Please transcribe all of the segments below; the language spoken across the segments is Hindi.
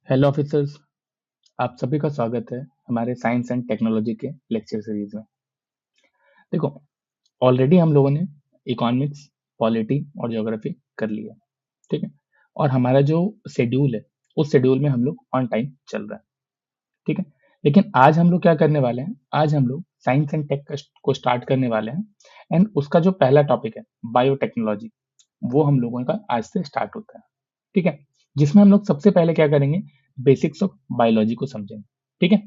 Hello officers. आप सभी का स्वागत है हमारे साइंस एंड टेक्नोलॉजी के लेक्चर सीरीज में। देखो, ऑलरेडी हम लोगों ने इकोनॉमिक्स, पॉलिटी और ज्योग्राफी कर लिया, ठीक है। और हमारा जो शेड्यूल है, उस शेड्यूल में हम लोग ऑन टाइम चल रहा है, ठीक है। लेकिन आज हम लोग क्या करने वाले हैं, आज हम लोग साइंस एंड टेक को स्टार्ट करने वाले हैं। एंड उसका जो पहला टॉपिक है, बायोटेक्नोलॉजी, वो हम लोगों का आज से स्टार्ट होता है, ठीक है। जिसमें हम लोग सबसे पहले क्या करेंगे, बेसिक्स ऑफ बायोलॉजी को समझेंगे, ठीक है।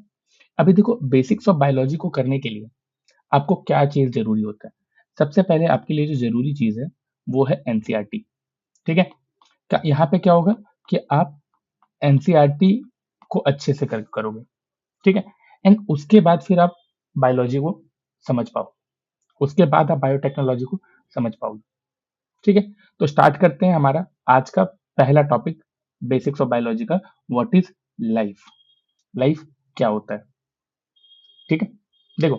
अभी देखो, बेसिक्स ऑफ बायोलॉजी को करने के लिए आपको क्या चीज जरूरी होता है। सबसे पहले आपके लिए जो जरूरी चीज है वो है एनसीईआरटी, ठीक है। यहाँ पे क्या होगा कि आप एनसीईआरटी को अच्छे से करोगे, ठीक है। एंड उसके बाद फिर आप बायोलॉजी को समझ पाओ, उसके बाद आप बायोटेक्नोलॉजी को समझ पाओगे, ठीक है। तो स्टार्ट करते हैं हमारा आज का पहला टॉपिक, बेसिक्स ऑफ बायोलॉजी का। What is life? लाइफ क्या होता है, ठीक है। देखो,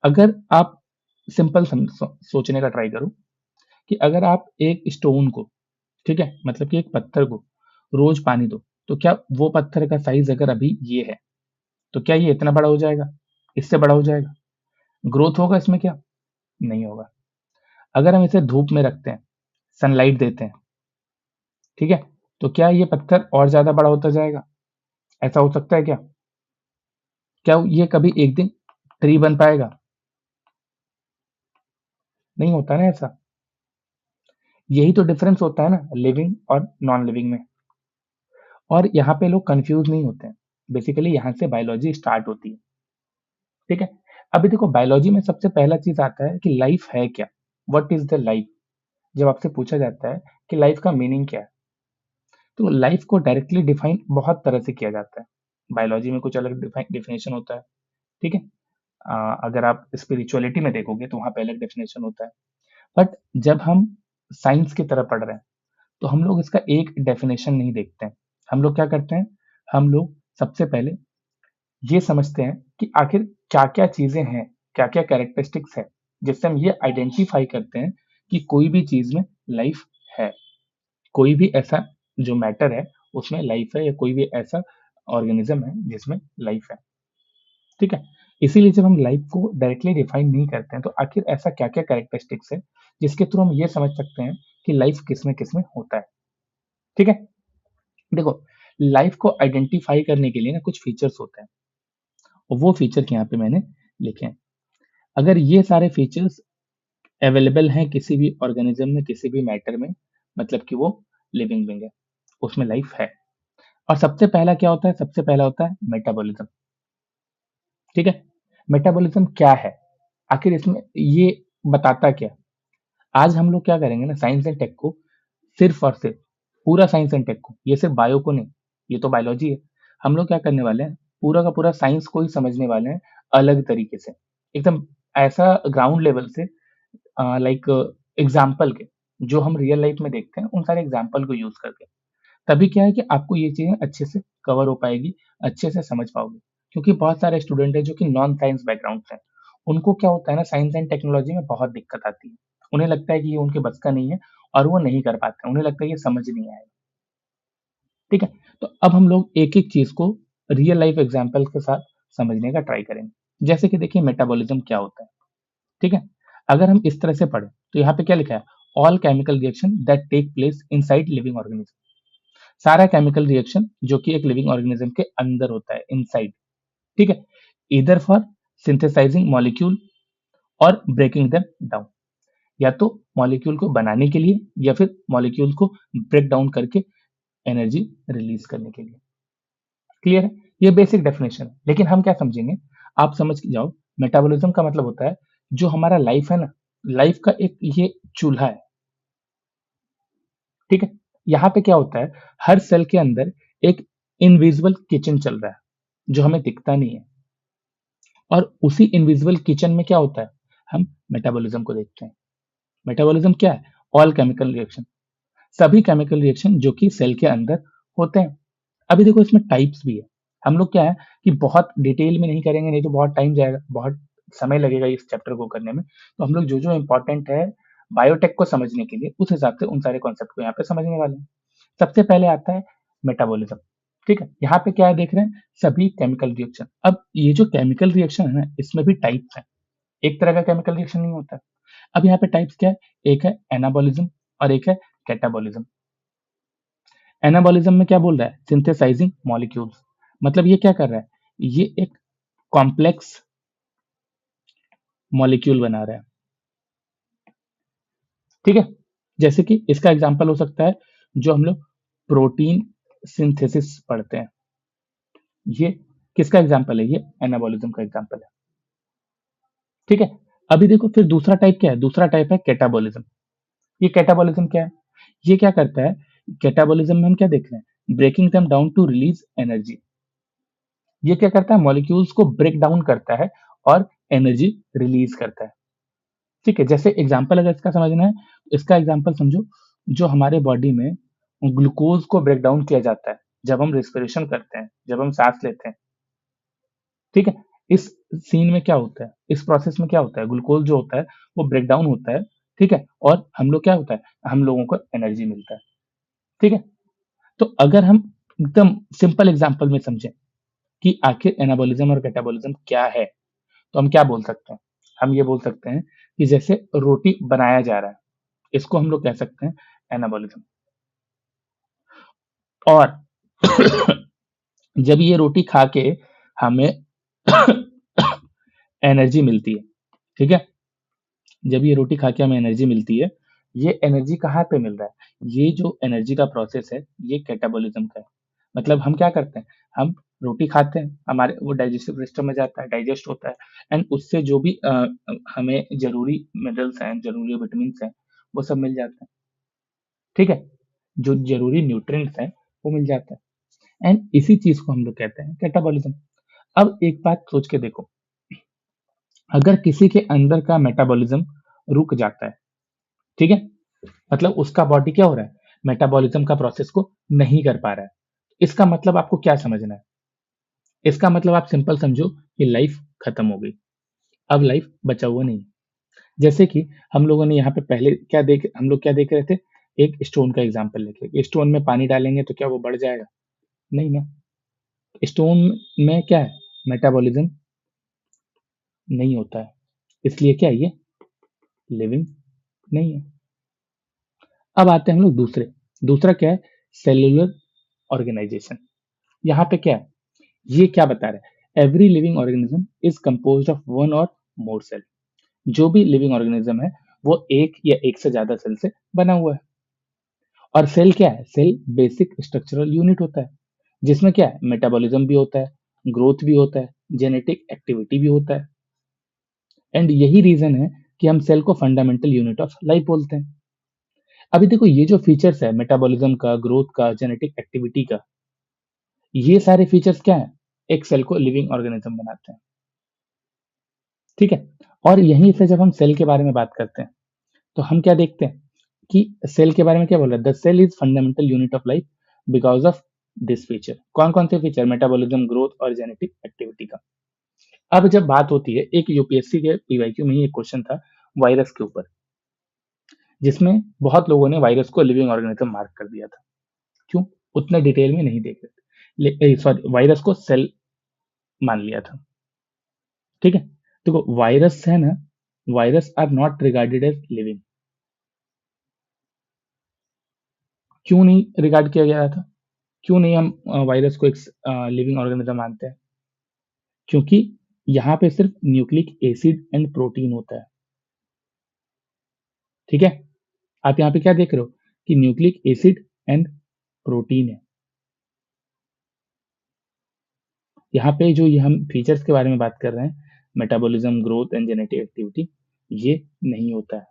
अगर आप सिंपल सोचने का ट्राई करो कि अगर आप एक स्टोन को, ठीक है, मतलब कि एक पत्थर को रोज पानी दो, तो क्या वो पत्थर का साइज अगर अभी ये है, तो क्या ये इतना बड़ा हो जाएगा? इससे बड़ा हो जाएगा? ग्रोथ होगा इसमें? क्या नहीं होगा। अगर हम इसे धूप में रखते हैं, सनलाइट देते हैं, ठीक है, तो क्या ये पत्थर और ज्यादा बड़ा होता जाएगा? ऐसा हो सकता है क्या? क्या ये कभी एक दिन ट्री बन पाएगा? नहीं होता ना ऐसा। यही तो डिफरेंस होता है ना लिविंग और नॉन लिविंग में। और यहाँ पे लोग कंफ्यूज नहीं होते हैं। बेसिकली यहाँ से बायोलॉजी स्टार्ट होती है, ठीक है। अभी देखो, बायोलॉजी में सबसे पहला चीज आता है कि लाइफ है क्या। What is the life? जब आपसे पूछा जाता है कि लाइफ का मीनिंग क्या है, तो लाइफ को डायरेक्टली डिफाइन बहुत तरह से किया जाता है। बायोलॉजी में कुछ अलग डिफिनेशन होता है, ठीक है। अगर आप स्पिरिचुअलिटी में देखोगे तो वहां पे अलग डेफिनेशन होता है। बट जब हम साइंस की तरफ पढ़ रहे हैं, तो हम लोग इसका एक डेफिनेशन नहीं देखते हैं। हम लोग क्या करते हैं, हम लोग सबसे पहले ये समझते हैं कि आखिर क्या क्या चीजें हैं, क्या क्या कैरेक्टरिस्टिक्स है, जिससे हम ये आइडेंटिफाई करते हैं कि कोई भी चीज में लाइफ है, कोई भी ऐसा जो मैटर है उसमें लाइफ है, या कोई भी ऐसा ऑर्गेनिज्म है जिसमें लाइफ है, ठीक है। इसीलिए जब हम लाइफ को डायरेक्टली डिफाइन नहीं करते हैं, तो आखिर ऐसा क्या क्या कैरेक्टरिस्टिक्स है जिसके थ्रू हम ये समझ सकते हैं कि लाइफ किस में होता है, ठीक है। देखो, लाइफ को आइडेंटिफाई करने के लिए ना कुछ फीचर्स होते हैं, और वो फीचर यहाँ पे मैंने लिखे हैं। अगर ये सारे फीचर्स अवेलेबल हैं किसी भी ऑर्गेनिज्म में, किसी भी मैटर में, मतलब कि वो लिविंग बीइंग है, उसमें लाइफ है। और सबसे पहला क्या होता है? सबसे पहला होता है मेटाबॉलिज्म, ठीक है। मेटाबॉलिज्म क्या है, आखिर इसमें ये बताता क्या? आज हम लोग क्या करेंगे ना, साइंस एंड टेक को, सिर्फ और सिर्फ पूरा साइंस एंड टेक को, ये सिर्फ बायो को नहीं, ये तो बायोलॉजी है। हम लोग क्या करने वाले हैं, पूरा का पूरा साइंस को ही समझने वाले हैं, अलग तरीके से, एकदम ऐसा ग्राउंड लेवल से, लाइक एग्जाम्पल के, जो हम रियल लाइफ में देखते हैं उन सारे एग्जाम्पल को यूज करके। तभी क्या है कि आपको ये चीजें अच्छे से कवर हो पाएगी, अच्छे से समझ पाओगे। क्योंकि बहुत सारे स्टूडेंट है जो कि नॉन साइंस बैकग्राउंड से हैं, उनको क्या होता है ना, साइंस एंड टेक्नोलॉजी में बहुत दिक्कत आती है। उन्हें लगता है कि ये उनके बस का नहीं है, और वो नहीं कर पाते, उन्हें लगता है ये समझ नहीं आएगा, ठीक है। तो अब हम लोग एक एक चीज को रियल लाइफ एग्जाम्पल के साथ समझने का ट्राई करेंगे। जैसे कि देखिए, मेटाबॉलिज्म क्या होता है, ठीक है। अगर हम इस तरह से पढ़े, तो यहाँ पे क्या लिखा है? All chemical reaction that take place inside living organism. सारा केमिकल रिएक्शन जो कि एक लिविंग ऑर्गेनिज्म के अंदर होता है, इनसाइड, ठीक है। इधर फॉर सिंथेसाइजिंग मॉलिक्यूल और ब्रेकिंग देम डाउन, या तो मॉलिक्यूल को बनाने के लिए, या फिर मॉलिक्यूल को ब्रेक डाउन करके एनर्जी रिलीज करने के लिए। क्लियर है? ये बेसिक डेफिनेशन है, लेकिन हम क्या समझेंगे, आप समझ के जाओ। मेटाबॉलिज्म का मतलब होता है, जो हमारा लाइफ है ना, लाइफ का एक ये चूल्हा है, ठीक है। यहाँ पे क्या होता है, हर सेल के अंदर एक इनविजिबल किचन चल रहा है, जो हमें दिखता नहीं है। और उसी इनविजिबल किचन में क्या होता है, हम मेटाबॉलिज्म को देखते हैं। मेटाबॉलिज्म क्या है? ऑल केमिकल रिएक्शन, सभी केमिकल रिएक्शन जो कि सेल के अंदर होते हैं। अभी देखो, इसमें टाइप्स भी है। हम लोग क्या है कि बहुत डिटेल में नहीं करेंगे, नहीं तो बहुत टाइम जाएगा, बहुत समय लगेगा इस चैप्टर को करने में। तो हम लोग जो जो इंपॉर्टेंट है बायोटेक को समझने के लिए, उस हिसाब से उन सारे कॉन्सेप्ट को यहाँ पे समझने वाले हैं। सबसे पहले आता है मेटाबॉलिज्म। ठीक है, यहाँ पे क्या है देख रहे हैं, सभी केमिकल रिएक्शन। अब ये जो केमिकल रिएक्शन है ना, इसमें भी टाइप्स हैं, एक तरह का केमिकल रिएक्शन नहीं होता है। अब यहाँ पे टाइप्स क्या है, एक है एनाबॉलिज्म और एक है कैटाबॉलिज्म। एनाबॉलिज्म में क्या बोल रहा है, सिंथेसाइजिंग मॉलिक्यूल्स, मतलब ये क्या कर रहा है, ये एक कॉम्प्लेक्स मॉलिक्यूल बना रहा है। ठीक है, जैसे कि इसका एग्जांपल हो सकता है जो हम लोग प्रोटीन सिंथेसिस पढ़ते हैं, ये किसका एग्जांपल है, ये एनाबॉलिज्म का एग्जांपल है। ठीक है, अभी देखो फिर दूसरा टाइप क्या है, दूसरा टाइप है कैटाबॉलिज्म। ये कैटाबॉलिज्म क्या है, ये क्या करता है, कैटाबॉलिज्म में हम क्या देख रहे हैं, breaking them down to release energy. ये क्या करता है, मॉलिक्यूल्स को ब्रेक डाउन करता है और एनर्जी रिलीज करता है। ठीक है, जैसे एग्जांपल अगर इसका समझना है, तो इसका एग्जांपल समझो, जो हमारे बॉडी में ग्लूकोज को ब्रेक डाउन किया जाता है जब हम रेस्पिरेशन करते हैं, जब हम सांस लेते हैं। ठीक है, इस सीन में क्या होता है, इस प्रोसेस में क्या होता है, ग्लूकोज जो होता है वो ब्रेक डाउन होता है। ठीक है, और हम लोग क्या होता है, हम लोगों को एनर्जी मिलता है। ठीक है, तो अगर हम एकदम सिंपल एग्जांपल में समझें कि आखिर एनाबॉलिज्म और कैटाबॉलिज्म क्या है, तो हम क्या बोल सकते हैं, हम ये बोल सकते हैं कि जैसे रोटी बनाया जा रहा है, इसको हम लोग कह सकते हैं एनाबॉलिज्म। और जब ये रोटी खा के हमें एनर्जी मिलती है, ठीक है, जब ये रोटी खा के हमें एनर्जी मिलती है, ये एनर्जी कहाँ पे मिल रहा है, ये जो एनर्जी का प्रोसेस है, ये कैटाबॉलिज्म का है। मतलब हम क्या करते हैं, हम रोटी खाते हैं, हमारे वो डाइजेस्टिव सिस्टम में जाता है, डाइजेस्ट होता है, एंड उससे जो भी हमें जरूरी मिनरल्स हैं, जरूरी विटामिन हैं, वो सब मिल जाते हैं। ठीक है, जो जरूरी न्यूट्रिएंट्स हैं वो मिल जाता है, एंड इसी चीज को हम लोग कहते हैं कैटाबॉलिज्म। अब एक बात सोच के देखो, अगर किसी के अंदर का मेटाबॉलिज्म रुक जाता है, ठीक है, मतलब उसका बॉडी क्या हो रहा है, मेटाबॉलिज्म का प्रोसेस को नहीं कर पा रहा है, इसका मतलब आपको क्या समझना है, इसका मतलब आप सिंपल समझो कि लाइफ खत्म हो गई, अब लाइफ बचा हुआ नहीं। जैसे कि हम लोगों ने यहाँ पे पहले हम लोग क्या देख रहे थे, एक स्टोन का एग्जांपल लेके, स्टोन में पानी डालेंगे तो क्या वो बढ़ जाएगा, नहीं ना। स्टोन में क्या है, मेटाबॉलिज्म नहीं होता है, इसलिए क्या है, ये लिविंग नहीं है। अब आते हैं हम लोग दूसरा क्या है, सेलुलर ऑर्गेनाइजेशन। यहाँ पे क्या है, ये क्या बता रहा है, every living organism is composed of one और मोर सेल। जो भी लिविंग ऑर्गेनिज्म है वो एक या एक से ज्यादा सेल से बना हुआ है। और सेल क्या है, सेल बेसिक स्ट्रक्चरल यूनिट होता है, जिसमें क्या है, मेटाबॉलिज्म भी होता है, ग्रोथ भी होता है, जेनेटिक एक्टिविटी भी होता है। एंड यही रीजन है कि हम सेल को फंडामेंटल यूनिट ऑफ लाइफ बोलते हैं। अभी देखो ये जो फीचर्स है मेटाबॉलिज्म का, ग्रोथ का, जेनेटिक एक्टिविटी का, ये सारे फीचर्स क्या है, एक सेल को लिविंग ऑर्गेनिज्म बनाते हैं। ठीक है, और यहीं से जब हम सेल के बारे में बात करते हैं, तो हम क्या देखते हैं कि सेल के बारे में क्या बोल रहा है, the cell is fundamental unit of life because of this feature. कौन कौन से फीचर, मेटाबॉलिज्म, ग्रोथ और जेनेटिक एक्टिविटी का। अब जब बात होती है, एक यूपीएससी के पीवाईक्यू में ही एक क्वेश्चन था वायरस के ऊपर, जिसमें बहुत लोगों ने वायरस को लिविंग ऑर्गेनिज्म मार्क कर दिया था। क्यों, उतने डिटेल में नहीं देख रहे थे, सॉरी, वायरस को सेल मान लिया था। ठीक है, देखो वायरस है ना, virus are not regarded as living. क्यों नहीं रिगार्ड किया गया था, क्यों नहीं हम वायरस को एक लिविंग ऑर्गेनिज्म मानते हैं, क्योंकि यहाँ पे सिर्फ न्यूक्लिक एसिड एंड प्रोटीन होता है। ठीक है, आप यहाँ पे क्या देख रहे हो कि न्यूक्लिक एसिड एंड प्रोटीन है। यहाँ पे जो ये हम फीचर्स के बारे में बात कर रहे हैं, metabolism, growth and genetic activity, ये नहीं होता है,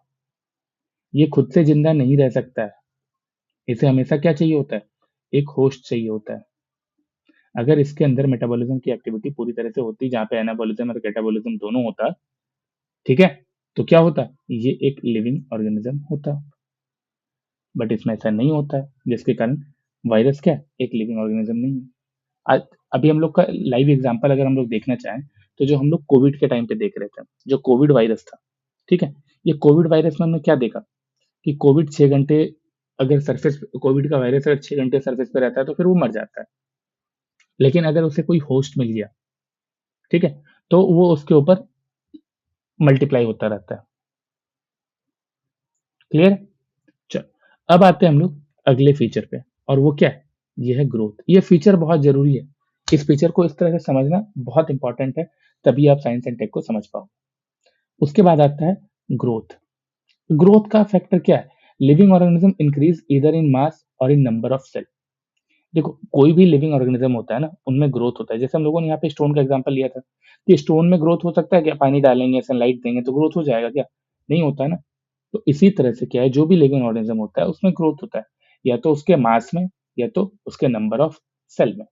ये खुद से जिंदा नहीं रह सकता है। इसे हमेशा क्या चाहिए होता है, एक होस्ट चाहिए होता है। अगर इसके अंदर मेटाबॉलिज्म की एक्टिविटी पूरी तरह से होती, जहाँ पे एनाबॉलिज्म और कैटाबॉलिज्म दोनों होता, ठीक है, तो क्या होता, ये एक लिविंग ऑर्गेनिज्म होता। बट इसमें ऐसा नहीं होता है, जिसके कारण वायरस क्या है, एक लिविंग ऑर्गेनिज्म नहीं है। आज अभी हम लोग का लाइव एग्जांपल अगर हम लोग देखना चाहें, तो जो हम लोग कोविड के टाइम पे देख रहे थे, जो कोविड वायरस था, ठीक है, ये कोविड वायरस में हमने क्या देखा कि कोविड 6 घंटे, अगर सरफेस कोविड का वायरस अगर 6 घंटे सरफेस पे रहता है तो फिर वो मर जाता है। लेकिन अगर उसे कोई होस्ट मिल गया, ठीक है, तो वो उसके ऊपर मल्टीप्लाई होता रहता है। क्लियर? चल, अब आते हैं हम लोग अगले फीचर पे, और वो क्या है? ये है ग्रोथ। ये फीचर बहुत जरूरी है। इस फीचर को इस तरह से समझना बहुत इंपॉर्टेंट है, तभी आप साइंस एंड टेक को समझ पाओ। उसके बाद आता है ग्रोथ। ग्रोथ का फैक्टर क्या है? लिविंग ऑर्गेनिज्म इंक्रीज इधर इन मास और इन नंबर ऑफ सेल। देखो, कोई भी लिविंग ऑर्गेनिज्म होता है ना, उनमें ग्रोथ होता है। जैसे हम लोगों ने यहाँ पे स्टोन का एग्जांपल लिया था, कि स्टोन में ग्रोथ हो सकता है क्या? पानी डालेंगे, सनलाइट देंगे तो ग्रोथ हो जाएगा क्या? नहीं होता है ना। तो इसी तरह से क्या है, जो भी लिविंग ऑर्गेनिज्म होता है उसमें ग्रोथ होता है, या तो उसके मास में, या तो उसके नंबर ऑफ सेल में।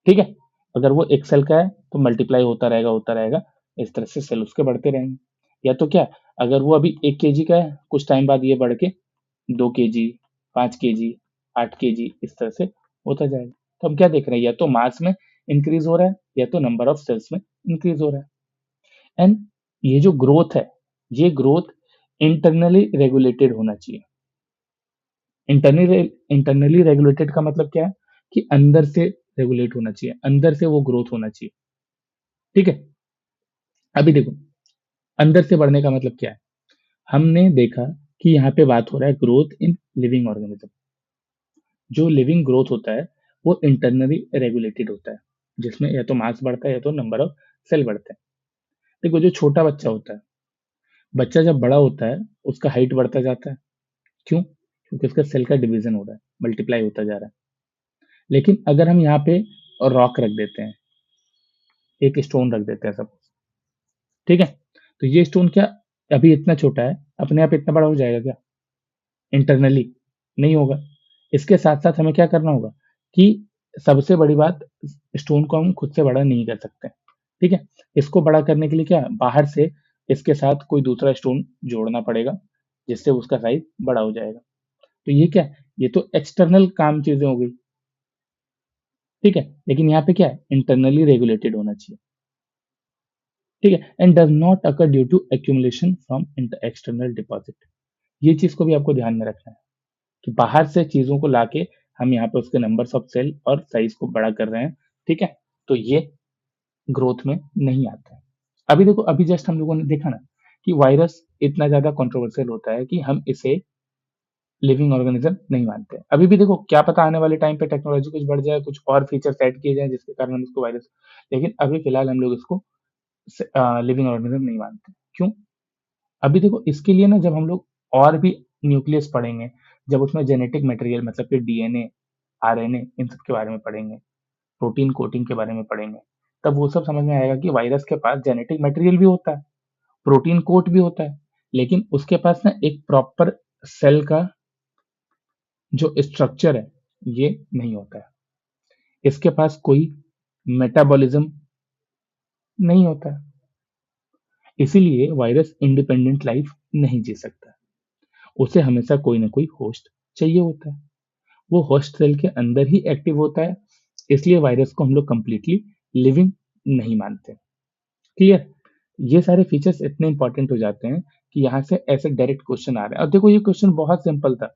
ठीक है? अगर वो एक सेल का है तो मल्टीप्लाई होता रहेगा, इस तरह से सेल उसके बढ़ते रहेंगे। या तो क्या, अगर वो अभी 1 kg का है, कुछ टाइम बाद ये बढ़ के 2 kg, 5 kg, 8 kg, इस तरह से होता जाएगा। तो हम क्या देख रहे हैं, या तो मास में इंक्रीज हो रहा है, या तो नंबर ऑफ सेल्स में इंक्रीज हो रहा है। एंड ये जो ग्रोथ है, ये ग्रोथ इंटरनली रेगुलेटेड होना चाहिए। इंटरनली इंटरनली रेगुलेटेड का मतलब क्या है? कि अंदर से रेगुलेट होना चाहिए, अंदर से वो ग्रोथ होना चाहिए। ठीक है? अभी देखो, अंदर से बढ़ने का मतलब क्या है? हमने देखा कि यहाँ पे बात हो रहा है ग्रोथ इन लिविंग ऑर्गेनिज्म। जो लिविंग ग्रोथ होता है वो इंटरनली रेगुलेटेड होता है, जिसमें या तो मास बढ़ता है, या तो नंबर ऑफ सेल बढ़ते हैं। देखो, जो छोटा बच्चा होता है, बच्चा जब बड़ा होता है उसका हाइट बढ़ता जाता है। क्यों? क्योंकि उसका सेल का डिवीजन हो रहा है, मल्टीप्लाई होता जा रहा है। लेकिन अगर हम यहाँ पे रॉक रख देते हैं, एक स्टोन रख देते हैं सब, ठीक है, तो ये स्टोन क्या, अभी इतना छोटा है, अपने आप इतना बड़ा हो जाएगा क्या? इंटरनली नहीं होगा। इसके साथ साथ हमें क्या करना होगा, कि सबसे बड़ी बात, स्टोन को हम खुद से बड़ा नहीं कर सकते। ठीक है? इसको बड़ा करने के लिए क्या, बाहर से इसके साथ कोई दूसरा स्टोन जोड़ना पड़ेगा, जिससे उसका साइज बड़ा हो जाएगा। तो ये क्या है? ये तो एक्सटर्नल काम चीजें हो गई। ठीक है? लेकिन यहाँ पे क्या है, इंटरनली रेगुलेटेड होना चाहिए। ठीक है? And does not occur due to accumulation from external deposit. ये चीज को भी आपको ध्यान में रखना है, कि बाहर से चीजों को लाके हम यहाँ पे उसके नंबर्स ऑफ सेल और साइज को बड़ा कर रहे हैं। ठीक है? तो ये ग्रोथ में नहीं आता है। अभी देखो, अभी जस्ट हम लोगों ने देखा ना, कि वायरस इतना ज्यादा कंट्रोवर्शियल होता है कि हम इसे लिविंग ऑर्गेनिज्म नहीं मानते। अभी भी देखो, क्या पता आने वाले टाइम पे टेक्नोलॉजी कुछ बढ़ जाए, कुछ और फीचर्स ऐड किए जाए जिसके कारण हम इसको वायरस, लेकिन अभी फिलहाल हम लोग इसको लिविंग ऑर्गेनिज्म नहीं मानते। क्यों? अभी देखो, इसके लिए ना, जब हम लोग और भी न्यूक्लियस पढ़ेंगे, जब उसमें जेनेटिक मटेरियल मतलब कि डीएनए, आरएनए, इन सब के बारे में पढ़ेंगे, प्रोटीन कोटिंग के बारे में पढ़ेंगे, तब वो सब समझ में आएगा कि वायरस के पास जेनेटिक मटेरियल भी होता है, प्रोटीन कोट भी होता है, लेकिन उसके पास ना एक प्रॉपर सेल का जो स्ट्रक्चर है, ये नहीं होता है। इसके पास कोई मेटाबॉलिज्म नहीं होता है। इसीलिए वायरस इंडिपेंडेंट लाइफ नहीं जी सकता। उसे हमेशा कोई ना कोई होस्ट चाहिए होता है। वो होस्ट सेल के अंदर ही एक्टिव होता है। इसलिए वायरस को हम लोग कंप्लीटली लिविंग नहीं मानते। क्लियर? ये सारे फीचर्स इतने इंपॉर्टेंट हो जाते हैं कि यहाँ से ऐसे डायरेक्ट क्वेश्चन आ रहे हैं। अब देखो, ये क्वेश्चन बहुत सिंपल था।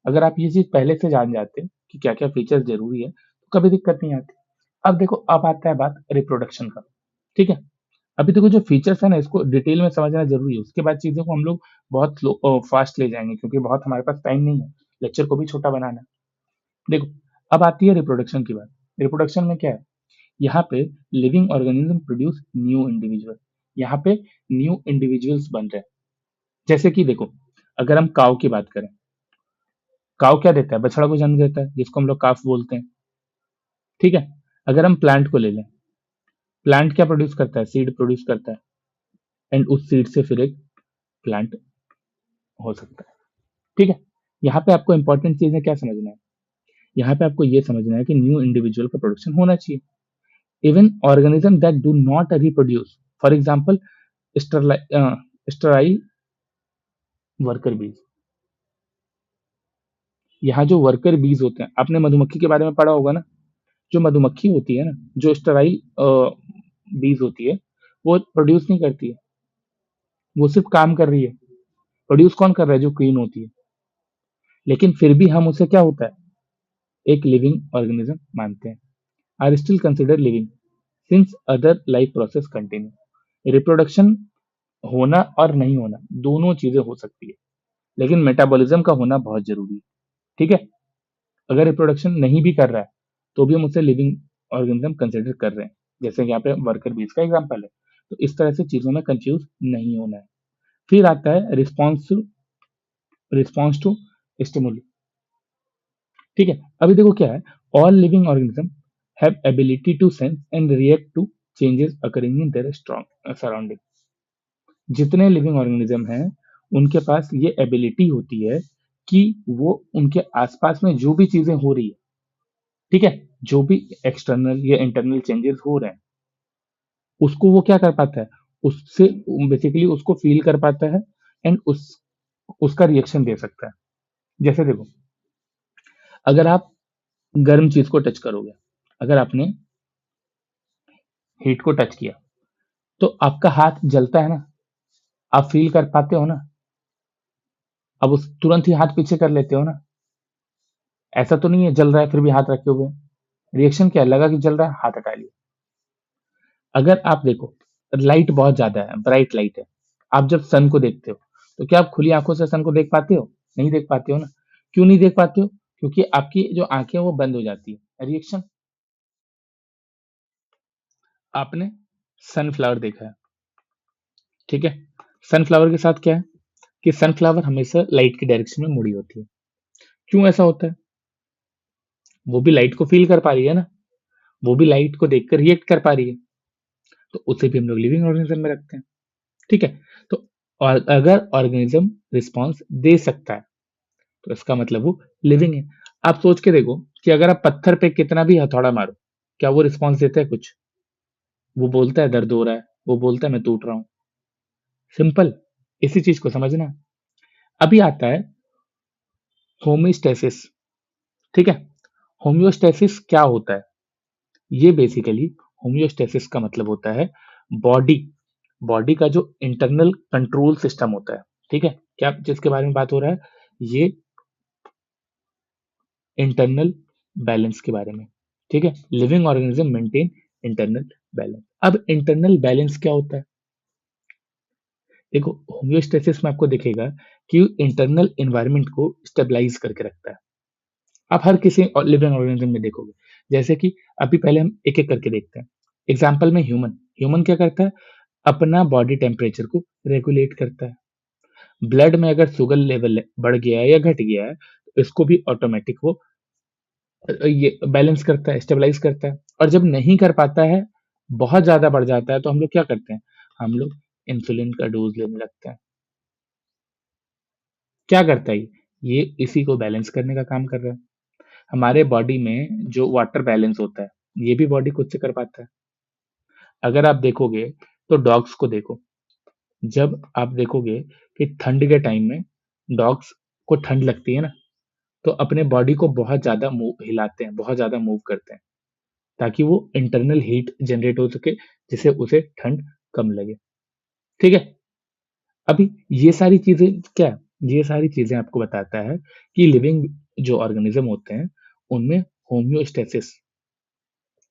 अगर आप ये चीज पहले से जान जाते कि क्या क्या फीचर्स जरूरी है, तो कभी दिक्कत नहीं आती। अब देखो, अब आता है बात रिप्रोडक्शन का। ठीक है? अभी देखो, जो फीचर्स है ना, इसको डिटेल में समझना जरूरी है। उसके बाद चीजों को हम लोग बहुत फास्ट ले जाएंगे, क्योंकि बहुत हमारे पास टाइम नहीं है, लेक्चर को भी छोटा बनाना है। देखो, अब आती है रिप्रोडक्शन की बात। रिप्रोडक्शन में क्या है, यहाँ पे living organism produce new individual. यहाँ पे न्यू इंडिविजुअल्स बन रहे हैं। जैसे कि देखो, अगर हम काव की बात करें, काव क्या देता है? बछड़ा को जन्म देता है, जिसको हम लोग काफ बोलते हैं। ठीक है? अगर हम प्लांट को ले लें, प्लांट क्या प्रोड्यूस करता है? सीड प्रोड्यूस करता है, एंड उस सीड से फिर एक प्लांट हो सकता है। ठीक है? यहाँ पे आपको इंपॉर्टेंट चीज है क्या समझना है, यहाँ पे आपको ये समझना है कि न्यू इंडिविजुअल का प्रोडक्शन होना चाहिए। Even organism that do not reproduce, for example Sterlite worker बीज। यहाँ जो वर्कर बीज होते हैं, आपने मधुमक्खी के बारे में पढ़ा होगा ना, जो मधुमक्खी होती है ना, जो स्टराइल बीज होती है, वो प्रोड्यूस नहीं करती है, वो सिर्फ काम कर रही है। प्रोड्यूस कौन कर रहा है? जो क्वीन होती है। लेकिन फिर भी हम उसे क्या होता है, एक लिविंग ऑर्गेनिज्म मानते हैं। Are still consider living since other life process continue. Reproduction होना और नहीं होना दोनों चीजें हो सकती है, लेकिन मेटाबॉलिज्म का होना बहुत जरूरी है। ठीक है, अगर रिप्रोडक्शन नहीं भी कर रहा है तो भी हम उसे लिविंग ऑर्गेनिज्म कंसिडर कर रहे हैं, जैसे कि यहाँ पे वर्कर बीज का एग्जांपल है। तो इस तरह से चीजों में कंफ्यूज नहीं होना है। फिर आता है रिस्पॉन्स टू स्टिमुली। ठीक है, अभी देखो क्या है, all living organism have ability to sense and react to changes occurring in their strong surrounding. जितने लिविंग ऑर्गेनिज्म हैं उनके पास ये एबिलिटी होती है कि वो उनके आसपास में जो भी चीजें हो रही है, ठीक है, जो भी एक्सटर्नल या इंटरनल चेंजेस हो रहे हैं उसको वो क्या कर पाता है, उससे बेसिकली उसको फील कर पाता है एंड उसका रिएक्शन दे सकता है। जैसे देखो, अगर आप गर्म चीज को टच करोगे, अगर आपने हीट को टच किया तो आपका हाथ जलता है ना, आप फील कर पाते हो ना, अब उस तुरंत ही हाथ पीछे कर लेते हो ना। ऐसा तो नहीं है जल रहा है फिर भी हाथ रखे हुए, रिएक्शन क्या है, लगा कि जल रहा है हाथ हटा लिया। अगर आप देखो, लाइट बहुत ज्यादा है, ब्राइट लाइट है, आप जब सन को देखते हो तो क्या आप खुली आंखों से सन को देख पाते हो? नहीं देख पाते हो ना। क्यों नहीं देख पाते हो? क्योंकि आपकी जो आंखें हैं वो बंद हो जाती है। रिएक्शन, आपने सनफ्लावर देखा है, ठीक है, सनफ्लावर के साथ क्या है कि सनफ्लावर हमेशा लाइट की डायरेक्शन में मुड़ी होती है। क्यों ऐसा होता है? वो भी लाइट को फील कर पा रही है ना, वो भी लाइट को देखकर रिएक्ट कर पा रही है, तो उसे भी हम लोग लिविंग ऑर्गेनिज्म में रखते हैं। ठीक है, तो और अगर ऑर्गेनिज्म रिस्पॉन्स दे सकता है तो इसका मतलब वो लिविंग है। आप सोच के देखो कि अगर आप पत्थर पे कितना भी हथौड़ा मारो, क्या वो रिस्पॉन्स देता है कुछ? वो बोलता है दर्द हो रहा है, वो बोलता है मैं टूट रहा हूं। सिंपल, इसी चीज को समझना। अभी आता है होमियोस्टेसिस। ठीक है, होमियोस्टेसिस क्या होता है? ये बेसिकली, होमियोस्टेसिस का मतलब होता है बॉडी बॉडी का जो इंटरनल कंट्रोल सिस्टम होता है। ठीक है, क्या जिसके बारे में बात हो रहा है, ये इंटरनल बैलेंस के बारे में। ठीक है, living organism maintain internal balance. अब इंटरनल बैलेंस क्या होता है? देखो, होमियोस्टेसिस में आपको दिखेगा कि इंटरनल एनवायरनमेंट को स्टेबलाइज करके रखता है। आप हर किसी लिविंग ऑर्गेनिज्म में देखोगे, जैसे कि अभी पहले हम एक एक करके देखते हैं। एग्जाम्पल में ह्यूमन, ह्यूमन क्या करता है, अपना बॉडी टेम्परेचर को रेगुलेट करता है। ब्लड में अगर शुगर लेवल बढ़ गया है या घट गया है तो इसको भी ऑटोमेटिक वो ये बैलेंस करता है, स्टेबलाइज करता है। और जब नहीं कर पाता है, बहुत ज्यादा बढ़ जाता है, तो हम लोग क्या करते हैं, हम लोग इंसुलिन का डोज लेने लगते हैं। क्या करता है ये इसी को बैलेंस करने का काम कर रहा है। हमारे बॉडी में जो वाटर बैलेंस होता है ये भी बॉडी खुद से कर पाता है। अगर आप देखोगे तो डॉग्स को देखो, जब आप देखोगे कि ठंड के टाइम में डॉग्स को ठंड लगती है ना, तो अपने बॉडी को बहुत ज्यादा मूव हिलाते हैं, बहुत ज्यादा मूव करते हैं, ताकि वो इंटरनल हीट जनरेट हो सके, जिससे उसे ठंड कम लगे। ठीक है, अभी ये सारी चीजें क्या है? ये सारी चीजें आपको बताता है कि लिविंग जो ऑर्गेनिज्म होते हैं उनमें होम्योस्टेसिस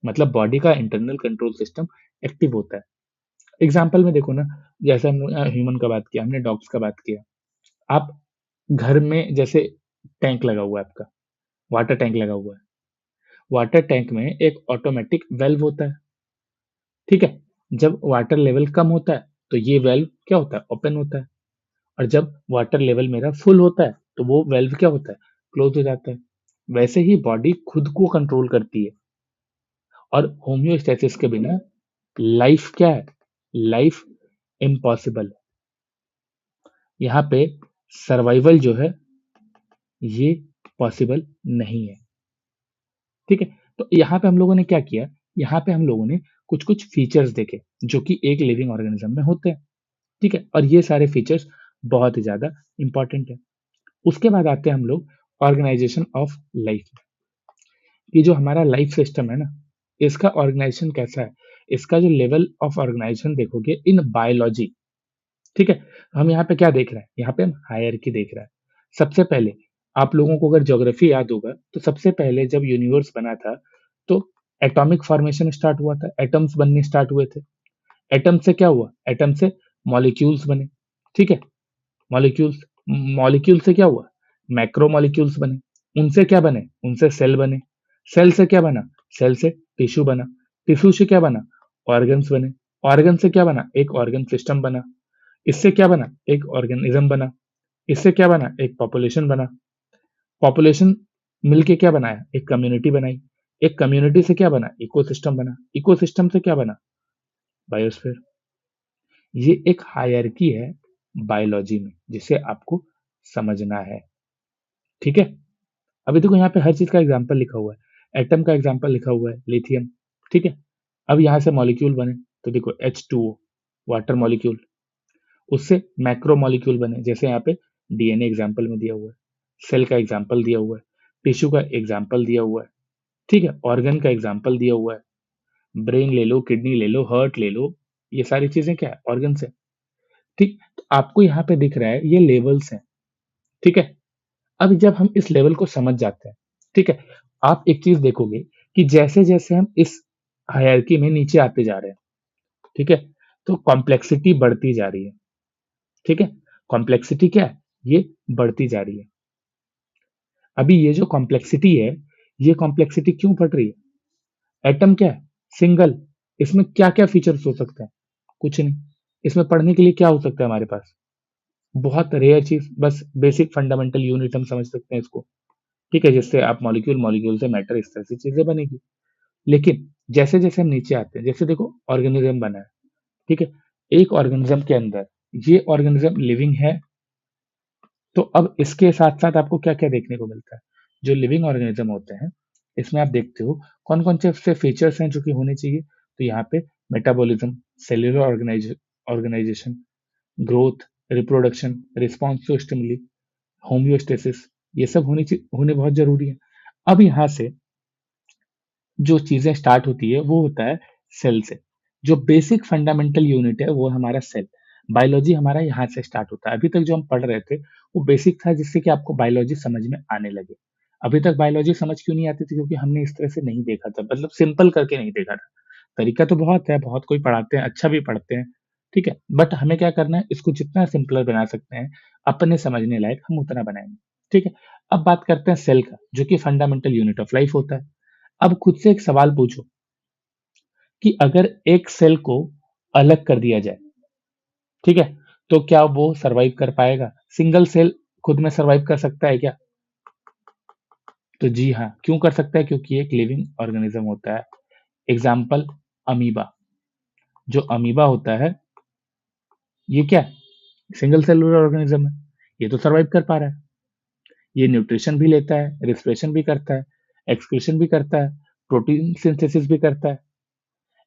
मतलब बॉडी का इंटरनल कंट्रोल सिस्टम एक्टिव होता है। एग्जाम्पल में देखो ना, जैसे हमने ह्यूमन का बात किया, हमने डॉग्स का बात किया। आप घर में जैसे टैंक लगा हुआ है आपका, वाटर टैंक लगा हुआ है, वाटर टैंक में एक ऑटोमेटिक वेल्व होता है। ठीक है, जब वाटर लेवल कम होता है तो ये वेल्व क्या होता है, ओपन होता है। और जब वाटर लेवल मेरा फुल होता है तो वो वेल्व क्या होता है, क्लोज हो जाता है। वैसे ही बॉडी खुद को कंट्रोल करती है। और होम्योस्टेसिस के बिना लाइफ क्या है, लाइफ इम्पॉसिबल है। यहाँ पे सर्वाइवल जो है ये पॉसिबल नहीं है। ठीक है, तो यहाँ पे हम लोगों ने क्या किया, यहाँ पे हम लोगों ने कुछ कुछ फीचर्स देखे जो कि एक लिविंग ऑर्गेनिज्म में होते हैं। ठीक है, और ये सारे फीचर्स बहुत ही ज्यादा इंपॉर्टेंट है। उसके बाद आते हैं हम लोग ऑर्गेनाइजेशन ऑफ लाइफ। ये जो हमारा लाइफ सिस्टम है ना, इसका ऑर्गेनाइजेशन कैसा है, इसका जो लेवल ऑफ ऑर्गेनाइजेशन देखोगे इन बायोलॉजी। ठीक है, हम यहाँ पे क्या देख रहे हैं, यहाँ पे हम हायरार्की देख रहे हैं। सबसे पहले आप लोगों को अगर ज्योग्राफी याद होगा तो सबसे पहले जब यूनिवर्स बना था तो एटॉमिक फॉर्मेशन स्टार्ट हुआ था, एटम्स बनने स्टार्ट हुए थे। एटम से क्या हुआ, एटम से मॉलिक्यूल्स बने। ठीक है, मॉलिक्यूल्स, मॉलिक्यूल से क्या हुआ, मैक्रो मॉलिक्यूल्स बने। उनसे क्या बने, उनसे सेल बने। सेल से क्या बना, सेल से टिश्यू बना। टिश्यू से क्या बना, ऑर्गन्स बने। ऑर्गन से क्या बना, एक ऑर्गन सिस्टम बना। इससे क्या बना, एक ऑर्गेनिज्म बना। इससे क्या बना, एक पॉपुलेशन बना। पॉपुलेशन मिलके क्या बनाया, एक कम्युनिटी बनाई। एक कम्युनिटी से क्या बना, इकोसिस्टम बना। इकोसिस्टम से क्या बना, बायोस्फीयर। ये एक हायरार्की है बायोलॉजी में, जिसे आपको समझना है। ठीक है, अभी देखो यहाँ पे हर चीज का एग्जाम्पल लिखा हुआ है। एटम का एग्जाम्पल लिखा हुआ है, लिथियम। ठीक है, अब यहाँ से मॉलिक्यूल बने, तो देखो H2O, वाटर मॉलिक्यूल। उससे मैक्रो मॉलिक्यूल बने, जैसे यहाँ पे डीएनए एग्जाम्पल में दिया हुआ है, सेल का एग्जाम्पल दिया हुआ है, टिश्यू का एग्जाम्पल दिया हुआ है। ठीक है, ऑर्गन का एग्जाम्पल दिया हुआ है। ब्रेन ले लो, किडनी ले लो, हार्ट ले लो, ये सारी चीजें क्या है, ऑर्गन से। ठीक, तो आपको यहाँ पे दिख रहा है ये लेवल्स हैं। ठीक है, अब जब हम इस लेवल को समझ जाते हैं, ठीक है, आप एक चीज देखोगे कि जैसे जैसे हम इस हायरार्की में नीचे आते जा रहे हैं, ठीक है, तो कॉम्प्लेक्सिटी बढ़ती जा रही है। ठीक है, कॉम्प्लेक्सिटी क्या है, ये बढ़ती जा रही है। अभी ये जो कॉम्प्लेक्सिटी है, ये कॉम्प्लेक्सिटी क्यों बढ़ रही है। एटम क्या है, सिंगल। इसमें क्या क्या फीचर्स हो सकते हैं, कुछ नहीं। इसमें पढ़ने के लिए क्या हो सकता है हमारे पास, बहुत रेयर चीज, बस बेसिक फंडामेंटल यूनिट हम समझ सकते हैं इसको। ठीक है, जिससे आप मॉलिक्यूल, मॉलिक्यूल से मैटर, इस तरह की चीजें बनेगी। लेकिन जैसे जैसे हम नीचे आते हैं, जैसे देखो ऑर्गेनिज्म बना है। ठीक है, एक ऑर्गेनिज्म के अंदर, ये ऑर्गेनिज्म लिविंग है। तो अब इसके साथ साथ आपको क्या क्या देखने को मिलता है, जो लिविंग ऑर्गेनिज्म होते हैं, इसमें आप देखते हो कौन कौन से फीचर्स हैं जो कि होने चाहिए। तो यहाँ पे metabolism, cellular organisation, growth, reproduction, response to stimuli, homeostasis, ये सब होने बहुत जरूरी है। अब यहाँ से जो चीजें स्टार्ट होती है वो होता है सेल से। जो बेसिक फंडामेंटल यूनिट है वो हमारा सेल। बायोलॉजी हमारा यहाँ से स्टार्ट होता है। अभी तक जो हम पढ़ रहे थे वो बेसिक था, जिससे कि आपको बायोलॉजी समझ में आने लगे। अभी तक बायोलॉजी समझ क्यों नहीं आती थी, क्योंकि हमने इस तरह से नहीं देखा था, मतलब सिंपल करके नहीं देखा था। तरीका तो बहुत है, बहुत कोई पढ़ाते हैं, अच्छा भी पढ़ते हैं। ठीक है, बट हमें क्या करना है, इसको जितना सिंपलर बना सकते हैं अपने समझने लायक, हम उतना बनाएंगे। ठीक है, अब बात करते हैं सेल का, जो कि फंडामेंटल यूनिट ऑफ लाइफ होता है। अब खुद से एक सवाल पूछो कि अगर एक सेल को अलग कर दिया जाए, ठीक है, तो क्या वो सरवाइव कर पाएगा, सिंगल सेल खुद में सरवाइव कर सकता है क्या। तो जी हाँ, क्यों कर सकता है, क्योंकि एक लिविंग ऑर्गेनिज्म होता है। Example, amoeba. जो अमीबा होता है, ये क्या है, सिंगल सेलुलर ऑर्गेनिज्म है। ये तो सरवाइव कर पा रहा है, ये न्यूट्रिशन भी लेता है, रिस्पिरेशन भी करता है, एक्सक्रीशन भी करता है, प्रोटीन सिंथेसिस भी करता है।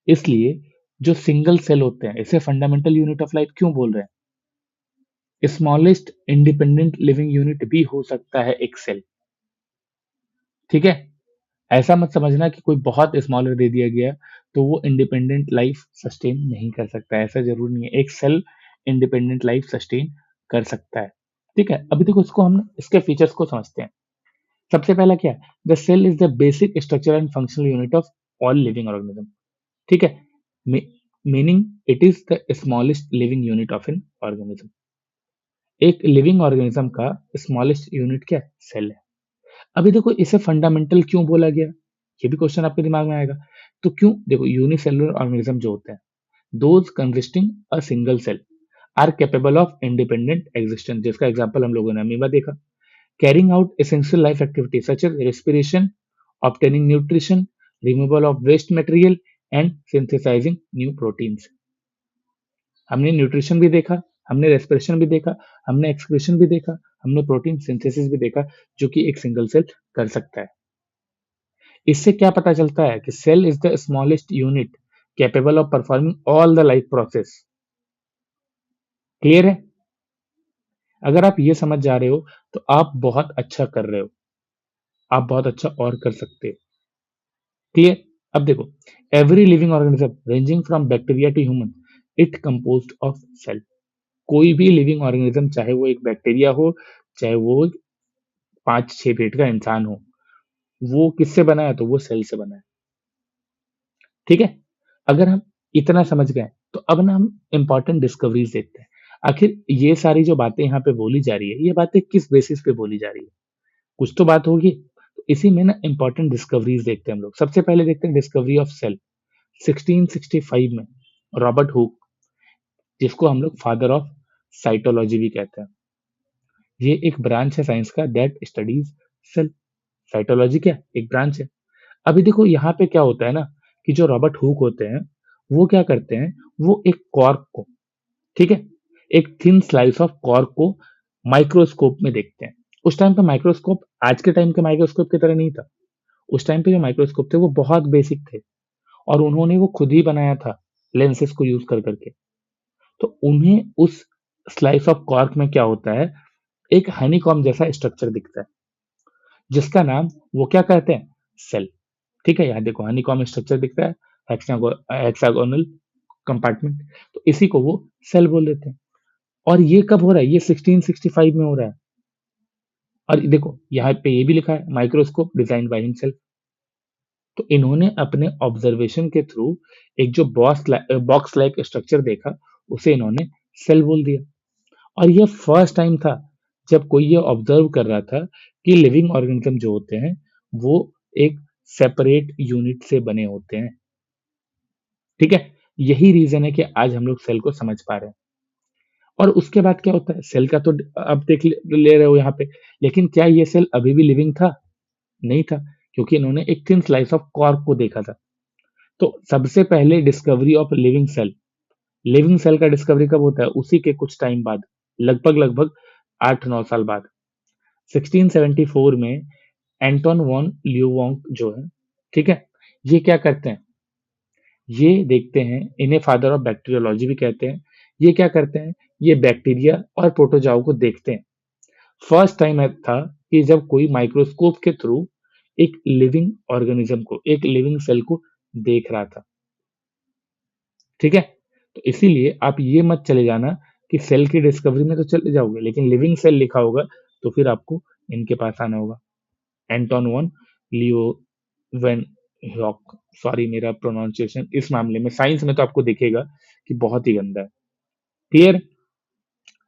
इसलिए जो सिंगल सेल होते हैं, इसे फंडामेंटल यूनिट ऑफ लाइफ क्यों बोल रहे हैं। स्मॉलेस्ट इंडिपेंडेंट लिविंग यूनिट भी हो सकता है एक सेल। ठीक है, ऐसा मत समझना कि कोई बहुत स्मॉलर दे दिया गया तो वो इंडिपेंडेंट लाइफ सस्टेन नहीं कर सकता, ऐसा जरूर नहीं है। एक सेल इंडिपेंडेंट लाइफ सस्टेन कर सकता है। ठीक है, अभी देखो इसको हम इसके फीचर्स को समझते हैं। सबसे पहला क्या है, the cell is the basic structure and functional unit of all living organism. ठीक है, meaning it is the smallest living unit of an organism. एक लिविंग ऑर्गेनिज्म का स्मॉलेस्ट यूनिट क्या है, सेल है। अभी देखो इसे फंडामेंटल क्यों बोला गया, ये भी क्वेश्चन आपके दिमाग में आएगा। तो क्यों, देखो यूनिसेलुलर ऑर्गेनिज्म जो होते हैं, those consisting a single cell are capable of independent existence, जिसका एग्जांपल हम लोगों ने अमीबा देखा। Carrying out essential life activity such as respiration, obtaining nutrition, removal of waste material and synthesising new proteins. हमने न्यूट्रिशन भी देखा, हमने रेस्पिरेशन भी देखा, हमने एक्सक्रीशन भी देखा, हमने प्रोटीन सिंथेसिस भी देखा, जो कि एक सिंगल सेल कर सकता है। इससे क्या पता चलता है कि cell is the smallest unit capable of performing all the life process. Clear है, अगर आप ये समझ जा रहे हो तो आप बहुत अच्छा कर रहे हो, आप बहुत अच्छा और कर सकते हो। क्लियर, अब देखो, every living organism ranging from bacteria to human, it composed of cell. कोई भी लिविंग ऑर्गेनिज्म, चाहे वो एक बैक्टीरिया हो, चाहे वो 5-6 फीट का इंसान हो, वो किससे बना है, तो वो सेल से बना है। ठीक है। अगर हम इतना समझ गए तो अब ना हम इंपॉर्टेंट डिस्कवरीज देखते हैं। आखिर ये सारी जो बातें यहाँ पे बोली जा रही है, ये बातें किस बेसिस पे बोली जा रही है? कुछ तो बात होगी। तो इसी में ना इंपॉर्टेंट डिस्कवरीज देखते हैं हम लोग। सबसे पहले देखते हैं डिस्कवरी ऑफ सेल 1665 में। रॉबर्ट हुक, जिसको हम लोग फादर ऑफ साइटोलॉजी भी कहते हैं, ये एक ब्रांच है साइंस का दैट स्टडीज सेल। साइटोलॉजी क्या है? एक ब्रांच है। अभी देखो यहाँ पे क्या होता है ना, कि जो रॉबर्ट हुक होते हैं, वो क्या करते हैं, वो एक कॉर्क को, ठीक है, एक थिन स्लाइस ऑफ कॉर्क को माइक्रोस्कोप में देखते हैं। उस टाइम पे माइक्रोस्कोप आज के टाइम के माइक्रोस्कोप की तरह नहीं था। उस टाइम पे जो माइक्रोस्कोप थे वो बहुत बेसिक थे, और उन्होंने वो खुद ही बनाया था लेंसेज को यूज कर करके। तो उन्हें उस स्लाइस ऑफ कॉर्क में क्या होता है, एक हनीकॉम जैसा स्ट्रक्चर दिखता है, जिसका नाम वो क्या कहते हैं, सेल। ठीक है, यहाँ देखो हनीकॉम स्ट्रक्चर दिखता है, हेक्सागोनल कंपार्टमेंट, तो इसी को वो सेल बोल देते हैं। और ये कब हो रहा है, ये 1665 में हो रहा है। और देखो यहाँ पे ये भी लिखा है माइक्रोस्कोप डिजाइन बाय हिमसेल्फ। तो इन्होंने अपने ऑब्जर्वेशन के थ्रू एक जो बॉक्स लाइक स्ट्रक्चर देखा, उसे इन्होंने सेल बोल दिया। और ये फर्स्ट टाइम था जब कोई ये ऑब्जर्व कर रहा था कि लिविंग ऑर्गेनिज्म जो होते हैं वो एक सेपरेट यूनिट से बने होते हैं। ठीक है, यही रीजन है कि आज हम लोग सेल को समझ पा रहे हैं। और उसके बाद क्या होता है, सेल का तो अब देख ले रहे हो यहाँ पे, लेकिन क्या ये सेल अभी भी लिविंग था? नहीं था, क्योंकि इन्होंने एक थिन स्लाइस ऑफ कॉर्क को देखा था। तो सबसे पहले डिस्कवरी ऑफ लिविंग सेल का डिस्कवरी कब होता है, उसी के कुछ टाइम बाद, लगभग लगभग 8-9 साल बाद, 1674 में एंटोन वॉन ल्यूवोंग जो है, ठीक है, ये क्या करते हैं, ये देखते हैं, इन्हें फादर ऑफ बैक्टीरियोलॉजी भी कहते हैं। ये क्या करते हैं, ये बैक्टीरिया और प्रोटोजोआ को देखते हैं। फर्स्ट टाइम था कि जब कोई माइक्रोस्कोप के थ्रू एक लिविंग ऑर्गेनिज्म को, एक लिविंग सेल को देख रहा था। ठीक है, तो इसीलिए आप ये मत चले जाना कि सेल की डिस्कवरी में तो चले जाओगे, लेकिन लिविंग सेल लिखा होगा तो फिर आपको इनके पास आना होगा, Anton van Leeuwenhoek. Sorry मेरा प्रोनाउंसिएशन इस मामले में, साइंस में तो आपको दिखेगा कि बहुत ही गंदा है। क्लियर?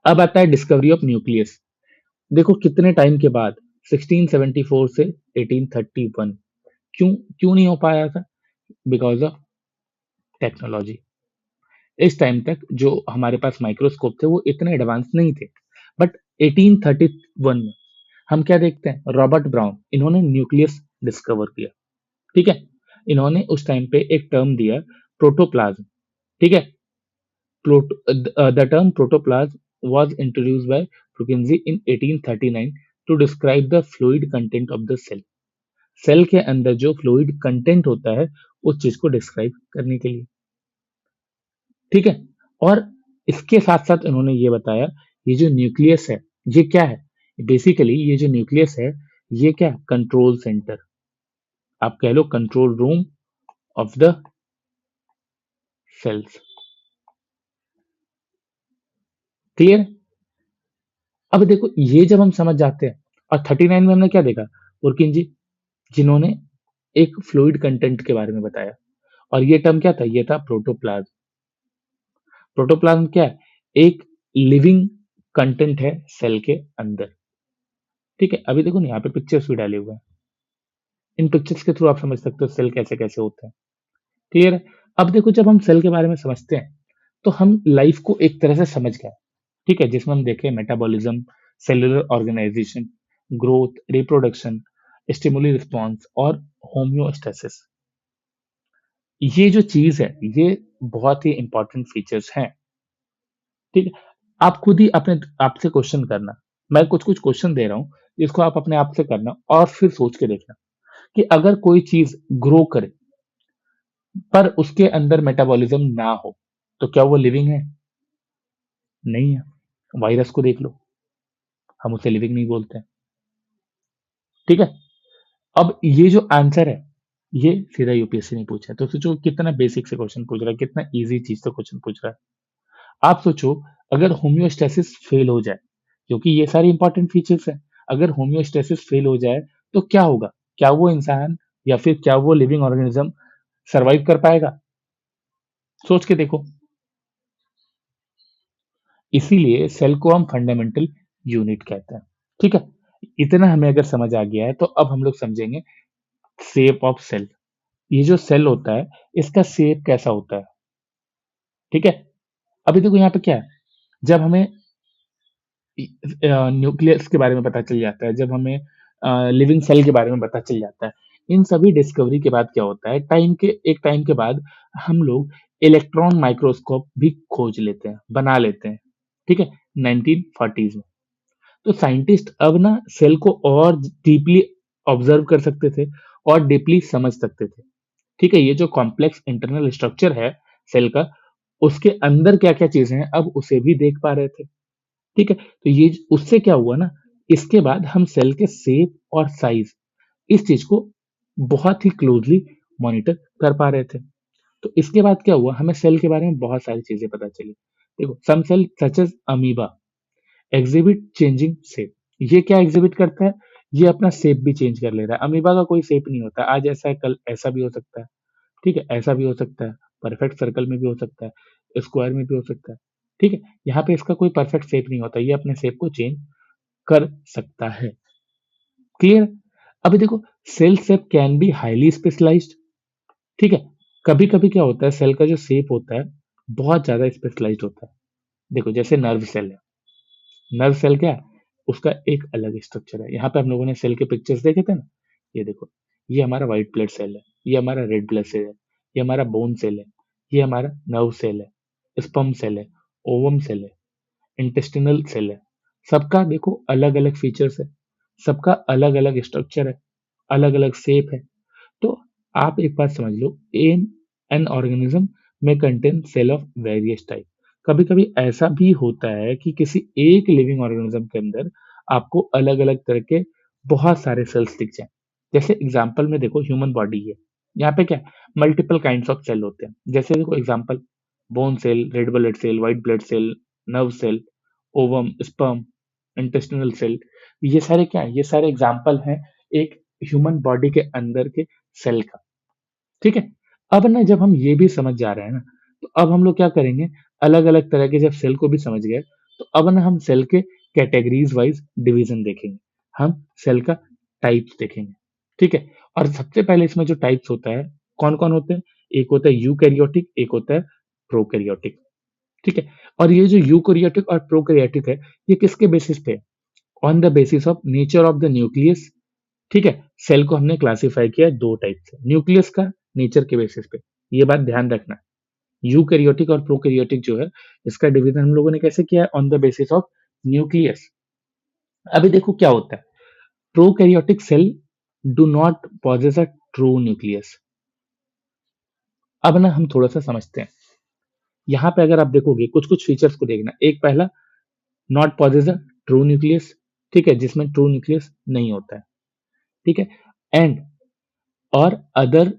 अब आता है डिस्कवरी ऑफ न्यूक्लियस। देखो कितने टाइम के बाद, 1674 से 1831। क्यों क्यों नहीं हो पाया था? Because of technology. इस टाइम तक जो हमारे पास माइक्रोस्कोप थे वो इतने एडवांस नहीं थे। बट 1831 में हम क्या देखते हैं, रॉबर्ट ब्राउन, इन्होंने न्यूक्लियस डिस्कवर किया। ठीक है, इन्होंने उस टाइम पे एक टर्म दिया, प्रोटोप्लाज्म। ठीक है, the term protoplasm was introduced by Purkinje in 1839 to describe the fluid content of the cell. Cell के अंदर जो फ्लूइड कंटेंट होता है उस चीज को डिस्क्राइब करने के लिए। ठीक है, और इसके साथ साथ इन्होंने ये बताया, ये जो न्यूक्लियस है ये क्या है, बेसिकली ये जो न्यूक्लियस है ये क्या, कंट्रोल सेंटर, आप कह लो control room of the cells. Clear? अब देखो ये जब हम समझ जाते हैं, और 39 में हमने क्या देखा, पुरकिन जी, जिन्होंने एक फ्लूइड कंटेंट के बारे में बताया, और ये टर्म क्या था, ये था प्रोटोप्लाज्म। प्रोटोप्लाज्म क्या है, एक लिविंग कंटेंट है सेल के अंदर। ठीक है, अभी देखो ना यहाँ पे पिक्चर्स भी डाले हुए हैं, इन पिक्चर्स के थ्रू आप समझ सकते हो सेल कैसे कैसे होते हैं। क्लियर है? अब देखो जब हम सेल के बारे में समझते हैं तो हम लाइफ को एक तरह से समझ गए। ठीक है, जिसमें हम देखें metabolism, cellular organisation, growth, reproduction, stimuli response और होम्योस्टेसिस। ये जो चीज है ये बहुत ही इंपॉर्टेंट फीचर्स हैं। ठीक है, आप खुद ही अपने आपसे क्वेश्चन करना, मैं कुछ कुछ क्वेश्चन दे रहा हूँ, इसको आप अपने आप से करना और फिर सोच के देखना कि अगर कोई चीज ग्रो करे पर उसके अंदर मेटाबॉलिज्म ना हो तो क्या वो लिविंग है? नहीं है। वायरस को देख लो, हम उसे लिविंग नहीं बोलते हैं। ठीक है, अब ये जो आंसर है ये सीधा यूपीएससी ने पूछा है, तो सोचो कितना बेसिक से क्वेश्चन पूछ रहा है, कितना इजी चीज से क्वेश्चन पूछ रहा है। आप सोचो अगर होम्योस्टेसिस फेल हो जाए, क्योंकि ये सारे इंपॉर्टेंट फीचर्स हैं, अगर होम्योस्टेसिस फेल हो जाए तो क्या होगा, क्या वो इंसान या फिर क्या वो लिविंग ऑर्गेनिज्म सर्वाइव कर पाएगा? सोच के देखो। इसीलिए सेल को हम फंडामेंटल यूनिट कहते हैं। ठीक है, इतना हमें अगर समझ आ गया है तो अब हम लोग समझेंगे शेप ऑफ सेल। ये जो सेल होता है इसका शेप कैसा होता है? ठीक है, अभी देखो यहाँ पे क्या है, जब हमें न्यूक्लियस के बारे में पता चल जाता है, जब हमें लिविंग सेल के बारे में पता चल जाता है, इन सभी डिस्कवरी के बाद क्या होता है, एक टाइम के बाद हम लोग इलेक्ट्रॉन माइक्रोस्कोप भी खोज लेते हैं, बना लेते हैं। ठीक है, 1940s में। तो साइंटिस्ट अब ना सेल को और डीपली ऑब्जर्व कर सकते थे और डीपली समझ सकते थे। ठीक है, ये जो कॉम्प्लेक्स इंटरनल स्ट्रक्चर है सेल का, उसके अंदर क्या क्या चीजें हैं अब उसे भी देख पा रहे थे। ठीक है, तो ये उससे क्या हुआ ना, इसके बाद हम सेल के शेप और साइज, इस चीज को बहुत ही क्लोजली मॉनिटर कर पा रहे थे। तो इसके बाद क्या हुआ, हमें सेल के बारे में बहुत सारी चीजें पता चली। देखो, some cell such as amoeba exhibit changing shape. ये क्या एग्जिबिट करता है, ये अपना शेप भी चेंज कर ले रहा है। अमीबा का कोई शेप नहीं होता, आज ऐसा है कल ऐसा भी हो सकता है। ठीक है, ऐसा भी हो सकता है, परफेक्ट सर्कल में भी हो सकता है, स्क्वायर में भी हो सकता है। ठीक है, यहाँ पे इसका कोई परफेक्ट शेप नहीं होता, ये अपने शेप को चेंज कर सकता है। क्लियर? अभी देखो, cell shape can be highly specialised. ठीक है, कभी कभी क्या होता है, सेल का जो शेप होता है बहुत ज्यादा स्पेशलाइज्ड होता है। देखो, जैसे नर्व सेल है। नर्व सेल क्या है, उसका एक अलग स्ट्रक्चर है। यहाँ पे हम लोगों ने सेल के पिक्चर्स देखे थे ना, ये देखो, ये हमारा व्हाइट ब्लड सेल है, ये हमारा रेड ब्लड सेल है, ये हमारा बोन सेल है, ये हमारा नर्व सेल है, स्पर्म सेल है, ओवम सेल है, इंटेस्टिनल सेल है। सबका देखो अलग अलग फीचर्स है, सबका अलग अलग स्ट्रक्चर है, अलग अलग शेप है। तो आप एक बात समझ लो, इन एन ऑर्गेनिज्म में contain cell of various type. कभी कभी ऐसा भी होता है कि किसी एक लिविंग ऑर्गेनिज्म के अंदर आपको अलग अलग तरह के बहुत सारे सेल्स दिख जाए। जैसे एग्जांपल में देखो, ह्यूमन बॉडी है, यहाँ पे क्या मल्टीपल काइंड्स ऑफ सेल होते हैं। जैसे देखो example, bone cell, red blood cell, white blood cell, nerve cell, ovum, sperm, intestinal cell. ये सारे क्या है, ये सारे एग्जांपल हैं एक ह्यूमन बॉडी के अंदर के सेल का। ठीक है, अब ना जब हम ये भी समझ जा रहे हैं ना, तो अब हम लोग क्या करेंगे, अलग अलग तरह के जब सेल को भी समझ गए, तो अब ना हम सेल के कैटेगरीज वाइज डिवीजन देखेंगे, हम सेल का टाइप्स देखेंगे। ठीक है, और सबसे पहले इसमें जो टाइप्स होता है, कौन कौन होते हैं, एक होता है यूकैरियोटिक, एक होता है प्रोकैरियोटिक। ठीक है, और ये जो यूकैरियोटिक और प्रोकैरियोटिक है, ये किसके बेसिस पे है, on the basis of nature of the nucleus. ठीक है, सेल को हमने क्लासिफाई किया है दो टाइप से, न्यूक्लियस का नेचर के बेसिस पे। ये बात ध्यान रखना, यूकैरियोटिक और प्रोकैरियोटिक जो है, इसका डिवीजन हम लोगों ने कैसे किया है, on the basis of nucleus. अभी देखो क्या होता है, prokaryotic cell do not possess a true nucleus. अब ना हम थोड़ा सा समझते हैं, यहाँ पे अगर आप देखोगे कुछ कुछ फीचर्स को देखना, एक पहला, not possess a true nucleus. ठीक है, जिसमें ट्रू न्यूक्लियस नहीं होता है। ठीक है, एंड और अदर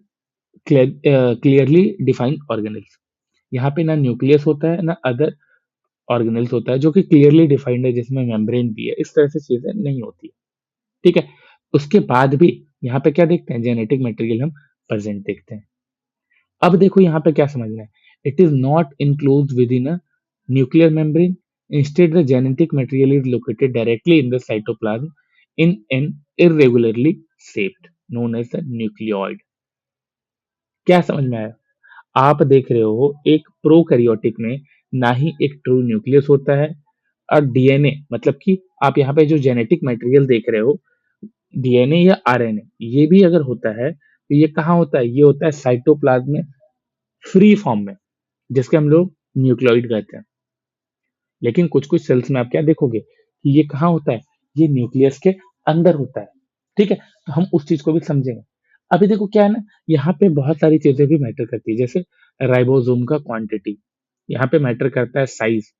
क्लियरली डिफाइंड ऑर्गेनेल्स। यहाँ पे ना न्यूक्लियस होता है ना अदर ऑर्गेनेल्स होता है जो कि क्लियरली डिफाइंड है, जिसमें मेम्ब्रेन भी है, इस तरह से चीजें नहीं होती। ठीक है, उसके बाद भी यहाँ पे क्या देखते हैं, जेनेटिक मटेरियल हम प्रेजेंट देखते हैं। अब देखो यहाँ पे क्या समझना है, it is not include with in a nuclear membrane, instead the genetic material is located directly in the cytoplasm in an irregularly shaped known as the nucleoid। क्या समझ में आया? आप देख रहे हो एक प्रोकैरियोटिक में ना ही एक ट्रू न्यूक्लियस होता है, और डीएनए मतलब कि आप यहाँ पे जो जेनेटिक मटेरियल देख रहे हो, डीएनए या आरएनए, ये भी अगर होता है तो ये कहाँ होता है, ये होता है साइटोप्लाज्म में फ्री फॉर्म में, जिसके हम लोग न्यूक्लियोइड कहते हैं। लेकिन कुछ कुछ सेल्स में आप क्या देखोगे कि ये कहाँ होता है, ये न्यूक्लियस के अंदर होता है। ठीक है, तो हम उस चीज को भी समझेंगे। अभी देखो क्या है ना, यहाँ पे बहुत सारी चीजें भी मैटर करती है, जैसे राइबोसोम का क्वांटिटी, यहाँ पे मैटर करता है साइज।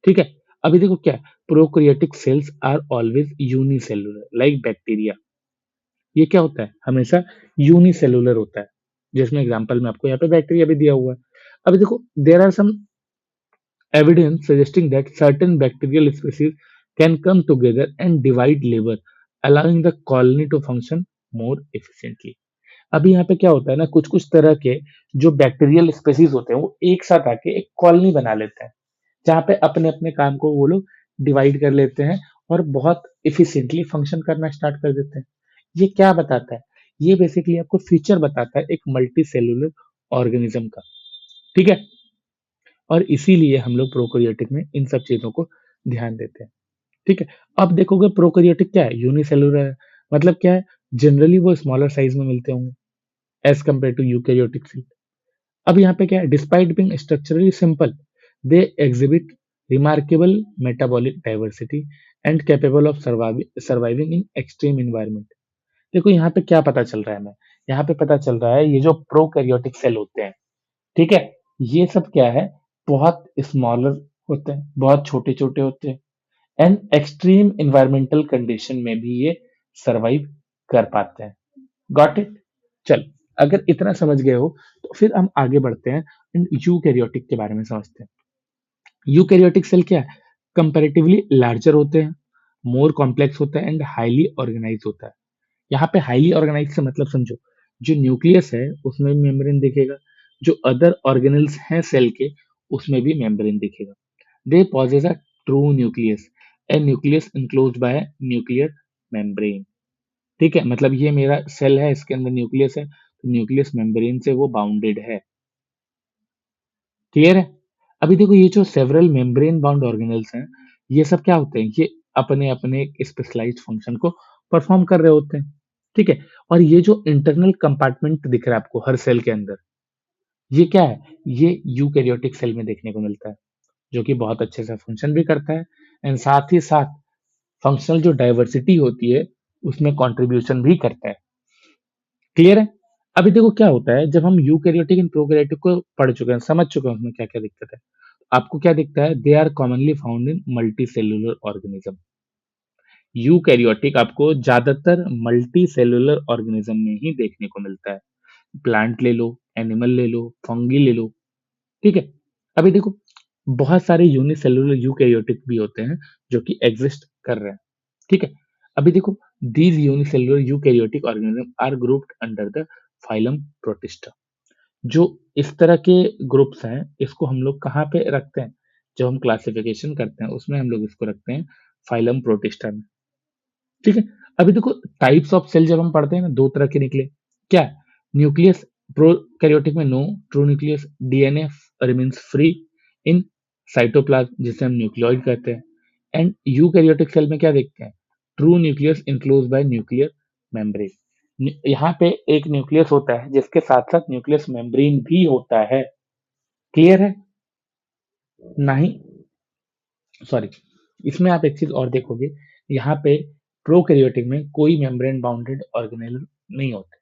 ठीक है, अभी देखो क्या है, prokaryotic cells are always unicellular like bacteria. ये क्या होता है, हमेशा यूनिसेलुलर होता है, जिसमें एग्जांपल में आपको यहाँ पे बैक्टीरिया भी दिया हुआ है। अभी देखो, there are some evidence suggesting that certain bacterial species can come together and divide labor, allowing the colony to function more efficiently। अभी यहाँ पे क्या होता है ना, कुछ कुछ तरह के जो बैक्टीरियल स्पेसीज होते हैं वो एक साथ आके एक कॉलोनी बना लेते हैं, जहाँ पे अपने अपने काम को वो लोग डिवाइड कर लेते हैं और बहुत इफिशिएंटली फंक्शन करना स्टार्ट कर देते हैं। ये क्या बताता है? ये बेसिकली आपको फीचर बताता है एक मल्टी सेलुलर ऑर्गेनिज्म का। ठीक है, और इसीलिए हम लोग प्रोकैरियोटिक में इन सब चीजों को ध्यान देते हैं। ठीक है, अब देखोगे प्रोकैरियोटिक क्या है, यूनिसेलुलर है। मतलब क्या है, जनरली वो स्मॉलर साइज में मिलते होंगे as compare to eukaryotic cell. अब यहाँ पे क्या है, despite being structurally simple, they exhibit remarkable metabolic diversity and capable of surviving in extreme environment. देखो यहाँ पे क्या पता चल रहा है हमें, यहाँ पे पता चल रहा है ये जो प्रोकैरियोटिक सेल होते हैं, ठीक है, ये सब क्या है, बहुत स्मॉलर होते हैं, बहुत छोटे छोटे होते हैं, एंड एक्सट्रीम इन्वायरमेंटल कंडीशन में भी ये सरवाइव कर पाते हैं। Got it? चल, अगर इतना समझ गए हो तो फिर हम आगे बढ़ते हैं, यूकैरियोटिक के बारे में समझते हैं। यूकैरियोटिक सेल क्या है, कंपैरेटिवली लार्जर होते हैं, मोर कॉम्प्लेक्स होता है एंड हाईली ऑर्गेनाइज होता है। यहाँ पे हाईली ऑर्गेनाइज से मतलब समझो, जो न्यूक्लियस है उसमें भी मेम्ब्रेन दिखेगा, जो अदर ऑर्गेनल्स हैं सेल के उसमें भी मेम्ब्रेन दिखेगा। They possess a true nucleus, a nucleus enclosed by nuclear membrane. ठीक है, मतलब ये मेरा सेल है, इसके अंदर न्यूक्लियस है, तो न्यूक्लियस मेम्ब्रेन से वो बाउंडेड है। क्लियर है? अभी देखो ये जो सेवरल मेम्ब्रेन बाउंड ऑर्गेनल्स हैं, ये सब क्या होते हैं, ये अपने अपने स्पेशलाइज्ड फंक्शन को परफॉर्म कर रहे होते हैं। ठीक है, और ये जो इंटरनल कंपार्टमेंट दिख रहा है आपको हर सेल के अंदर, ये क्या है, ये यूकैरियोटिक सेल में देखने को मिलता है, जो कि बहुत अच्छे से फंक्शन भी करता है एंड साथ ही साथ फंक्शनल जो डाइवर्सिटी होती है उसमें कंट्रीब्यूशन भी करता है। क्लियर है? अभी देखो क्या होता है, जब हम यूकैरियोटिक एंड प्रोकैरियोटिक को पढ़ चुके हैं, समझ चुके हैं उसमें क्या क्या दिक्कत है, आपको क्या दिखता है, they are commonly found in multi cellular organism. Eukaryotic आपको ज्यादातर मल्टी सेलुलर ऑर्गेनिज्म में ही देखने को मिलता है। प्लांट ले लो, एनिमल ले लो, फंगी ले लो। ठीक है, अभी देखो बहुत सारे यूनिसेलुलर यूकैरियोटिक भी होते हैं जो कि एग्जिस्ट कर रहे हैं। ठीक है, अभी देखो these unicellular eukaryotic organism are grouped under the phylum Protista. जो इस तरह के ग्रुप्स हैं इसको हम लोग कहाँ पे रखते हैं, जब हम क्लासिफिकेशन करते हैं उसमें हम लोग इसको रखते हैं फाइलम प्रोटिस्टा में। ठीक है, अभी देखो टाइप्स ऑफ सेल जब हम पढ़ते हैं ना, दो तरह के निकले, क्या, न्यूक्लियस, प्रोकैरियोटिक में no true nucleus, DNA remains free in cytoplasm जिसे हम न्यूक्लियोइड कहते हैं, एंड यूकैरियोटिक सेल में क्या देखते हैं, true nucleus enclose by nuclear membrane. यहाँ पे एक न्यूक्लियस होता है जिसके साथ साथ न्यूक्लियस मेम्ब्रेन भी होता है। क्लियर है? नहीं, सॉरी, इसमें आप एक चीज और देखोगे, यहाँ पे प्रोकैरियोटिक में कोई मेम्ब्रेन बाउंडेड ऑर्गेनेल नहीं होते,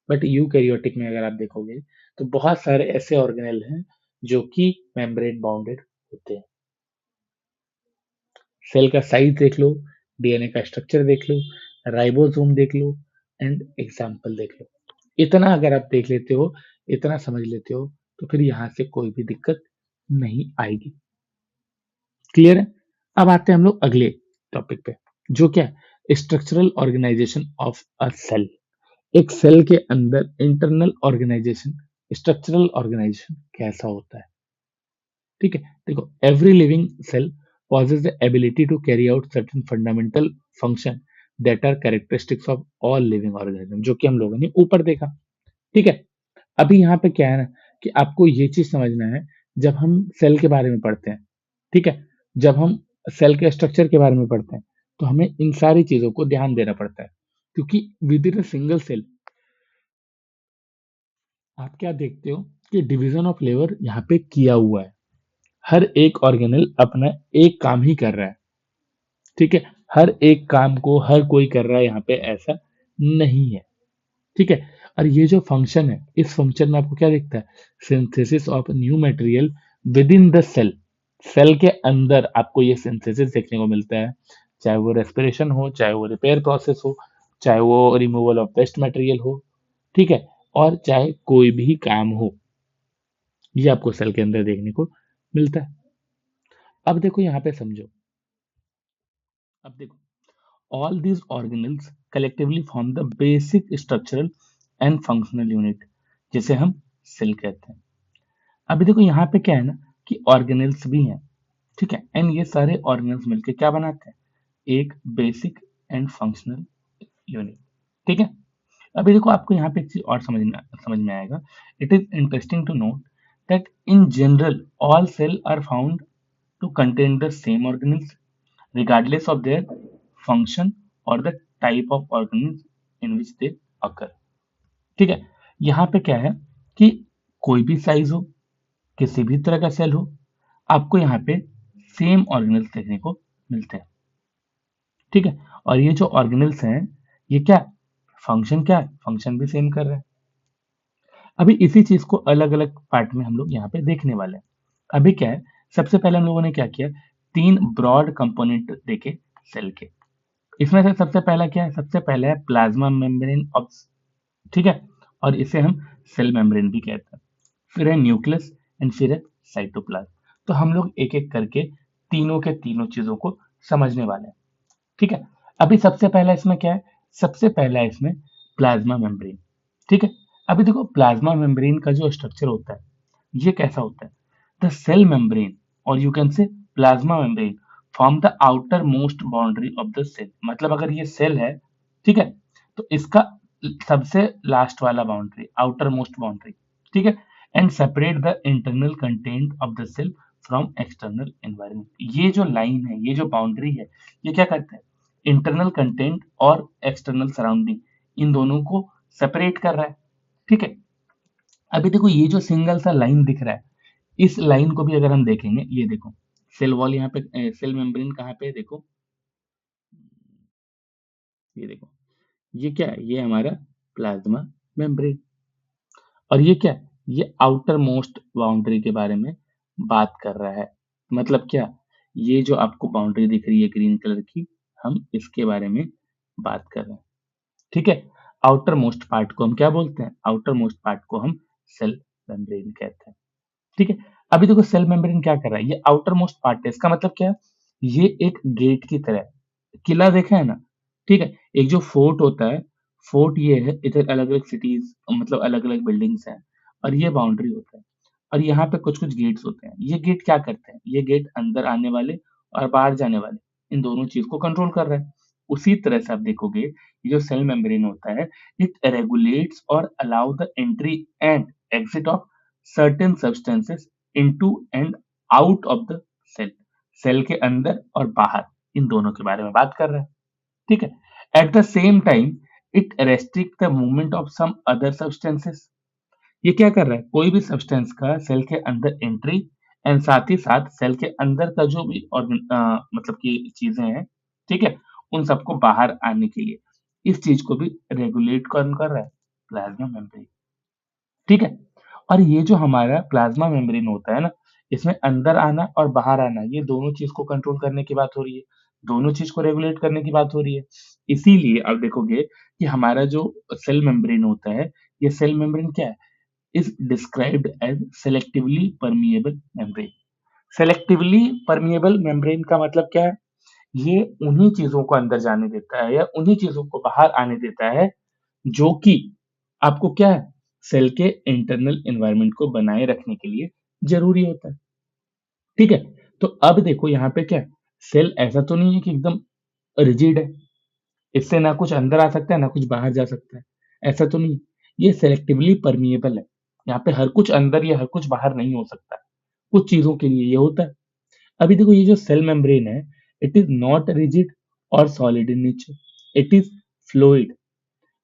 बट यूकैरियोटिक में अगर आप देखोगे तो बहुत सारे ऐसे ऑर्गेनेल हैं जो कि मेम्ब्रेन बाउंडेड होते हैं। सेल का साइज देख लो, डीएनए का स्ट्रक्चर देख लो, राइबोसोम देख लो एंड एग्जाम्पल देख लो। इतना अगर आप देख लेते हो, इतना समझ लेते हो, तो फिर यहाँ से कोई भी दिक्कत नहीं आएगी। क्लियर है? अब आते हैं हम लोग अगले टॉपिक पे, जो क्या है, structural organisation of a cell. एक सेल के अंदर इंटरनल ऑर्गेनाइजेशन, स्ट्रक्चरल ऑर्गेनाइजेशन कैसा होता है। ठीक है, देखो every living cell possesses the ability to carry out certain fundamental function that are characteristics of all living organism, जो कि हम लोगों ने ऊपर देखा। ठीक है, अभी यहाँ पे क्या है ना, कि आपको ये चीज समझना है, जब हम सेल के बारे में पढ़ते हैं, ठीक है, जब हम सेल के स्ट्रक्चर के बारे में पढ़ते हैं, तो हमें इन सारी चीजों को ध्यान देना पड़ता है, क्योंकि within a single cell आप क्या देखते हो कि डिवीजन ऑफ लेबर यहाँ पे किया हुआ है। हर एक ऑर्गेनल अपना एक काम ही कर रहा है। ठीक है, हर एक काम को हर कोई कर रहा है, यहाँ पे ऐसा नहीं है। ठीक है, और ये जो फंक्शन है, इस फंक्शन में आपको क्या दिखता है, synthesis of new material within the cell. Cell के अंदर आपको ये सिंथेसिस देखने को मिलता है, चाहे वो रेस्पिरेशन हो, चाहे वो रिपेयर प्रोसेस हो, चाहे वो रिमूवल ऑफ वेस्ट मटेरियल हो। ठीक है, और चाहे कोई भी काम हो, ये आपको सेल के अंदर देखने को मिलता है। अब देखो यहाँ पे समझो, अब देखो, all these organelles collectively form the basic structural and functional unit जिसे हम सेल कहते हैं। अभी देखो यहाँ पे क्या है ना कि ऑर्गेनेल्स भी हैं, ठीक है, एंड ये सारे ऑर्गेनेल्स मिलके क्या बनाते हैं, एक बेसिक एंड फंक्शनल यूनिट, ठीक है। अभी देखो आपको यहाँ पे एक चीज और समझ में आएगा। It is interesting to note that in general all cell are found to contain the same organelles regardless of their function or the type of organism in which they occur, ठीक है। यहाँ पे क्या है कि कोई भी साइज हो, किसी भी तरह का सेल हो, आपको यहाँ पे सेम ऑर्गेनल्स देखने को मिलते हैं, ठीक है। और ये जो ऑर्गेनल्स हैं, ये क्या फंक्शन, क्या है फंक्शन भी सेम कर रहे हैं। अभी इसी चीज को अलग अलग पार्ट में हम लोग यहाँ पे देखने वाले हैं। अभी क्या है, सबसे पहले हम लोगों ने क्या किया, तीन ब्रॉड कंपोनेंट देखे सेल के। इसमें से सबसे पहला क्या है, सबसे पहला है प्लाज्मा मेम्ब्रेन ऑफ, ठीक है, और इसे हम सेल मेम्ब्रेन भी कहते हैं। फिर है न्यूक्लियस एंड फिर है साइटोप्लाज्म। तो हम लोग एक एक करके तीनों के तीनों चीजों को समझने वाले हैं, ठीक है। अभी सबसे पहला इसमें क्या है, सबसे पहला इसमें प्लाज्मा मेम्ब्रेन, ठीक है। अभी देखो प्लाज्मा मेम्ब्रेन का जो स्ट्रक्चर होता है, ये कैसा होता है, द सेल मेम्ब्रेन और you can say plasma membrane form the outermost boundary of the cell. मतलब अगर ये सेल है, ठीक है, तो इसका सबसे लास्ट वाला बाउंड्री, आउटर मोस्ट बाउंड्री, ठीक है, and separate the internal content of the cell from external environment. ये जो लाइन है, ये जो बाउंड्री है, ये क्या करता है, इंटरनल कंटेंट और एक्सटर्नल सराउंडिंग, इन दोनों को सेपरेट कर रहा है, ठीक है। अभी देखो ये जो सिंगल सा लाइन दिख रहा है, इस लाइन को भी अगर हम देखेंगे, ये देखो सेल वॉल यहाँ पे, सेल मेम्ब्रेन कहाँ पे है, देखो ये देखो, ये क्या है, ये हमारा प्लाज्मा मेम्ब्रेन। और ये क्या है, ये आउटर मोस्ट बाउंड्री के बारे में बात कर रहा है। मतलब क्या, ये जो आपको बाउंड्री दिख रही है ग्रीन कलर की, हम इसके बारे में बात कर रहे हैं, ठीक है। आउटर मोस्ट पार्ट को हम क्या बोलते हैं, आउटर मोस्ट पार्ट को हम सेल मेम्ब्रेन कहते हैं, ठीक है। अभी देखो सेल मेम्ब्रेन क्या कर रहा है, ये आउटर मोस्ट पार्ट है, इसका मतलब क्या है, ये एक गेट की तरह है। किला देखा है ना, ठीक है, एक जो फोर्ट होता है, फोर्ट ये है, इधर अलग अलग सिटीज, मतलब अलग अलग बिल्डिंग्स हैं, और ये बाउंड्री होता है, और यहाँ पे कुछ कुछ गेट्स होते हैं। ये गेट क्या करते हैं, ये गेट अंदर आने वाले और बाहर जाने वाले, इन दोनों चीज को कंट्रोल कर रहा है। उसी तरह से आप देखोगे, ये जो सेल मेम्ब्रेन होता है, इट रेगुलेट्स और allow the entry and exit of certain substances into and out of the cell. Cell के अंदर और बाहर, इन दोनों के बारे में बात कर रहे हैं, ठीक है। At the same time it restrict the movement of some other substances. ये क्या कर रहा है, कोई भी सब्सटेंस का सेल के अंदर एंट्री एंड साथ ही साथ सेल के अंदर का जो भी मतलब कि चीजें हैं, ठीक है, उन सबको बाहर आने के लिए इस चीज को भी रेगुलेट कौन कर रहा है, प्लाज्मा मेम्ब्रेन, ठीक है। और ये जो हमारा प्लाज्मा मेम्ब्रेन होता है ना, इसमें अंदर आना और बाहर आना, ये दोनों चीज को कंट्रोल करने की बात हो रही है, दोनों चीज को रेगुलेट करने की बात हो रही है। इसीलिए आप देखोगे कि हमारा जो सेल मेम्ब्रेन होता है, ये सेल मेम्ब्रेन क्या है, is described as selectively permeable membrane. Selectively permeable membrane का मतलब क्या है, ये उन्हीं चीजों को अंदर जाने देता है या उन्हीं चीजों को बाहर आने देता है जो कि आपको क्या है, सेल के इंटरनल एनवायरनमेंट को बनाए रखने के लिए जरूरी होता है, ठीक है। तो अब देखो यहाँ पे क्या है, सेल ऐसा तो नहीं है कि एकदम रिजिड है, इससे ना कुछ अंदर आ सकता है ना कुछ बाहर जा सकता है, ऐसा तो नहीं। ये सेलेक्टिवली परमिएबल है, यहाँ पे हर कुछ अंदर या हर कुछ बाहर नहीं हो सकता, कुछ चीजों के लिए ये होता है। अभी देखो ये जो सेल मेम्ब्रेन है, इट इज नॉट रिजिड और solid in nature, it is fluid,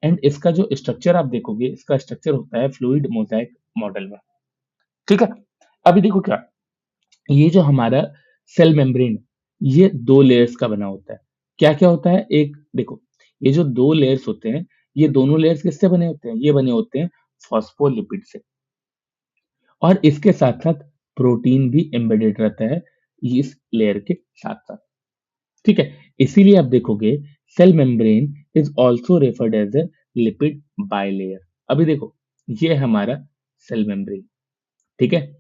and इसका जो स्ट्रक्चर आप देखोगे, इसका स्ट्रक्चर होता है फ्लूइड मोजाइक मॉडल में, ठीक है। अभी देखो क्या, ये जो हमारा सेल मेम्ब्रेन, ये दो लेयर्स का बना होता है। क्या क्या होता है, एक देखो, ये जो दो लेयर्स होते हैं, ये दोनों लेयर्स किससे बने होते हैं, ये बने होते हैं फॉस्फोलिपिड से, और इसके साथ साथ प्रोटीन भी एम्बेडेड रहता है इस लेयर के साथ साथ, ठीक है। इसीलिए आप देखोगे cell membrane is also referred as a lipid bilayer. अभी देखो, ये है हमारा सेल मेम्ब्रेन, ठीक है।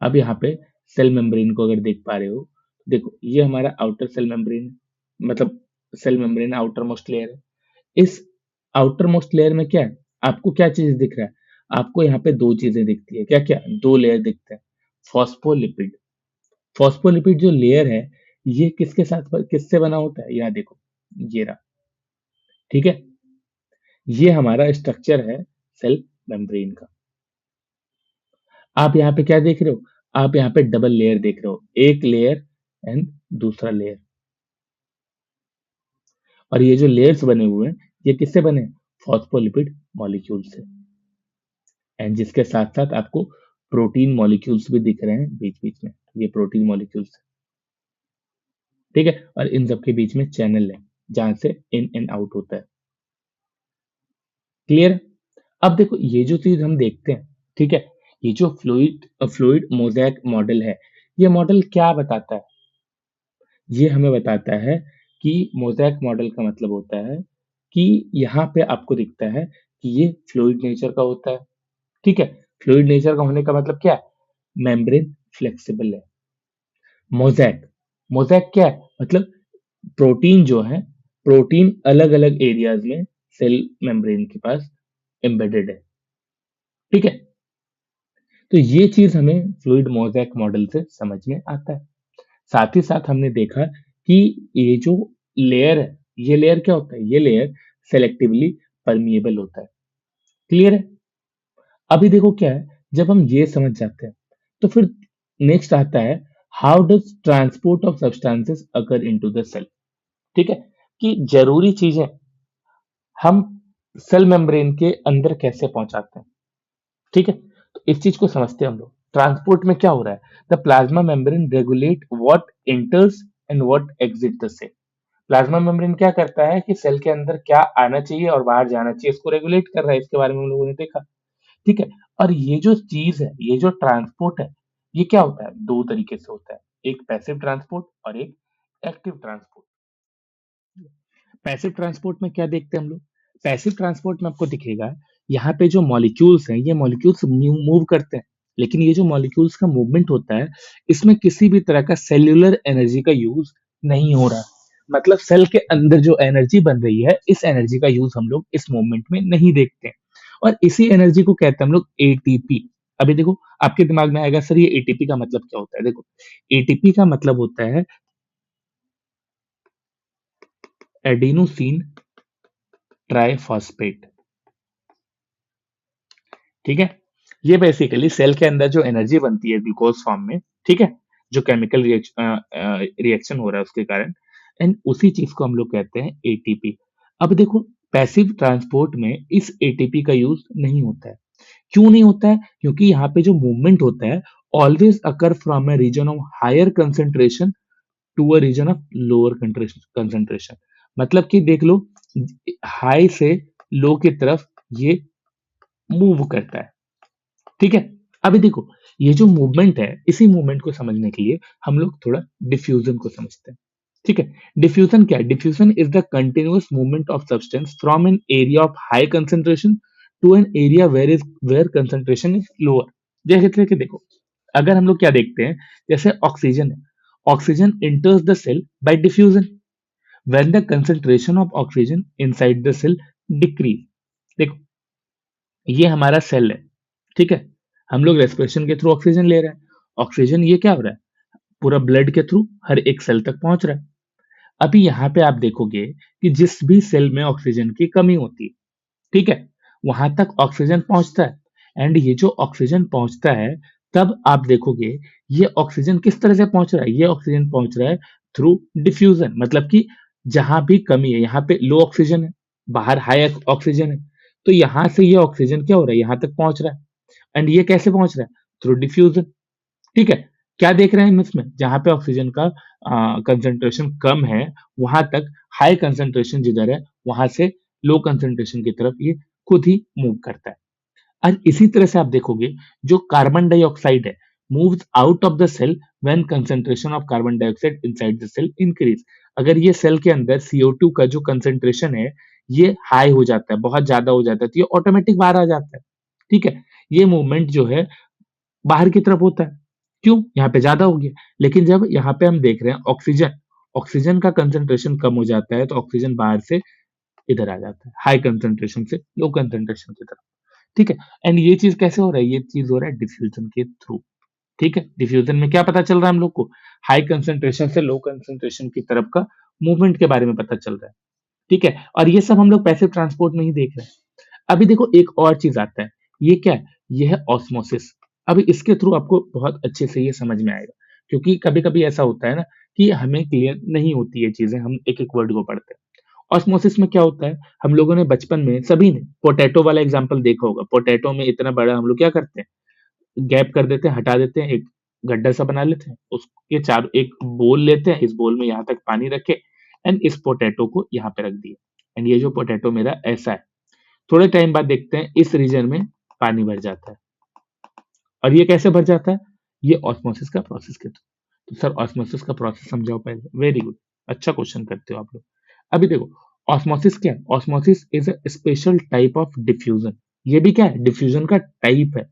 अब यहाँ पे सेल मेम्ब्रेन को अगर देख पा रहे हो, देखो ये हमारा आउटर सेल मेम्ब्रेन है, मतलब cell membrane outermost layer है। इस आउटर मोस्ट लेयर में क्या है, आपको क्या चीज दिख रहा है? आपको यहाँ पे दो चीजें दिखती है, क्या क्या? दो लेयर दिखते हैं। फॉस्फोलिपिड, फॉस्फोलिपिड जो लेयर है, ये किसके साथ किससे बना होता है? यहाँ देखो, ये रहा। ठीक है, ये हमारा स्ट्रक्चर है सेल मेम्ब्रेन का। आप यहाँ पे क्या देख रहे हो? आप यहाँ पे डबल लेयर देख रहे हो, एक लेयर एंड दूसरा लेयर। और ये जो लेयर्स बने हुए हैं, ये किससे बने? फॉस्फोलिपिड मॉलिक्यूल से। एंड जिसके साथ साथ आपको प्रोटीन मॉलिक्यूल्स भी दिख रहे हैं बीच बीच में, ये प्रोटीन मॉलिक्यूल्स। ठीक है, और इन सब के बीच में चैनल है जहां से इन एंड आउट होता है। क्लियर? अब देखो ये जो चीज हम देखते हैं, ठीक है, ये जो फ्लूइड फ्लूइड मोज़ेक मॉडल है, ये मॉडल क्या बताता है? ये हमें बताता है कि मोज़ेक मॉडल का मतलब होता है कि यहाँ पे आपको दिखता है कि ये फ्लूइड नेचर का होता है। ठीक है, फ्लूइड नेचर का होने का मतलब क्या है? मेम्ब्रेन फ्लेक्सिबल है। मोज़ेक, मोज़ेक क्या है? मतलब प्रोटीन जो है, प्रोटीन अलग अलग एरियाज में सेल मेम्ब्रेन के पास एम्बेडेड है। ठीक है, तो ये चीज हमें फ्लूइड मोज़ेक मॉडल से समझ में आता है। साथ ही साथ हमने देखा कि ये जो लेयर है, ये लेयर क्या होता है? ये लेयर सेलेक्टिवली परमिएबल होता है। क्लियर है? अभी देखो क्या है, जब हम ये समझ जाते हैं तो फिर नेक्स्ट आता है, how does transport of substances occur into the cell. ठीक है, कि जरूरी चीजें हम सेल मेम्ब्रेन के अंदर कैसे पहुंचाते हैं। ठीक है, तो इस चीज को समझते हैं हम लोग। ट्रांसपोर्ट में क्या हो रहा है? The plasma membrane regulate what enters and what exit the cell. Plasma membrane क्या करता है कि सेल के अंदर क्या आना चाहिए और बाहर जाना चाहिए, इसको रेगुलेट कर रहा है। इसके बारे में हम लोगों ने देखा। ठीक है, और ये जो चीज है, ये जो ट्रांसपोर्ट है, ये क्या होता है? दो तरीके से होता है, एक पैसिव ट्रांसपोर्ट और एक एक्टिव ट्रांसपोर्ट। पैसिव ट्रांसपोर्ट में क्या देखते हैं हम लोग? पैसिव ट्रांसपोर्ट में आपको दिखेगा, यहाँ पे जो मॉलिक्यूल्स हैं, ये मॉलिक्यूल्स मूव करते हैं, लेकिन ये जो मॉलिक्यूल्स का मूवमेंट होता है, इसमें किसी भी तरह का सेल्यूलर एनर्जी का यूज नहीं हो रहा। मतलब सेल के अंदर जो एनर्जी बन रही है, इस एनर्जी का यूज हम लोग इस मूवमेंट में नहीं देखते हैं। और इसी एनर्जी को कहते हैं हम लोग एटीपी। अभी देखो, आपके दिमाग में आएगा, सर ये एटीपी का मतलब क्या होता है? देखो, एटीपी का मतलब होता है एडिनोसिन ट्राइफॉस्फेट। ठीक है, ये बेसिकली सेल के अंदर जो एनर्जी बनती है ग्लूकोज फॉर्म में, ठीक है, जो केमिकल रिएक्शन हो रहा है उसके कारण, एंड उसी चीज को हम लोग कहते हैं एटीपी। अब देखो, पैसिव ट्रांसपोर्ट में इस एटीपी का यूज नहीं होता है। क्यों नहीं होता है? क्योंकि यहाँ पे जो मूवमेंट होता है, always occur from a region of higher concentration to a region of lower concentration. मतलब कि देख लो, हाई से लो की तरफ ये मूव करता है। ठीक है, अभी देखो, ये जो मूवमेंट है, इसी मूवमेंट को समझने के लिए हम लोग थोड़ा डिफ्यूजन को समझते हैं। ठीक है, डिफ्यूजन क्या है? Diffusion is the continuous movement of substance from an area of high concentration to an area where concentration is lower. जैसे कि देखो, अगर हम लोग क्या देखते हैं, जैसे ऑक्सीजन है, oxygen enters the cell by diffusion when the concentration of oxygen inside the cell decrease। देखो, ये हमारा सेल है, ठीक है, हम लोग रेस्पिरेशन के थ्रू ऑक्सीजन ले रहे हैं। ऑक्सीजन ये क्या हो रहा है? पूरा ब्लड के थ्रू हर एक सेल तक पहुंच रहा है। अभी यहाँ पे आप देखोगे कि जिस भी सेल में ऑक्सीजन की कमी होती है, ठीक है, वहां तक ऑक्सीजन पहुंचता है। एंड ये जो ऑक्सीजन पहुंचता है, तब आप देखोगे ये ऑक्सीजन किस तरह से पहुंच रहा है? ये ऑक्सीजन पहुंच रहा है थ्रू डिफ्यूजन। मतलब कि जहां भी कमी है, यहाँ पे लो ऑक्सीजन है, बाहर हाई ऑक्सीजन है, तो यहां से ये ऑक्सीजन क्या हो रहा है? यहां तक पहुंच रहा है। एंड ये कैसे पहुंच रहा है? Through diffusion. ठीक है, क्या देख रहे हैं हम इसमें? जहां पे ऑक्सीजन का कंसंट्रेशन कम है, वहां तक हाई कंसंट्रेशन जिधर है, वहां से लो कंसंट्रेशन की तरफ ये खुद ही मूव करता है। और इसी तरह से आप देखोगे, जो कार्बन डाइऑक्साइड है, moves out of the cell when concentration of carbon dioxide inside the cell increase. अगर ये सेल के अंदर CO2 का जो कंसंट्रेशन है, ये हाई हो जाता है, बहुत ज्यादा हो जाता है, तो ये ऑटोमेटिक बाहर आ जाता है। ठीक है, ये मूवमेंट जो है बाहर की तरफ होता है। क्यों? यहाँ पे ज्यादा हो गया। लेकिन जब यहाँ पे हम देख रहे हैं ऑक्सीजन, ऑक्सीजन का कंसंट्रेशन कम हो जाता है, तो ऑक्सीजन बाहर से इधर आ जाता है, हाई कंसंट्रेशन से लो कंसंट्रेशन की तरफ। ठीक है। एंड ये चीज कैसे हो रहा है, ये चीज हो रहा है डिफ्यूजन के थ्रू। ठीक है। डिफ्यूजन में क्या पता चल रहा है हम लोग को, हाई कंसंट्रेशन से लो कंसंट्रेशन की तरफ का मूवमेंट के बारे में पता चल रहा है। ठीक है। और ये सब हम लोग पैसिव ट्रांसपोर्ट में ही देख रहे हैं। अभी देखो एक और चीज आता है, ये क्या है, ये है ऑस्मोसिस। अभी इसके थ्रू आपको बहुत अच्छे से ये समझ में आएगा, क्योंकि कभी कभी ऐसा होता है ना कि हमें क्लियर नहीं होती ये चीजें, हम एक एक वर्ड को पढ़ते हैं। ऑस्मोसिस में क्या होता है, हम लोगों ने बचपन में सभी ने पोटैटो वाला एग्जाम्पल देखा होगा। पोटैटो में इतना बड़ा हम लोग क्या करते हैं, गैप कर देते हैं, हटा देते हैं, एक गड्ढा सा बना लेते हैं, उसके चार एक बोल लेते हैं, इस बोल में यहाँ तक पानी रखे, एंड इस पोटैटो को यहाँ पे रख दिए, एंड ये जो पोटैटो मेरा ऐसा है। थोड़े टाइम बाद देखते हैं इस रीजन में पानी भर जाता है। और ये कैसे भर जाता है, ये ऑस्मोसिस का प्रोसेस के थ्रू। तो सर ऑस्मोसिस का प्रोसेस समझाओ पहले। वेरी गुड, अच्छा क्वेश्चन करते हो आप लोग। अभी देखो ऑस्मोसिस क्या है, osmosis is a special type of diffusion. ये भी क्या है, डिफ्यूजन का टाइप है,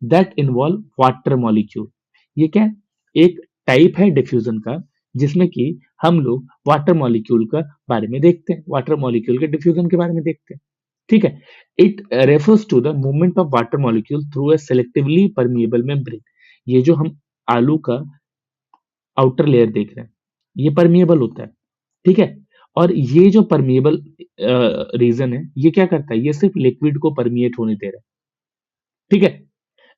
दैट इन्वॉल्व वाटर मॉलिक्यूल। ये क्या है, एक टाइप है डिफ्यूजन का जिसमें कि हम लोग वाटर मॉलिक्यूल का बारे में देखते हैं, वाटर मॉलिक्यूल के डिफ्यूजन के बारे में देखते हैं। ठीक है। It refers to the movement of water molecule through a selectively permeable membrane. ये जो हम आलू का आउटर लेयर देख रहे हैं, ये परमिएबल होता है। ठीक है। और ये जो परमिएबल रीजन है, ये क्या करता है, ये सिर्फ लिक्विड को परमिएट होने दे रहा है। ठीक है।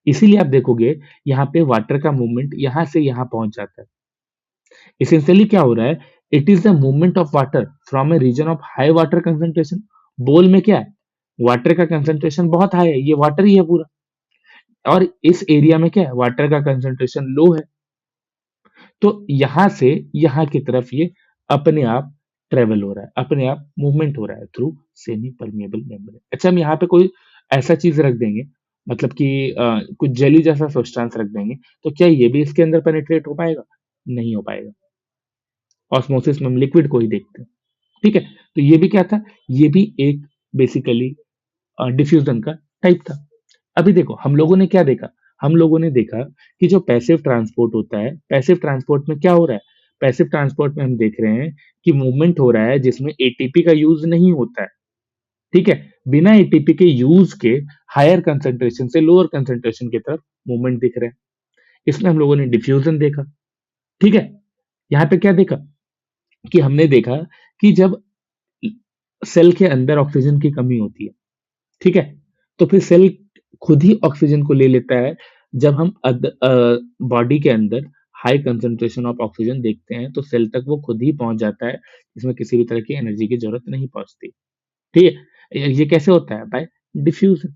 इसीलिए आप देखोगे यहाँ पे वाटर का मूवमेंट यहाँ से यहाँ पहुंच जाता है। इसेंशियली क्या हो रहा है, it is the movement of water from a region of high water concentration. बोल में क्या है, वाटर का कंसंट्रेशन बहुत हाई है, ये वाटर ही है पूरा। और इस एरिया में क्या है, वाटर का कंसंट्रेशन लो है। तो यहां से यहां की तरफ ये अपने आप ट्रेवल हो रहा है, अपने आप मूवमेंट हो रहा है थ्रू सेमी परमिएबल मेम्ब्रेन। अच्छा, हम यहाँ पे कोई ऐसा चीज रख देंगे, मतलब कि कुछ जेली जैसा सब्सटेंस रख देंगे, तो क्या ये भी इसके अंदर पेनिट्रेट हो पाएगा, नहीं हो पाएगा। ऑस्मोसिस में हम लिक्विड को ही देखते हैं। ठीक है। तो ये भी क्या था, ये भी एक बेसिकली डिफ्यूजन का टाइप था। अभी देखो हम लोगों ने क्या देखा, हम लोगों ने देखा कि जो पैसिव ट्रांसपोर्ट होता है, पैसिव ट्रांसपोर्ट में क्या हो रहा है, पैसिव ट्रांसपोर्ट में हम देख रहे हैं कि मूवमेंट हो रहा है जिसमें एटीपी का यूज नहीं होता है। ठीक है। बिना एटीपी के यूज के हायर कंसंट्रेशन से लोअर कंसंट्रेशन की तरफ मूवमेंट दिख रहा है, इसमें हम लोगों ने डिफ्यूजन देखा। ठीक है। यहाँ पे क्या देखा, कि हमने देखा कि जब सेल के अंदर ऑक्सीजन की कमी होती है, ठीक है, तो फिर सेल खुद ही ऑक्सीजन को ले लेता है। जब हम बॉडी के अंदर हाई कंसंट्रेशन ऑफ ऑक्सीजन देखते हैं तो सेल तक वो खुद ही पहुंच जाता है, इसमें किसी भी तरह की एनर्जी की जरूरत नहीं पहुंचती। ठीक है। ये कैसे होता है, बाय डिफ्यूजन।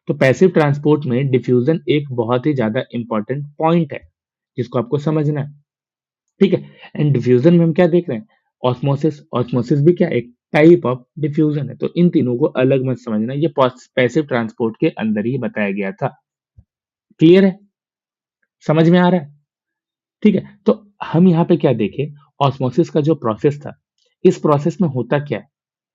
तो पैसिव ट्रांसपोर्ट में डिफ्यूजन एक बहुत ही ज्यादा इंपॉर्टेंट पॉइंट है जिसको आपको समझना है। ठीक है। एंड डिफ्यूजन में हम क्या देख रहे हैं, ऑस्मोसिस। ऑस्मोसिस भी क्या, एक टाइप ऑफ डिफ्यूजन है। तो इन तीनों को अलग मत समझना, ये पैसिव ट्रांसपोर्ट के अंदर ही बताया गया था। क्लियर है, समझ में आ रहा है। ठीक है। तो हम यहाँ पे क्या देखें, ऑस्मोसिस का जो प्रोसेस था, इस प्रोसेस में होता क्या है।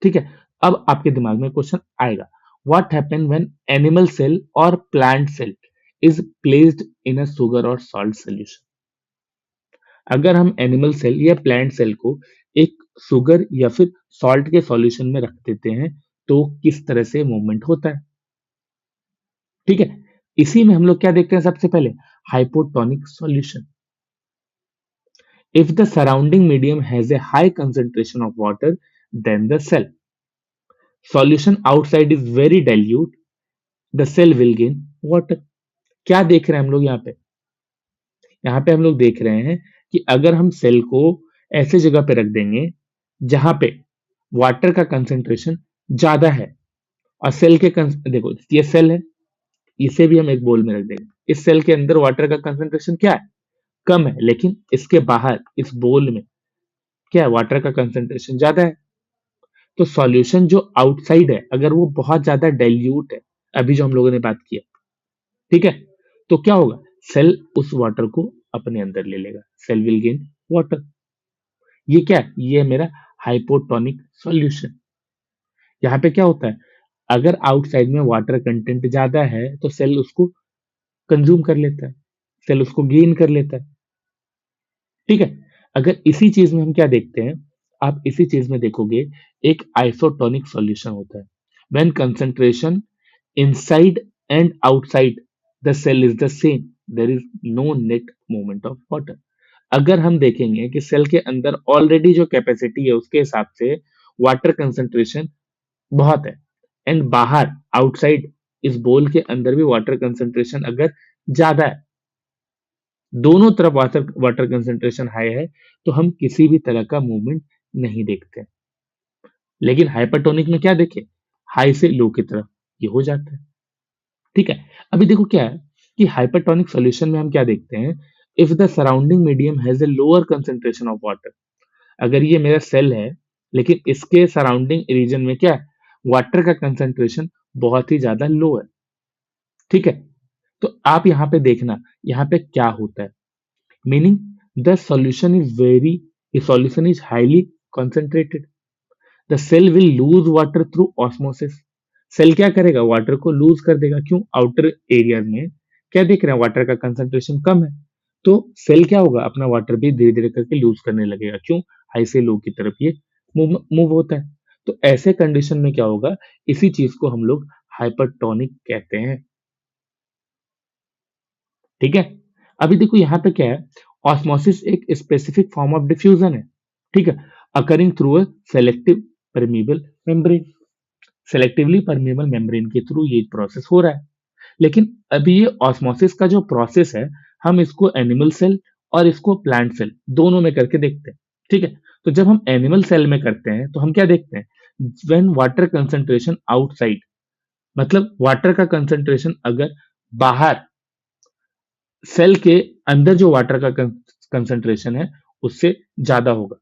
ठीक है। अब आपके दिमाग में क्वेश्चन आएगा, what happen when animal cell और plant cell is placed in a sugar और सॉल्ट सोल्यूशन। अगर हम एनिमल सेल या प्लांट सेल को एक शुगर या फिर सॉल्ट के सॉल्यूशन में रख देते हैं तो किस तरह से मूवमेंट होता है। ठीक है। इसी में हम लोग क्या देखते हैं, सबसे पहले hypotonic solution. If the surrounding medium has a high concentration of water then the cell solution outside is very dilute, the cell will gain water. क्या देख रहे हैं हम लोग यहाँ पे, यहाँ पे हम लोग देख रहे हैं कि अगर हम सेल को ऐसे जगह पे रख देंगे जहां पे वाटर का कंसंट्रेशन ज्यादा है, और देखो ये सेल है, इसे भी हम एक बोल में रख देंगे, इस सेल के अंदर वाटर का कंसंट्रेशन क्या है, कम है, लेकिन इसके बाहर इस बोल में क्या है, वाटर का कंसंट्रेशन ज्यादा है। तो सॉल्यूशन जो आउटसाइड है अगर वो बहुत ज्यादा डाइल्यूट है, अभी जो हम लोगों ने बात किया, ठीक है, तो क्या होगा, सेल उस वाटर को अपने अंदर ले लेगा, सेल विल गेन वाटर। ये क्या है, ये मेरा हाइपोटोनिक सॉल्यूशन। यहाँ पे क्या होता है, अगर आउटसाइड में वाटर कंटेंट ज्यादा है तो सेल उसको कंज्यूम कर लेता है, सेल उसको गेन कर लेता है। ठीक है। अगर इसी चीज में हम क्या देखते हैं, आप इसी चीज में देखोगे, एक आइसोटोनिक सॉल्यूशन होता है। When concentration inside and outside the cell is the same, there is no net movement of water. अगर हम देखेंगे कि सेल के अंदर ऑलरेडी जो कैपेसिटी है उसके हिसाब से वाटर कंसंट्रेशन बहुत है, एंड बाहर आउटसाइड इस बोल के अंदर भी वाटर कंसंट्रेशन अगर ज्यादा है, दोनों तरफ वाटर वाटर कंसंट्रेशन हाई है, तो हम किसी भी तरह का मूवमेंट नहीं देखते। लेकिन हाइपरटोनिक में क्या देखे, हाई से लो की तरफ ये हो जाता है। ठीक है, अभी देखो क्या है कि हाइपरटोनिक सॉल्यूशन में हम क्या देखते हैं, if the surrounding medium has a lower concentration of water. अगर ये मेरा सेल है, लेकिन इसके सराउंडिंग रीजन में क्या है, वाटर का कंसंट्रेशन बहुत ही ज्यादा लो है। ठीक है, तो आप यहाँ पे देखना, यहाँ पे क्या होता है, meaning the solution is very, solution is highly concentrated, the cell will lose water through osmosis. Cell क्या करेगा, वाटर को लूज कर देगा। क्यों, आउटर एरिया में क्या देख रहे हैं, वाटर का कंसंट्रेशन कम है, तो सेल क्या होगा, अपना वाटर भी धीरे धीरे करके लूज करने लगेगा। क्यों, हाई से लो की तरफ ये मूव होता है। तो ऐसे कंडीशन में क्या होगा, इसी चीज को हम लोग हाइपरटोनिक कहते हैं। ठीक है, अभी देखो यहाँ पे क्या है, ऑस्मोसिस एक स्पेसिफिक फॉर्म ऑफ डिफ्यूजन है। ठीक है, occurring through a selective permeable membrane. Selectively permeable membrane के थ्रू ये प्रोसेस हो रहा है। लेकिन अभी ये ऑस्मोसिस का जो प्रोसेस है, हम इसको एनिमल सेल और इसको प्लांट सेल दोनों में करके देखते हैं। ठीक है, तो जब हम एनिमल सेल में करते हैं तो हम क्या देखते हैं, व्हेन वाटर कंसंट्रेशन आउटसाइड, मतलब वाटर का कंसंट्रेशन अगर बाहर, सेल के अंदर जो वाटर का कंसंट्रेशन है उससे ज्यादा होगा।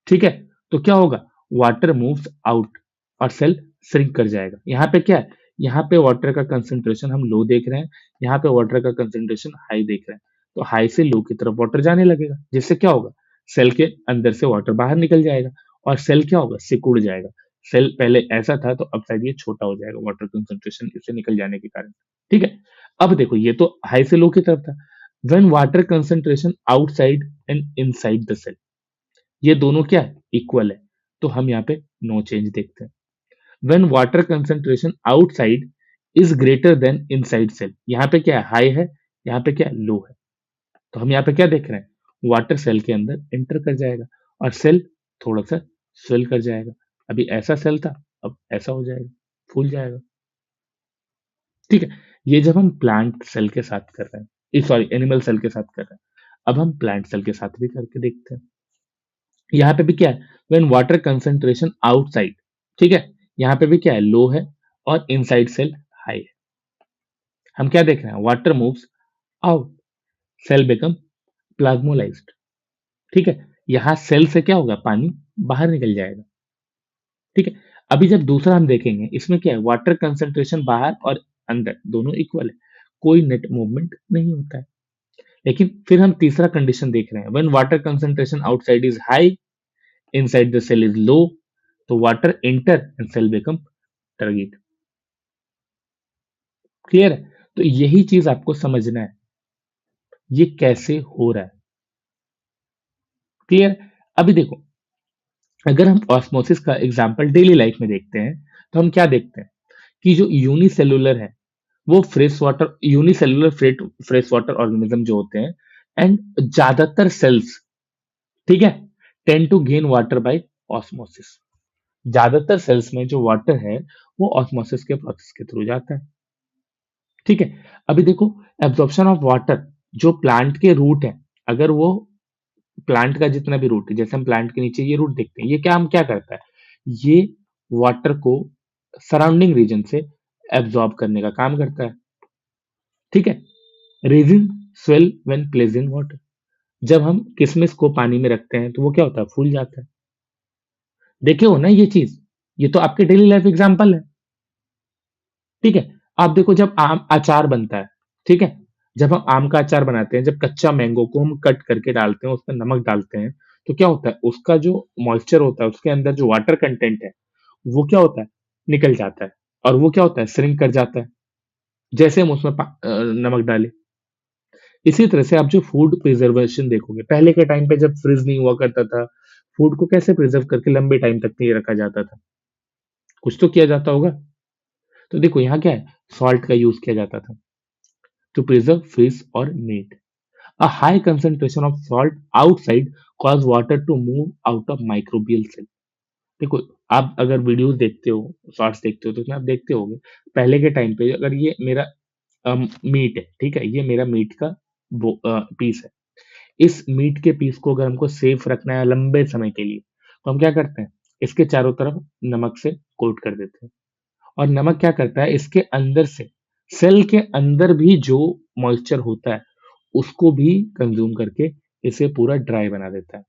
ठीक है, तो क्या होगा, वाटर मूव्स आउट और सेल श्रिंक कर जाएगा। यहाँ पे क्या है, यहाँ पे वाटर का कंसंट्रेशन हम लो देख रहे हैं, यहाँ पे वाटर का कंसंट्रेशन हाई देख रहे हैं। तो हाई से लो की तरफ वाटर जाने लगेगा, जिससे क्या होगा, सेल के अंदर से वाटर बाहर निकल जाएगा और सेल क्या होगा, सिकुड़ जाएगा। सेल पहले ऐसा था, तो अब शायद ये छोटा हो जाएगा वाटर कंसंट्रेशन इससे निकल जाने के कारण। ठीक है, अब देखो ये तो हाई से लो की तरफ था। When water concentration outside and inside the cell, ये दोनों क्या है, इक्वल है, तो हम यहाँ पे नो चेंज देखते हैं। When water concentration outside is greater than inside cell, यहाँ पे क्या है, हाई है, यहाँ पे क्या है, लो है, तो हम यहाँ पे क्या देख रहे हैं, वाटर सेल के अंदर एंटर कर जाएगा और सेल थोड़ा सा स्वेल कर जाएगा। अभी ऐसा सेल था, अब ऐसा हो जाएगा, फूल जाएगा। ठीक है, ये जब हम प्लांट सेल के साथ कर रहे हैं, सॉरी एनिमल सेल के साथ कर रहे हैं, अब हम प्लांट सेल के साथ भी करके देखते हैं। यहाँ पे भी क्या है, व्हेन वाटर कंसंट्रेशन आउटसाइड, ठीक है, यहाँ पे भी क्या है, लो है और इनसाइड सेल हाई है। हम क्या देख रहे हैं, water moves out, cell become plasmolysed. ठीक है, यहाँ सेल से क्या होगा, पानी बाहर निकल जाएगा। ठीक है, अभी जब दूसरा हम देखेंगे, इसमें क्या है, वाटर कंसंट्रेशन बाहर और अंदर दोनों इक्वल है, कोई नेट मूवमेंट नहीं होता है। लेकिन फिर हम तीसरा कंडीशन देख रहे हैं, when water concentration outside is high, inside the cell is low, तो water enter and cell become turgid। Clear है, तो यही चीज आपको समझना है, ये कैसे हो रहा है। क्लियर, अभी देखो, अगर हम ऑस्मोसिस का एग्जांपल डेली लाइफ में देखते हैं, तो हम क्या देखते हैं कि जो यूनिसेलुलर है, वो fresh water, unicellular fresh water organism जो होते हैं, एंड ज्यादातर सेल्स, ठीक है, tend to gain water by osmosis. ज्यादातर सेल्स में जो वाटर है वो ऑस्मोसिस के प्रोसेस के थ्रू जाता है। ठीक है, अभी देखो, एब्जॉर्प्शन ऑफ वाटर, जो प्लांट के रूट है, अगर वो प्लांट का जितना भी रूट है, जैसे हम प्लांट के नीचे ये रूट देखते हैं, ये क्या हम क्या करता है, ये वाटर को सराउंडिंग रीजन से एब्जॉर्ब करने का काम करता है। ठीक है, resin swell when placed in water, जब हम किशमिश को पानी में रखते हैं तो वो क्या होता है, फूल जाता है। देखे हो ना ये चीज, ये तो आपके डेली लाइफ एग्जांपल है। ठीक है, आप देखो, जब आम अचार बनता है, ठीक है, जब हम आम का अचार बनाते हैं, जब कच्चा मैंगो को हम कट करके डालते हैं, उसमें नमक डालते हैं, तो क्या होता है, उसका जो मॉइस्चर होता है, उसके अंदर जो वाटर कंटेंट है, वो क्या होता है, निकल जाता है, और वो क्या होता है, श्रिंक कर जाता है, जैसे हम उसमें नमक डाले। इसी तरह से आप जो फूड प्रिजर्वेशन देखोगे, पहले के टाइम पे जब फ्रिज नहीं हुआ करता था, फूड को कैसे प्रिजर्व करके लंबे टाइम तक के लिए रखा जाता था? कुछ तो किया जाता होगा। तो देखो यहाँ क्या है, सॉल्ट का यूज किया जाता था टू प्रिजर्व फिश और meat. A high concentration of salt outside cause water to move out of microbial cell. देखो, आप अगर वीडियोस देखते हो, शॉर्ट्स देखते हो, तो उसमें आप देखते होगे पहले के टाइम पे अगर ये मेरा मीट है, ठीक है, ये मेरा मीट का पीस है। इस मीट के पीस को अगर हमको सेफ रखना है लंबे समय के लिए, तो हम क्या करते हैं, इसके चारों तरफ नमक से कोट कर देते हैं। और नमक क्या करता है, इसके अंदर से सेल के अंदर भी जो मॉइस्चर होता है उसको भी कंज्यूम करके इसे पूरा ड्राई बना देता है।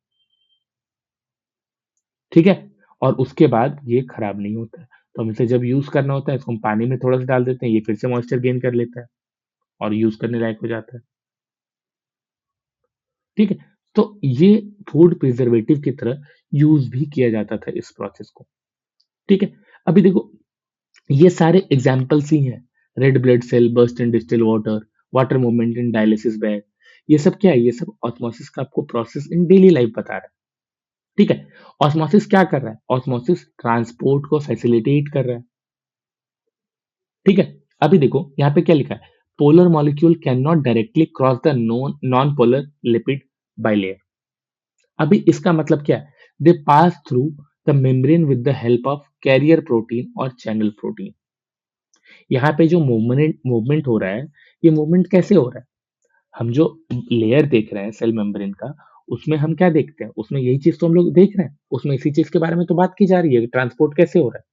ठीक है, और उसके बाद ये खराब नहीं होता है। तो हम इसे जब यूज करना होता है, इसको हम पानी में थोड़ा सा डाल देते हैं, ये फिर से मॉइस्चर गेन कर लेता है और यूज करने लायक हो जाता है। ठीक है, तो ये फूड प्रिजर्वेटिव की तरह यूज भी किया जाता था इस प्रोसेस को। ठीक है, अभी देखो ये सारे एग्जाम्पल्स ही हैं। Red blood cell burst in distil water, water movement in dialysis bag, ये सब क्या है, ये सब ऑस्मोसिस का आपको प्रोसेस इन डेली लाइफ बता रहा है। ठीक है, ऑस्मोसिस क्या कर रहा है, ऑस्मोसिस ट्रांसपोर्ट को फैसिलिटेट कर रहा है। ठीक है, अभी देखो यहाँ पे क्या लिखा है, polar molecule can not directly cross the non polar lipid bilayer. अभी इसका मतलब क्या है, they pass through the membrane with the help of carrier protein और चैनल प्रोटीन। यहाँ पे जो मूवमेंट हो रहा है, ये मूवमेंट कैसे हो रहा है, हम जो लेयर देख रहे हैं सेल मेम्ब्रेन का, उसमें हम क्या देखते हैं, उसमें यही चीज तो हम लोग देख रहे हैं, उसमें इसी चीज के बारे में तो बात की जा रही है कि ट्रांसपोर्ट कैसे हो रहा है।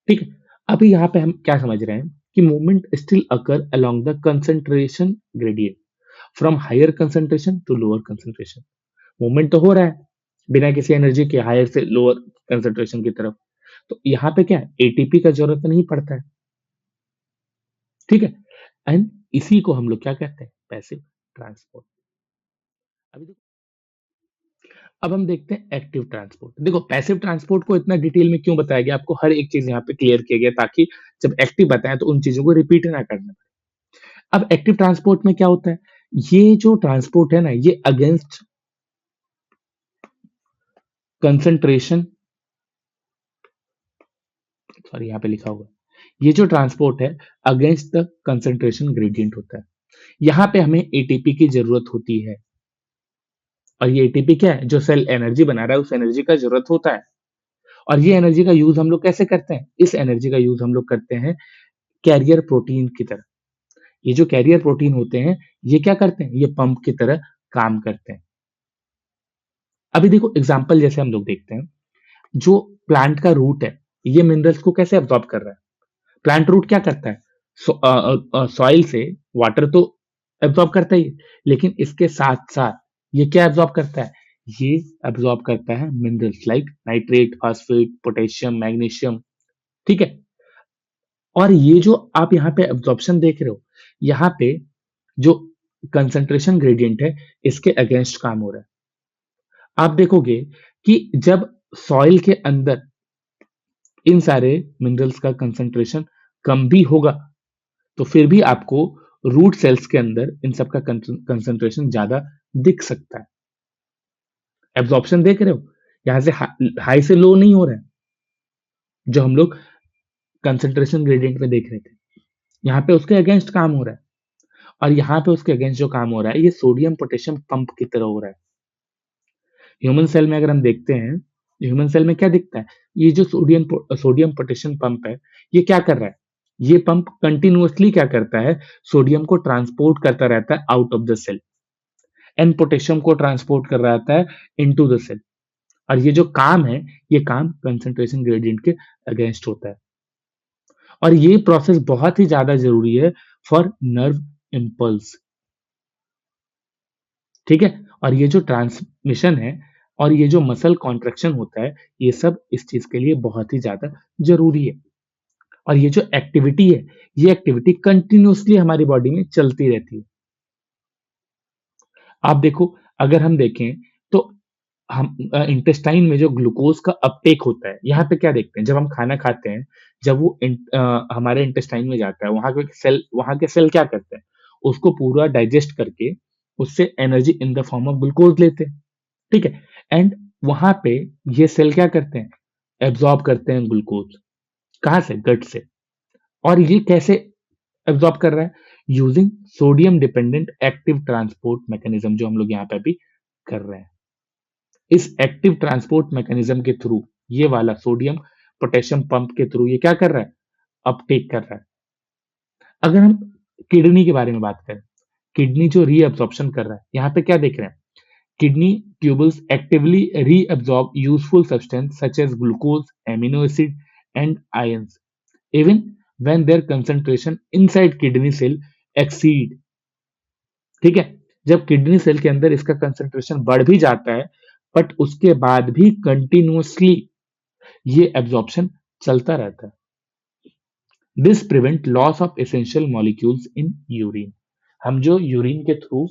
ठीक है, अभी यहाँ पे हम क्या समझ रहे हैं कि movement still occur along the concentration gradient from higher concentration to lower concentration. Movement तो हो रहा है बिना किसी एनर्जी के हायर से लोअर कंसंट्रेशन की तरफ। तो यहाँ पे क्या है, एटीपी का जरूरत नहीं पड़ता है। ठीक है, एंड इसी को हम लोग क्या कहते हैं, पैसिव ट्रांसपोर्ट। अभी देखो, अब हम देखते हैं एक्टिव ट्रांसपोर्ट। देखो पैसिव ट्रांसपोर्ट को इतना डिटेल में क्यों बताया गया, आपको हर एक चीज यहाँ पे क्लियर किया गया ताकि जब एक्टिव बताएं तो उन चीजों को रिपीट ना करना पड़े। अब एक्टिव ट्रांसपोर्ट में क्या होता है, ये जो ट्रांसपोर्ट है ना, ये अगेंस्ट कंसंट्रेशन, सॉरी यहाँ पे लिखा हुआ है, ये जो ट्रांसपोर्ट है अगेंस्ट द कंसंट्रेशन ग्रेडियंट होता है। यहाँ पे हमें एटीपी की जरूरत होती है, और ये एटीपी क्या है, जो सेल एनर्जी बना रहा है उस एनर्जी का जरूरत होता है। और ये एनर्जी का यूज हम लोग कैसे करते हैं, इस एनर्जी का यूज हम लोग करते हैं कैरियर प्रोटीन की तरह। ये जो कैरियर प्रोटीन होते हैं, ये क्या करते हैं, ये पंप की तरह काम करते हैं। अभी देखो एग्जांपल जैसे हम लोग देखते हैं, जो प्लांट का रूट है, ये मिनरल्स को कैसे अब्सॉर्ब कर रहा है। प्लांट रूट क्या करता है, सॉइल से वाटर तो एब्जॉर्ब करता ही है, लेकिन इसके साथ साथ ये क्या एब्जॉर्ब करता है, ये एब्जॉर्ब करता है minerals like nitrate, phosphate, potassium, magnesium. ठीक है, और ये जो आप यहाँ पे एब्जॉर्प्शन देख रहे हो, यहाँ पे जो कंसंट्रेशन ग्रेडियंट है, इसके अगेंस्ट काम हो रहा है। आप देखोगे कि जब सॉइल के अंदर इन सारे मिनरल्स का कंसंट्रेशन कम भी होगा, तो फिर भी आपको रूट सेल्स के अंदर इन सब का कंसंट्रेशन ज्यादा दिख सकता है। एब्जॉर्प्शन देख रहे हो, यहां से हाई से लो नहीं हो रहा है, जो हम लोग कंसंट्रेशन ग्रेडियंट में देख रहे थे। यहाँ पे उसके अगेंस्ट काम हो रहा है, और यहाँ पे उसके अगेंस्ट जो काम हो रहा है, ये सोडियम पोटेशियम पंप की तरह हो रहा है। ह्यूमन सेल में अगर हम देखते हैं, ह्यूमन सेल में क्या दिखता है, ये जो सोडियम पोटेशियम पंप है, ये क्या कर रहा है, ये पंप कंटिन्यूअसली क्या करता है, सोडियम को ट्रांसपोर्ट करता रहता है out of the cell, and potassium को ट्रांसपोर्ट कर रहा रहता है इनटू द सेल। और ये जो काम है, ये काम कंसंट्रेशन ग्रेडियंट के अगेंस्ट होता है। और ये प्रोसेस बहुत ही ज्यादा जरूरी है फॉर नर्व इम्पल्स। ठीक है, और ये जो ट्रांसमिशन है और ये जो मसल कॉन्ट्रैक्शन होता है, ये सब इस चीज के लिए बहुत ही ज्यादा जरूरी है। और ये जो एक्टिविटी है, ये एक्टिविटी कंटिन्यूअसली हमारी बॉडी में चलती रहती है। आप देखो, अगर हम देखें तो हम इंटेस्टाइन में जो ग्लूकोज का अपटेक होता है, यहाँ पे क्या देखते हैं, जब हम खाना खाते हैं, जब वो हमारे इंटेस्टाइन में जाता है, वहां के सेल क्या करते हैं, उसको पूरा डाइजेस्ट करके उससे energy in the form of glucose लेते हैं। ठीक है, एंड वहां पे ये सेल क्या करते हैं, एब्जॉर्ब करते हैं ग्लूकोज। कहाँ से, गट से। और ये कैसे एब्जॉर्ब कर रहा है, using sodium dependent active transport mechanism, जो हम लोग यहाँ पे अभी कर रहे हैं। इस एक्टिव ट्रांसपोर्ट मैकेनिज्म के थ्रू, ये वाला सोडियम पोटेशियम पंप के थ्रू ये क्या कर रहा है, अपटेक कर रहा है। अगर हम किडनी के बारे में बात करें, किडनी जो रीअब्जॉर्प्शन कर रहा है, यहाँ पे क्या देख रहे हैं, kidney tubules actively reabsorb useful substance such as glucose, amino acid and ions even when their concentration inside kidney cell exceed। ठीक है, जब किडनी सेल के अंदर इसका कंसंट्रेशन बढ़ भी जाता है, बट उसके बाद भी कंटिन्यूअसली ये एब्जॉर्प्शन चलता रहता है। This prevent loss of essential molecules in urine. हम जो यूरिन के थ्रू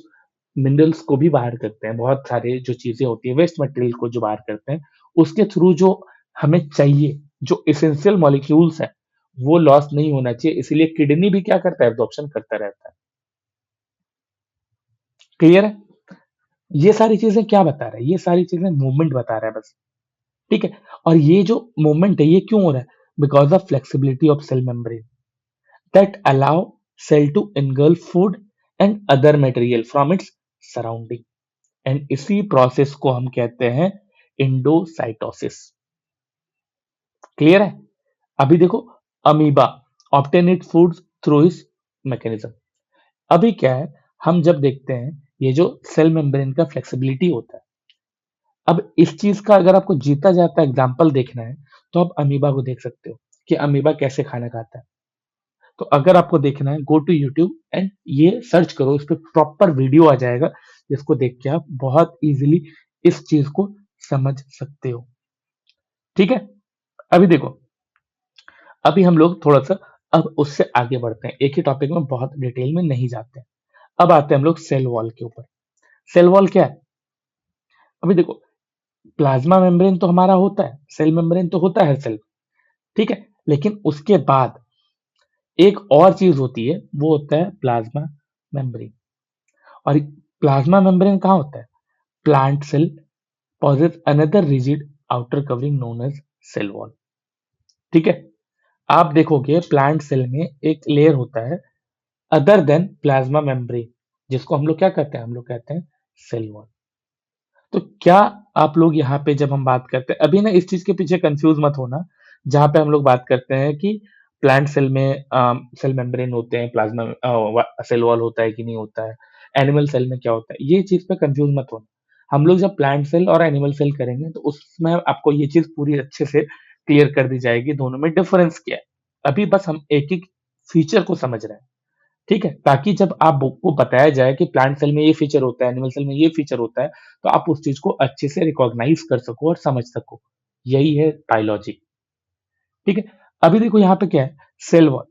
मिनरल्स को भी बाहर करते हैं, बहुत सारे जो चीजें होती है वेस्ट मटेरियल को जो बाहर करते हैं, उसके थ्रू जो हमें चाहिए, जो एसेंशियल मॉलिक्यूल्स है, वो लॉस नहीं होना चाहिए, इसलिए किडनी भी क्या करता है, एब्जॉर्प्शन करता रहता है। क्लियर है, ये सारी चीजें क्या बता रहा है, ये सारी चीजें मूवमेंट बता रहा है बस। ठीक है, और ये जो मूवमेंट है ये क्यों हो रहा है, because of flexibility of cell membrane that allow cell to engulf food and other material from its surrounding. And इसी प्रोसेस को हम कहते हैं इंडोसाइटोसिस। क्लियर है, अभी देखो, amoeba obtain it food through इस मैकेनिज्म। अभी क्या है, हम जब देखते हैं ये जो सेल मेम्ब्रेन का फ्लेक्सिबिलिटी होता है, अब इस चीज का अगर आपको जीता जाता एग्जाम्पल देखना है, तो आप अमीबा को देख सकते हो कि अमीबा कैसे खाना खाता है। तो अगर आपको देखना है, गो टू यूट्यूब एंड ये सर्च करो, इस पे प्रॉपर वीडियो आ जाएगा, जिसको देख के आप बहुत इजीली इस चीज को समझ सकते हो। ठीक है, अभी देखो, अभी हम लोग थोड़ा सा अब उससे आगे बढ़ते हैं, एक ही टॉपिक में बहुत डिटेल में नहीं जाते हैं। अब आते हैं हम लोग सेल वॉल के ऊपर। सेल वॉल क्या है, अभी देखो, प्लाज्मा मेम्ब्रेन तो हमारा होता है, सेल मेम्ब्रेन तो होता है सेल, ठीक है, लेकिन उसके बाद एक और चीज होती है, वो होता है प्लाज्मा मेम्ब्रेन। और प्लाज्मा मेम्ब्रेन कहाँ होता है, plant cell possess another rigid outer covering known as cell wall। ठीक है, आप देखोगे प्लांट सेल में एक लेयर होता है अदर देन प्लाज्मा मेम्ब्रेन, जिसको हम लोग क्या कहते हैं, हम लोग कहते हैं सेल वॉल। तो क्या आप लोग यहाँ पे जब हम बात करते हैं, अभी ना इस चीज के पीछे कंफ्यूज मत होना, जहां पे हम लोग बात करते हैं कि प्लांट सेल में सेल मेम्ब्रेन होते हैं, प्लाज्मा सेल वॉल होता है कि नहीं होता है, एनिमल सेल में क्या होता है, ये चीज पे कंफ्यूज मत होना। हम लोग जब प्लांट सेल और एनिमल सेल करेंगे, तो उसमें आपको ये चीज पूरी अच्छे से क्लियर कर दी जाएगी, दोनों में डिफरेंस क्या है। अभी बस हम एक एक फीचर को समझ रहे हैं, ठीक है, ताकि जब आपको बताया जाए कि प्लांट सेल में ये फीचर होता है, एनिमल सेल में ये फीचर होता है, तो आप उस चीज को अच्छे से रिकॉग्नाइज कर सको और समझ सको। यही है बायोलॉजी। ठीक है, अभी देखो यहाँ पे क्या है, सेल वॉल।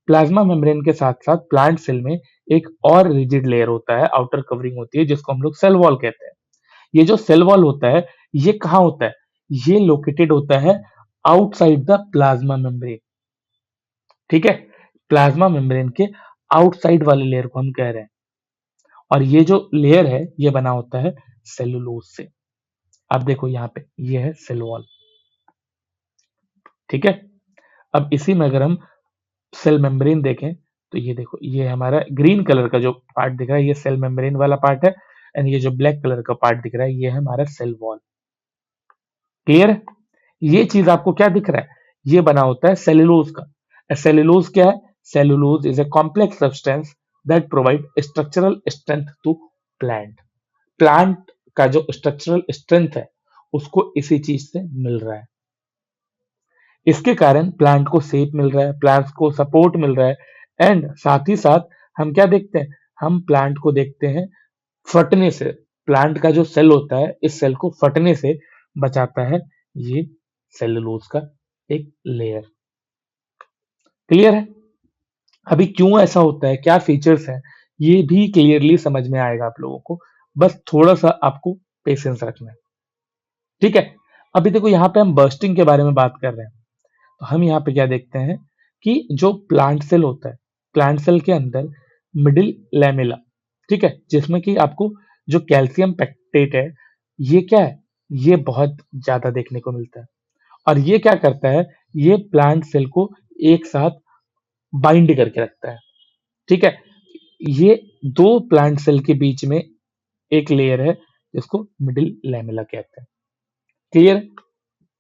प्लाज्मा मेम्ब्रेन के साथ साथ प्लांट सेल में एक और रिजिड लेयर होता है, आउटर कवरिंग होती है, जिसको हम लोग सेल वॉल कहते हैं। ये जो सेल वॉल होता है, ये कहाँ होता है, ये लोकेटेड होता है आउटसाइड द प्लाज्मा मेम्ब्रेन। ठीक है, प्लाज्मा मेम्ब्रेन के आउटसाइड वाले लेयर को हम कह रहे हैं। और ये जो लेयर है, ये बना होता है सेलुलोज से। अब देखो यहाँ पे ये है सेल वॉल। ठीक है, अब इसी में अगर हम सेल मेम्ब्रेन देखें, तो ये देखो, ये हमारा ग्रीन कलर का जो पार्ट दिख रहा है, ये सेल मेम्ब्रेन वाला पार्ट है। एंड ये जो ब्लैक कलर का पार्ट दिख रहा है, ये है हमारा सेल वॉल। क्लियर है, ये चीज आपको क्या दिख रहा है, ये बना होता है सेलुलोज का। सेलुलोज क्या है, cellulose is a complex substance that provide structural strength to plant. Plant का जो स्ट्रक्चरल स्ट्रेंथ है, उसको इसी चीज से मिल रहा है। इसके कारण प्लांट को शेप मिल रहा है, प्लांट को सपोर्ट मिल रहा है। एंड साथ ही साथ हम क्या देखते हैं, हम प्लांट को देखते हैं फटने से। प्लांट का जो सेल होता है, इस सेल को फटने से बचाता है ये सेलुलोज का एक लेयर। क्लियर है, अभी क्यों ऐसा होता है, क्या फीचर्स हैं, ये भी क्लियरली समझ में आएगा आप लोगों को, बस थोड़ा सा आपको पेशेंस रखना है। ठीक है, अभी देखो यहाँ पे हम बर्स्टिंग के बारे में बात कर रहे हैं, तो हम यहाँ पे क्या देखते हैं कि जो प्लांट सेल होता है, प्लांट सेल के अंदर मिडिल लैमेला, ठीक है, जिसमें कि आपको जो कैल्शियम पेक्टेट है, ये क्या है, ये बहुत ज्यादा देखने को मिलता है। और ये क्या करता है, ये प्लांट सेल को एक साथ बाइंड करके रखता है। ठीक है, ये दो प्लांट सेल के बीच में एक लेयर है जिसको मिडिल लैमेला कहते हैं। क्लियर?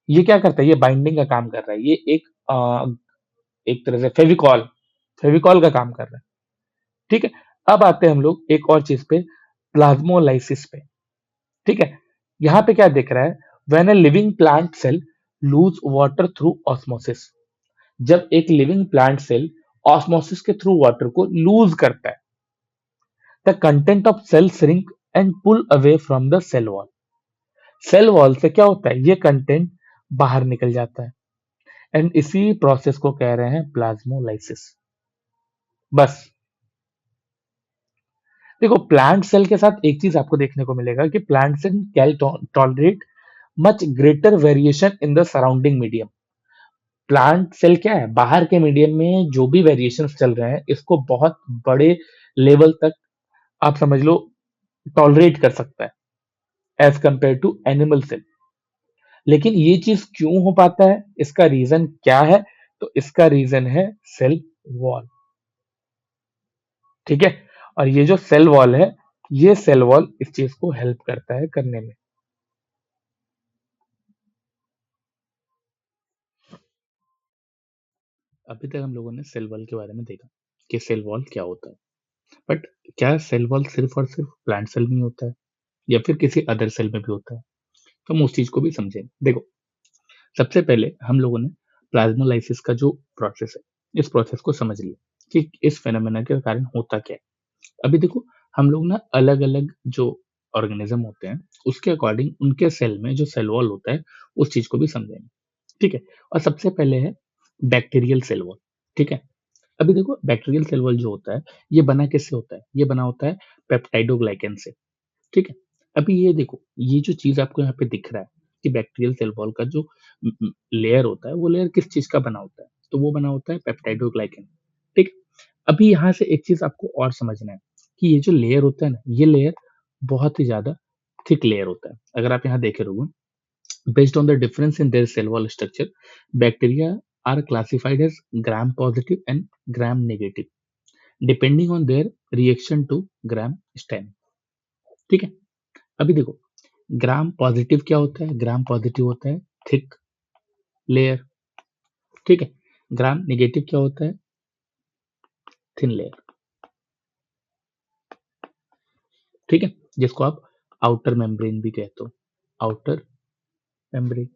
ये क्या करता है, ये बाइंडिंग का काम कर रहा है। ये एक तरह से फेविकॉल फेविकॉल का काम कर रहा है। ठीक है, अब आते हैं हम लोग एक और चीज पे, प्लाज्मोलाइसिस पे। ठीक है, यहाँ पे क्या दिख रहा है, when a living plant cell lose water through osmosis. जब एक लिविंग प्लांट सेल ऑस्मोसिस के थ्रू वाटर को लूज करता है, the content of cell shrink and pull away from the cell wall. Cell wall से क्या होता है, ये कंटेंट बाहर निकल जाता है। एंड इसी प्रोसेस को कह रहे हैं प्लाज्मोलाइसिस। बस देखो, प्लांट सेल के साथ एक चीज आपको देखने को मिलेगा कि plant cell can tolerate much greater variation in the surrounding medium. Plant cell क्या है, बाहर के मीडियम में जो भी वेरिएशन चल रहे हैं इसको बहुत बड़े लेवल तक आप समझ लो टॉलरेट कर सकता है as compare to animal cell. लेकिन ये चीज क्यों हो पाता है, इसका रीजन क्या है, तो इसका रीजन है सेल वॉल। ठीक है, और ये जो सेल वॉल है, ये सेल वॉल इस चीज को हेल्प करता है करने में। अभी तक हम लोगों ने सेल वॉल के बारे में देखा कि सेल वॉल क्या होता है, बट क्या सेल वॉल सिर्फ और सिर्फ प्लांट सेल में होता है या फिर किसी अदर सेल में भी होता है? तो हम उस चीज को भी समझें। देखो, सबसे पहले हम लोगों ने प्लाज्मोलाइसिस का जो प्रोसेस है, इस प्रोसेस को समझ लिया कि इस फेनोमेना के कारण होता क्या है। अभी देखो, हम लोग ना अलग अलग जो ऑर्गेनिज्म होते हैं उसके अकॉर्डिंग उनके सेल में जो सेल वॉल होता है उस चीज को भी समझेंगे। ठीक है, और सबसे पहले है बैक्टीरियल सेल वॉल। ठीक है, अभी देखो बैक्टीरियल सेल वॉल जो होता है ये बना किससे होता है, ये बना होता है पेप्टाइडोग्लाइकेन से। ठीक है, अभी ये देखो, ये जो चीज आपको यहाँ पे दिख रहा है कि बैक्टीरियल सेल वॉल का जो लेयर होता है वो लेयर किस चीज का बना होता है, तो वो बना होता है पेप्टाइडोग्लाइकेन। ठीक, अभी यहाँ से एक चीज आपको और समझना है कि ये जो लेयर होता है ना, ये लेयर बहुत ही ज्यादा थिक लेयर होता है। अगर आप यहाँ देखे रहोगे, based on the difference in their cell wall structure, bacteria are classified as gram positive and gram negative depending on their reaction to gram stain। ठीक है, अभी देखो, ग्राम पॉजिटिव क्या होता है, ग्राम पॉजिटिव होता है थिक लेयर। ठीक है, ग्राम नेगेटिव क्या होता है, थिन लेयर। ठीक है, जिसको आप आउटर मेम्ब्रेन भी कहते हो, आउटर मेम्ब्रेन।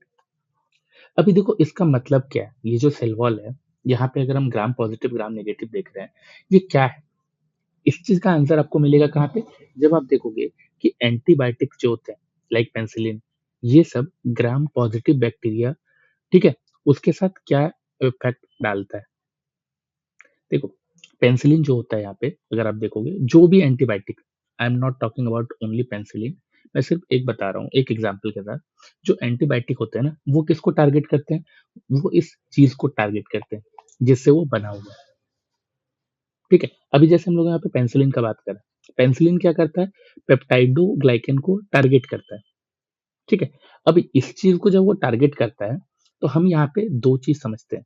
अभी देखो इसका मतलब क्या है, ये जो सेल वॉल है, यहाँ पे अगर हम ग्राम पॉजिटिव ग्राम नेगेटिव देख रहे हैं, ये क्या है, इस चीज का आंसर आपको मिलेगा कहाँ पे, जब आप देखोगे कि एंटीबायोटिक जो होते हैं लाइक पेनिसिलिन, ये सब ग्राम पॉजिटिव बैक्टीरिया, ठीक है, उसके साथ क्या इफेक्ट डालता है। देखो, पेनिसिलिन जो होता है यहाँ पे अगर आप देखोगे, जो भी antibiotic, I am not talking about only penicillin, मैं सिर्फ एक बता रहा हूँ एक एग्जांपल के साथ। जो एंटीबायोटिक होते हैं ना, वो किसको टारगेट करते हैं, वो इस चीज को टारगेट करते हैं जिससे वो बना हुआ है। ठीक है, अभी जैसे हम लोग यहाँ पे पेनिसिलिन का बात करें, पेनिसिलिन क्या करता है, पेप्टाइडोग्लाइकन को टारगेट करता है। ठीक है, अभी इस चीज को जब वो टारगेट करता है, तो हम यहाँ पे दो चीज समझते हैं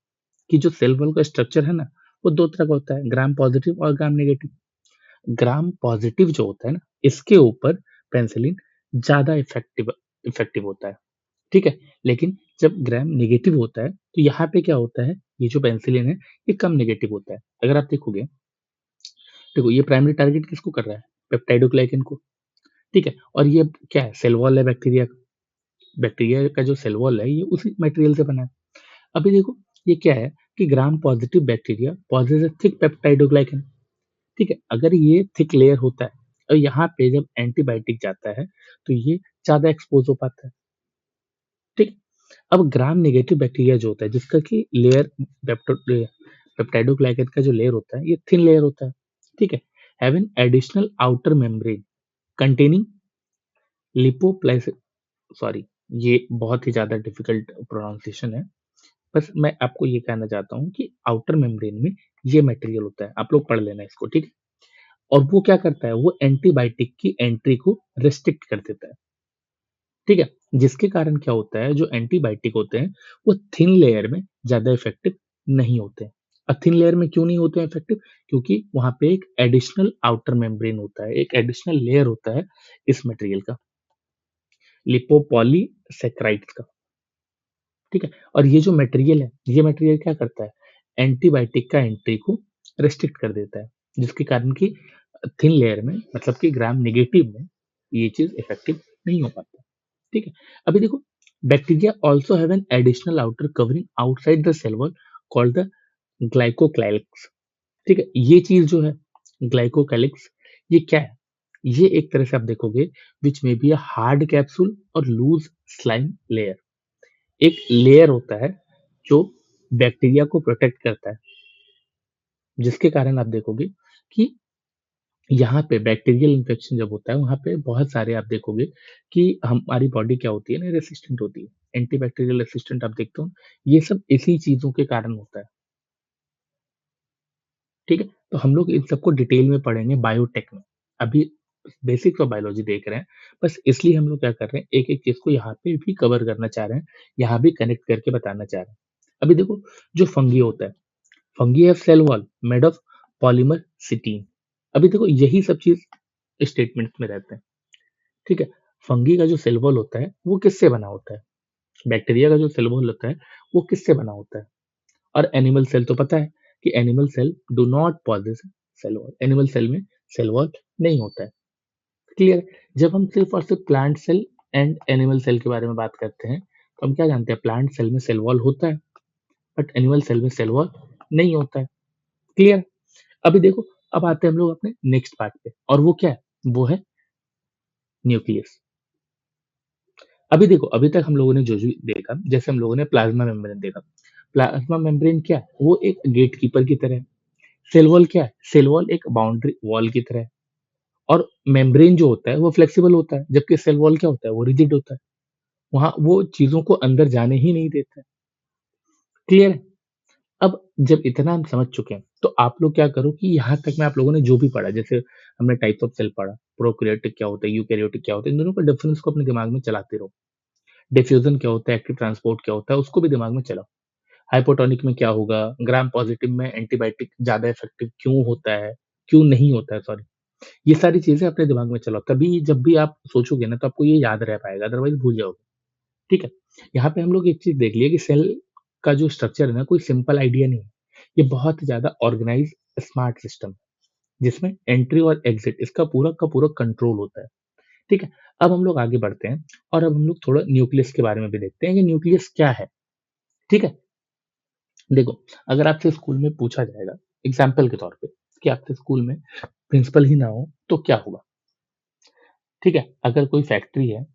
कि जो सेल वॉल का स्ट्रक्चर है ना, वो दो तरह का होता है, ग्राम पॉजिटिव और ग्राम नेगेटिव। ग्राम पॉजिटिव जो होता है ना, इसके ऊपर पेनिसिलिन ज्यादा इफेक्टिव इफेक्टिव होता है। ठीक है, लेकिन जब ग्राम नेगेटिव होता है तो यहाँ पे क्या होता है, ये जो पेनिसिलिन है ये कम नेगेटिव होता है। अगर आप देखोगे, देखो ये प्राइमरी टारगेट किसको कर रहा है, पेप्टाइडोग्लाइकन को। ठीक है, और ये क्या है, सेल वॉल है बैक्टीरिया का। बैक्टीरिया का जो सेल वॉल है ये उसी मटेरियल से बना है। अभी देखो, ये क्या है कि Gram positive bacteria possess thick peptidoglycan. ठीक है, अगर ये थिक लेयर होता है और यहाँ पे जब एंटीबायोटिक जाता है तो ये ज्यादा एक्सपोज हो पाता है। ठीक, अब ग्राम नेगेटिव बैक्टीरिया जो होता है जिसका कि लेयर पेप्टाइडोग्लाइकन का जो लेयर होता है ये थिन लेयर होता है। ठीक है, have an additional outer membrane containing लिपोप्लाइस, सॉरी, ये बहुत ही ज्यादा डिफिकल्ट प्रोनाउंसिएशन है। बस मैं आपको ये कहना चाहता हूँ कि आउटर मेम्ब्रेन में ये मटेरियल होता है, आप लोग पढ़ लेना इसको। ठीक है, और वो क्या करता है, वो एंटीबायोटिक की एंट्री को रिस्ट्रिक्ट कर देता है। ठीक है? जिसके कारण क्या होता है, जो एंटीबायोटिक होते हैं, वो थिन लेयर में ज़्यादा इफेक्टिव नहीं होते हैं। थिन लेयर में क्यों नहीं होते हैं इफेक्टिव? क्योंकि वहाँ पे एक एडिशनल आउटर मेम्ब्रेन होता है, एक एडिशनल लेयर होता है इस मटेरियल का, लिपोपॉलीसैकेराइड्स का, ठीक है? और ये जो मटेरियल है, ये मटेरियल क्या करता है? एंटीबायोटिक का एंट्री को रिस्ट्रिक्ट कर देता है, जिसके कारण कि थिन लेयर में, मतलब कि ग्राम नेगेटिव में ये चीज़ इफेक्टिव नहीं हो पाता, ठीक है? अभी देखो, bacteria also have an additional outer covering outside the cell wall called the glycocalyx, ठीक है? ये चीज़ जो है ग्लाइकोकैलिक्स, ये क्या है? ये एक तरह से आप देखोगे which may be a hard capsule और लूज़ स्लाइम लेयर। एक लेयर होता है जो बैक्टीरिया को प्रोटेक्ट करता है, जिसके कारण आप देखोगे कि यहाँ पे बैक्टीरियल इन्फेक्शन जब होता है, वहाँ पे बहुत सारे आप देखोगे कि हमारी बॉडी क्या होती है ना, रेसिस्टेंट होती है। एंटीबैक्टीरियल रेसिस्टेंट आप देखते हो, ये सब इसी चीज़ों के कारण होता है, ठीक है? तो हम लोग इन सबको डिटेल में पढ़ेंगे बायोटेक में। अभी बेसिक्स ऑफ बायोलॉजी देख रहे हैं, बस इसलिए हम लोग क्या कर रहे हैं, एक-एक चीज़ को यहाँ पे भी कवर करना चाह रहे हैं, यहाँ भी कनेक्ट करके बताना चाह रहे हैं। अभी देखो, जो फंगी होता है, fungi have cell wall made of polymer chitin. अभी देखो, यही सब चीज़ स्टेटमेंट में रहते हैं, ठीक है? फंगी का जो सेल वॉल होता है, वो किससे बना होता है? बैक्टीरिया का जो सेल वॉल होता है, वो किससे बना होता है? और एनिमल सेल तो पता है कि animal cell do not possess cell wall. Animal cell में सेल वॉल नहीं होता है, क्लियर? जब हम सिर्फ और सिर्फ plant cell and animal cell के बारे में बात करते हैं, तो हम क्या जानते हैं? प्लांट सेल में सेल वॉल होता है, बट एनिमल सेल में सेल वॉल नहीं होता है, क्लियर? अभी देखो, अब आते हैं हम लोग अपने नेक्स्ट पार्ट पे, और वो क्या है? वो है न्यूक्लियस। अभी देखो, अभी तक हम लोगों ने जो देखा, जैसे हम लोगों ने प्लाज्मा मेम्ब्रेन देखा। प्लाज्मा मेम्ब्रेन क्या है? वो एक गेटकीपर की तरह है। सेल वॉल क्या है? सेल वॉल एक बाउंड्री वॉल की तरह है, और मेम्ब्रेन जो होता है वो फ्लेक्सिबल होता है, जबकि सेल वॉल क्या होता है? वो रिजिड होता है। वहाँ वो चीज़ों को अंदर जाने ही नहीं देता है। क्लियर है? अब जब इतना हम समझ चुके हैं, तो आप लोग क्या करो कि यहाँ तक में आप लोगों ने जो भी पढ़ा, जैसे हमने टाइप्स ऑफ सेल पढ़ा, प्रोकैरियोटिक क्या होता है, यूकैरियोटिक क्या होता है, इन दोनों का डिफरेंस को अपने दिमाग में चलाते रहो। डिफ्यूजन क्या होता है, एक्टिव ट्रांसपोर्ट क्या होता है, उसको भी दिमाग में चलाओ। हाइपोटोनिक में क्या होगा, ग्राम पॉजिटिव में एंटीबायोटिक ज़्यादा इफेक्टिव क्यों होता है, क्यों नहीं होता है, सॉरी। ये सारी चीज़ें अपने दिमाग में चलाओ, तभी जब भी आप सोचोगे ना, तो आपको ये याद रह पाएगा, अदरवाइज़ भूल जाओगे, ठीक है? यहाँ पे हम लोग एक चीज़ देख लिए कि सेल का जो स्ट्रक्चर है ना, कोई सिंपल आइडिया नहीं है। ये बहुत ज़्यादा ऑर्गेनाइज़्ड स्मार्ट सिस्टम है, जिसमें एंट्री और एग्ज़िट इसका पूरा का पूरा कंट्रोल होता है, ठीक है? अब हम लोग आगे बढ़ते हैं, और अब हम लोग थोड़ा न्यूक्लियस के बारे में भी देखते हैं कि न्यूक्लियस क्या है, ठीक है? देखो, अगर आपसे स्कूल में पूछा जाएगा, एग्ज़ाम्पल के तौर पे, कि आपके स्कूल में प्रिंसिपल ही ना हो, तो क्या होगा? ठीक है? अगर कोई फैक्ट्री है,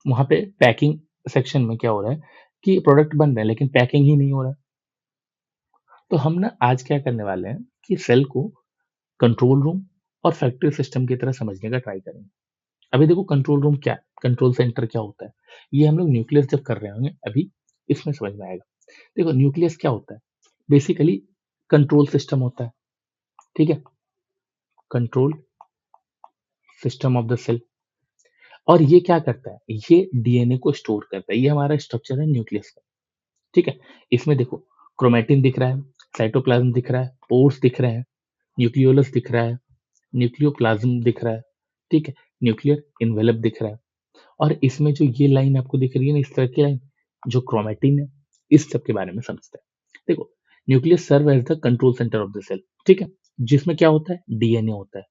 वहाँ पे पैकिंग सेक्शन में क्या हो रहा है कि प्रोडक्ट बन रहे हैं, लेकिन पैकिंग ही नहीं हो रहा है। तो हम ना आज क्या करने वाले हैं कि सेल को कंट्रोल रूम और फैक्ट्री सिस्टम की तरह समझने का ट्राई करेंगे। अभी देखो, कंट्रोल रूम क्या है? कंट्रोल सेंटर क्या होता है? ये हम लोग न्यूक्लियस जब कर रहे होंगे, अभी इसमें समझ में आएगा। देखो, न्यूक्लियस क्या होता है? बेसिकली कंट्रोल सिस्टम होता है, ठीक है? Control system of the cell. और ये क्या करता है? ये डीएनए को स्टोर करता है। ये हमारा स्ट्रक्चर है न्यूक्लियस का, ठीक है? इसमें देखो, क्रोमैटिन दिख रहा है, साइटोप्लाज्म दिख रहा है, पोर्स दिख रहे हैं, न्यूक्लियोलस दिख रहा है, न्यूक्लियोप्लाज्म दिख रहा है, ठीक है? न्यूक्लियर एनवेलप दिख रहा है, और इसमें जो ये लाइन आपको दिख रही है ना, इस तरह की लाइन, जो क्रोमैटिन है, इस सब के बारे में समझते हैं। देखो, nucleus serve as the control centre of the cell, ठीक है? जिसमें क्या होता है? डीएनए होता है,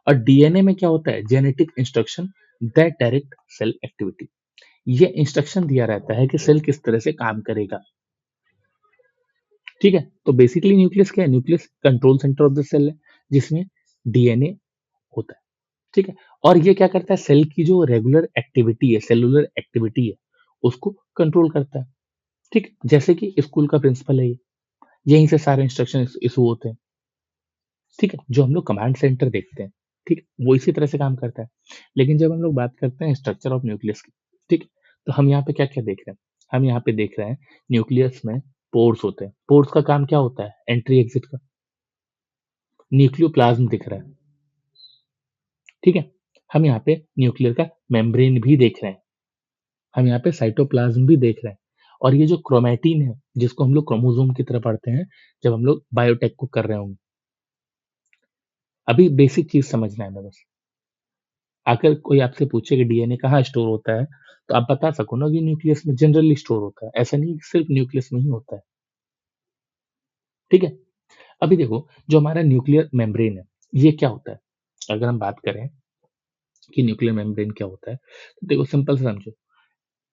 और डीएनए में क्या होता है? Genetic instruction that direct cell activity. ये इंस्ट्रक्शन दिया रहता है कि सेल किस तरह से काम करेगा, ठीक है? तो बेसिकली न्यूक्लियस क्या है? Nucleus control centre of the cell है, जिसमें डीएनए होता है, ठीक है? और ये क्या करता है? सेल की जो रेगुलर एक्टिविटी है, सेलुलर एक्टिविटी है, उसको कंट्रोल करता है, ठीक है? जैसे कि स्कूल का प्रिंसिपल है ये, यहीं से सारे इंस्ट्रक्शन इशू होते हैं, ठीक है? जो हम लोग कमांड सेंटर देखते हैं, ठीक है? वो इसी तरह से काम करता है। लेकिन जब हम लोग बात करते हैं स्ट्रक्चर ऑफ न्यूक्लियस की, ठीक है? तो हम यहाँ पे क्या-क्या देख रहे हैं? हम यहाँ पे देख रहे हैं न्यूक्लियस में पोर्स होते हैं। पोर्स का काम क्या होता है? एंट्री एग्जिट का। न्यूक्लियोप्लाज्म दिख रहा है, ठीक है? हम यहाँ पे न्यूक्लियर का मेम्ब्रेन भी देख रहे हैं, हम यहाँ पे साइटोप्लाज्म भी देख रहे हैं। और ये जो क्रोमैटिन है, जिसको हम लोग क्रोमोसोम की तरह पढ़ते हैं, जब हम लोग बायोटेक को कर रहे होंगे। अभी बेसिक चीज़ समझना है हमें बस। अगर कोई आपसे पूछे कि डीएनए कहाँ स्टोर होता है, तो आप बता सको ना कि न्यूक्लियस में जनरली स्टोर होता है। ऐसा नहीं कि सिर्फ न्यूक्लियस में ही होता है, ठीक है? अभी देखो, जो हमारा न्यूक्लियर मेम्ब्रेन है, ये क्या होता है? अगर हम बात करें कि न्यूक्लियर मेम्ब्रेन क्या होता है, तो देखो सिंपल से समझो।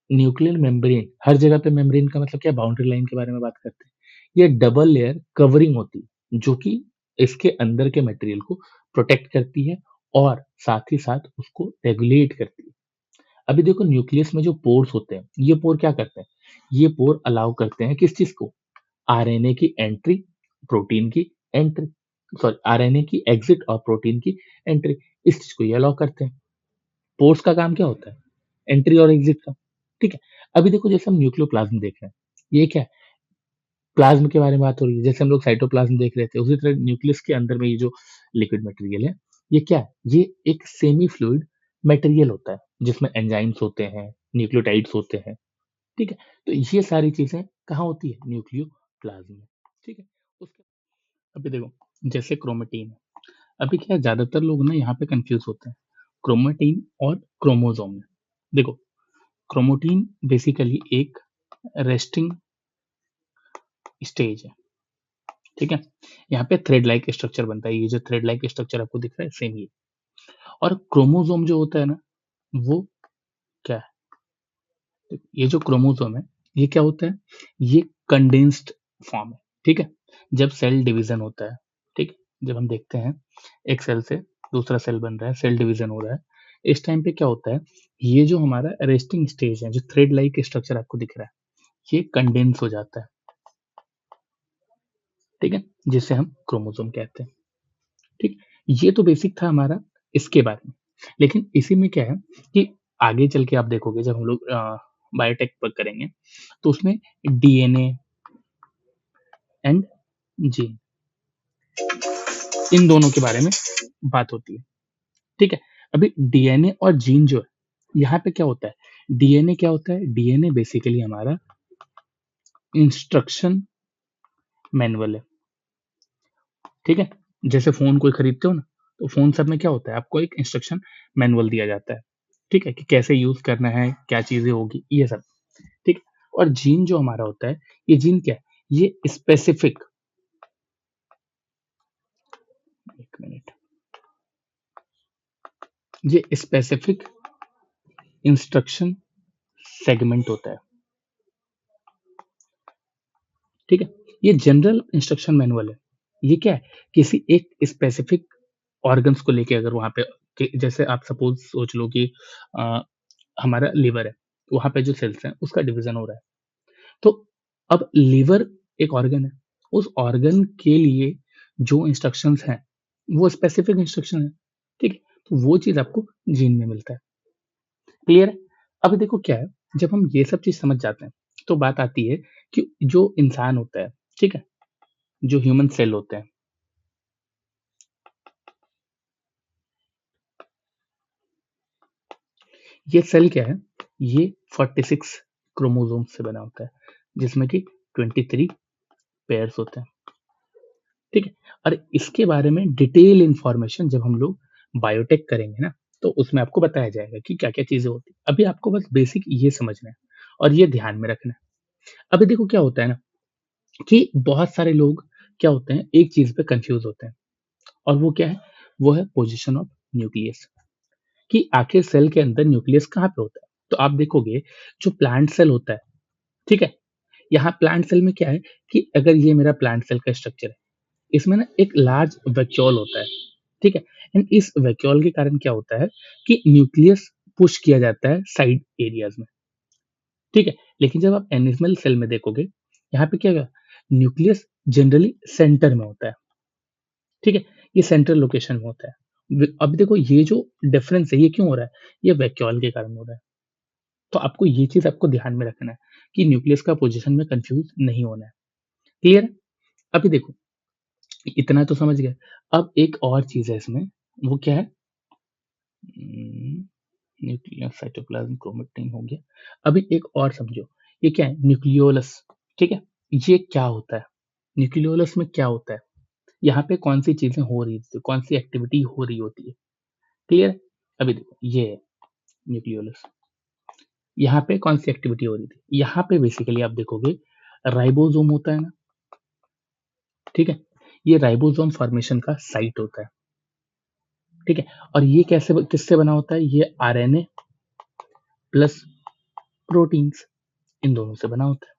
न्यूक्लियर मेम्ब्रेन, हर जगह पे मेम्ब्रेन का मतलब क्या, बाउंड्री लाइन के बारे में बात करते हैं। ये डबल लेयर कवरिंग होती है, जो कि इसके अंदर के मटेरियल को प्रोटेक्ट करती है और साथ ही साथ उसको रेगुलेट करती है। अभी देखो न्यूक्लियस में जो पोर्स होते हैं, ये पोर क्या करते हैं? ये पोर अलाउ करते हैं किस चीज़ को? आरएनए की एंट्री, प्रोटीन की एंट्री, सॉरी आरएनए की एग्जिट और प्रोटीन की एंट्री, इस चीज़ को ये अलाउ करते हैं। पोर्स का काम क्या होता है? एंट्री और एग्जिट का, ठीक है? अभी देखो जैसे हम न्यूक्लियोप्लाज्म देख रहे हैं, ये क्या है? प्लाज्म के बारे में बात हो रही है। जैसे हम लोग साइटोप्लाज्म देख रहे थे, उसी तरह न्यूक्लियस के अंदर में ये जो लिक्विड मटेरियल है, ये क्या है? ये एक सेमी फ्लूइड मटेरियल होता है, जिसमें एंजाइम्स होते हैं, न्यूक्लियोटाइड्स होते हैं, ठीक है? तो ये सारी चीज़ें कहाँ होती है? न्यूक्लियोप्लाज्म में, ठीक है? उसके अभी देखो, जैसे क्रोमेटिन है, अभी क्या है, ज़्यादातर लोग ना यहाँ पे कन्फ्यूज़ होते हैं, क्रोमेटिन और क्रोमोसोम में। देखो, क्रोमेटिन बेसिकली एक रेस्टिंग स्टेज है, ठीक है? यहाँ पे थ्रेड लाइक स्ट्रक्चर बनता है, ये जो थ्रेड लाइक स्ट्रक्चर आपको दिख रहा है, सेम ये। और क्रोमोसोम जो होता है ना, वो क्या है? ये जो क्रोमोसोम है, ये क्या होता है? ये कंडेंस्ड फॉर्म है, ठीक है? जब सेल डिवीज़न होता है, ठीक? जब हम देखते हैं, एक सेल से दूसरा सेल बन रहा है, सेल डिवीज़न हो रहा है, इस टाइम पे क्या होता है? ये जो हमारा रेस्टिंग स्टेज है, जो थ्रेड लाइक स्ट्रक्चर आपको दिख रहा है, ये कंडेंस हो जाता है, ठीक है? जिसे हम क्रोमोसोम कहते हैं, ठीक? ये तो बेसिक था हमारा इसके बारे में। लेकिन इसी में क्या है कि आगे चल के आप देखोगे, जब हम लोग बायोटेक पर करेंगे, तो उसमें डीएनए एंड जीन, इन दोनों के बारे में बात होती है, ठीक है? अभी डीएनए और जीन जो है, यहाँ पे क्या होता है? डीएनए क्या होता है? डीएनए बेसिकली हमारा इंस्ट्रक्शन मैनुअल है, ठीक है? जैसे फ़ोन कोई खरीदते हो ना, तो फ़ोन सब में क्या होता है? आपको एक इंस्ट्रक्शन मैनुअल दिया जाता है, ठीक है? कि कैसे यूज़ करना है, क्या चीज़ें होगी, ये सब, ठीक है? और जीन जो हमारा होता है, ये जीन क्या है? ये स्पेसिफिक, 1 मिनट, ये स्पेसिफिक इंस्ट्रक्शन सेगमेंट होता है, ठीक है? ये जनरल इंस्ट्रक्शन मैनुअल है। ये क्या है? किसी एक स्पेसिफिक ऑर्गन्स को लेके, अगर वहाँ पे कि जैसे आप सपोज़ सोच लो कि अ, हमारा लिवर है, वहाँ पे जो सेल्स हैं, उसका डिवीज़न हो रहा है। तो अब लिवर एक ऑर्गन है, उस ऑर्गन के लिए जो इंस्ट्रक्शंस हैं, वो स्पेसिफिक इंस्ट्रक्शन है, ठीक है? तो वो चीज़ आपको जीन में मिलता है, क्लियर है? अब देखो क्या है, जब हम ये सब चीज़ समझ जाते हैं, तो बात आती है कि जो इंसान होता है, ठीक है? जो ह्यूमन सेल होते हैं, ये सेल क्या है? ये 46 क्रोमोसोम से बना होता है, जिसमें कि 23 पेयर्स होते हैं, ठीक है? और इसके बारे में डिटेल इन्फॉर्मेशन जब हम लोग बायोटेक करेंगे ना, तो उसमें आपको बताया जाएगा कि क्या-क्या चीज़ें होती हैं। अभी आपको बस बेसिक ये समझना है और ये ध्यान में रखना है। अभी देखो क्या होता है ना, कि बहुत सारे लोग क्या होते हैं, एक चीज़ पे कन्फ्यूज़ होते हैं, और वो क्या है? वो है पोज़ीशन ऑफ न्यूक्लियस, कि आखिर सेल के अंदर न्यूक्लियस कहाँ पे होता है? तो आप देखोगे, जो प्लांट सेल होता है, ठीक है? यहाँ प्लांट सेल में क्या है कि अगर ये मेरा प्लांट सेल का स्ट्रक्चर है, इसमें ना एक लार्ज वैक्यूल होता है, ठीक है? एंड इस वैक्यूल के कारण क्या होता है कि न्यूक्लियस पुश किया जाता है साइड एरियाज़ में, ठीक है? लेकिन जब आप एनिमल सेल में देखोगे, यहाँ पे क्या होगा, न्यूक्लियस जनरली सेंटर में होता है, ठीक है? ये सेंट्रल लोकेशन में होता है। अब देखो ये जो डिफरेंस है, ये क्यों हो रहा है? ये वैक्यूल के कारण हो रहा है। तो आपको ये चीज़ आपको ध्यान में रखना है कि न्यूक्लियस का पोज़ीशन में कन्फ्यूज़ नहीं होना है, क्लियर है? अभी देखो, इतना तो समझ गए। अब एक और चीज़ है इसमें, वो क्या है? उम, न्यूक्लियस, साइटोप्लाज्म, क्रोमेटिन हो गया। अभी एक और समझो, ये क्या है? न्यूक्लियोलस, ठीक है? ये क्या होता है? न्यूक्लियोलस में क्या होता है? यहाँ पे कौन-सी चीज़ें हो रही थी, कौन-सी एक्टिविटी हो रही होती है, क्लियर है? अभी देखो, ये है न्यूक्लियोलस, यहाँ पे कौन-सी एक्टिविटी हो रही थी? यहाँ पे बेसिकली आप देखोगे राइबोसोम होता है ना, ठीक है? ये राइबोसोम फॉर्मेशन का साइट होता है, ठीक है? और ये कैसे किससे बना होता है? ये आरएनए प्लस प्रोटीन्स, इन दोनों से बना होता है,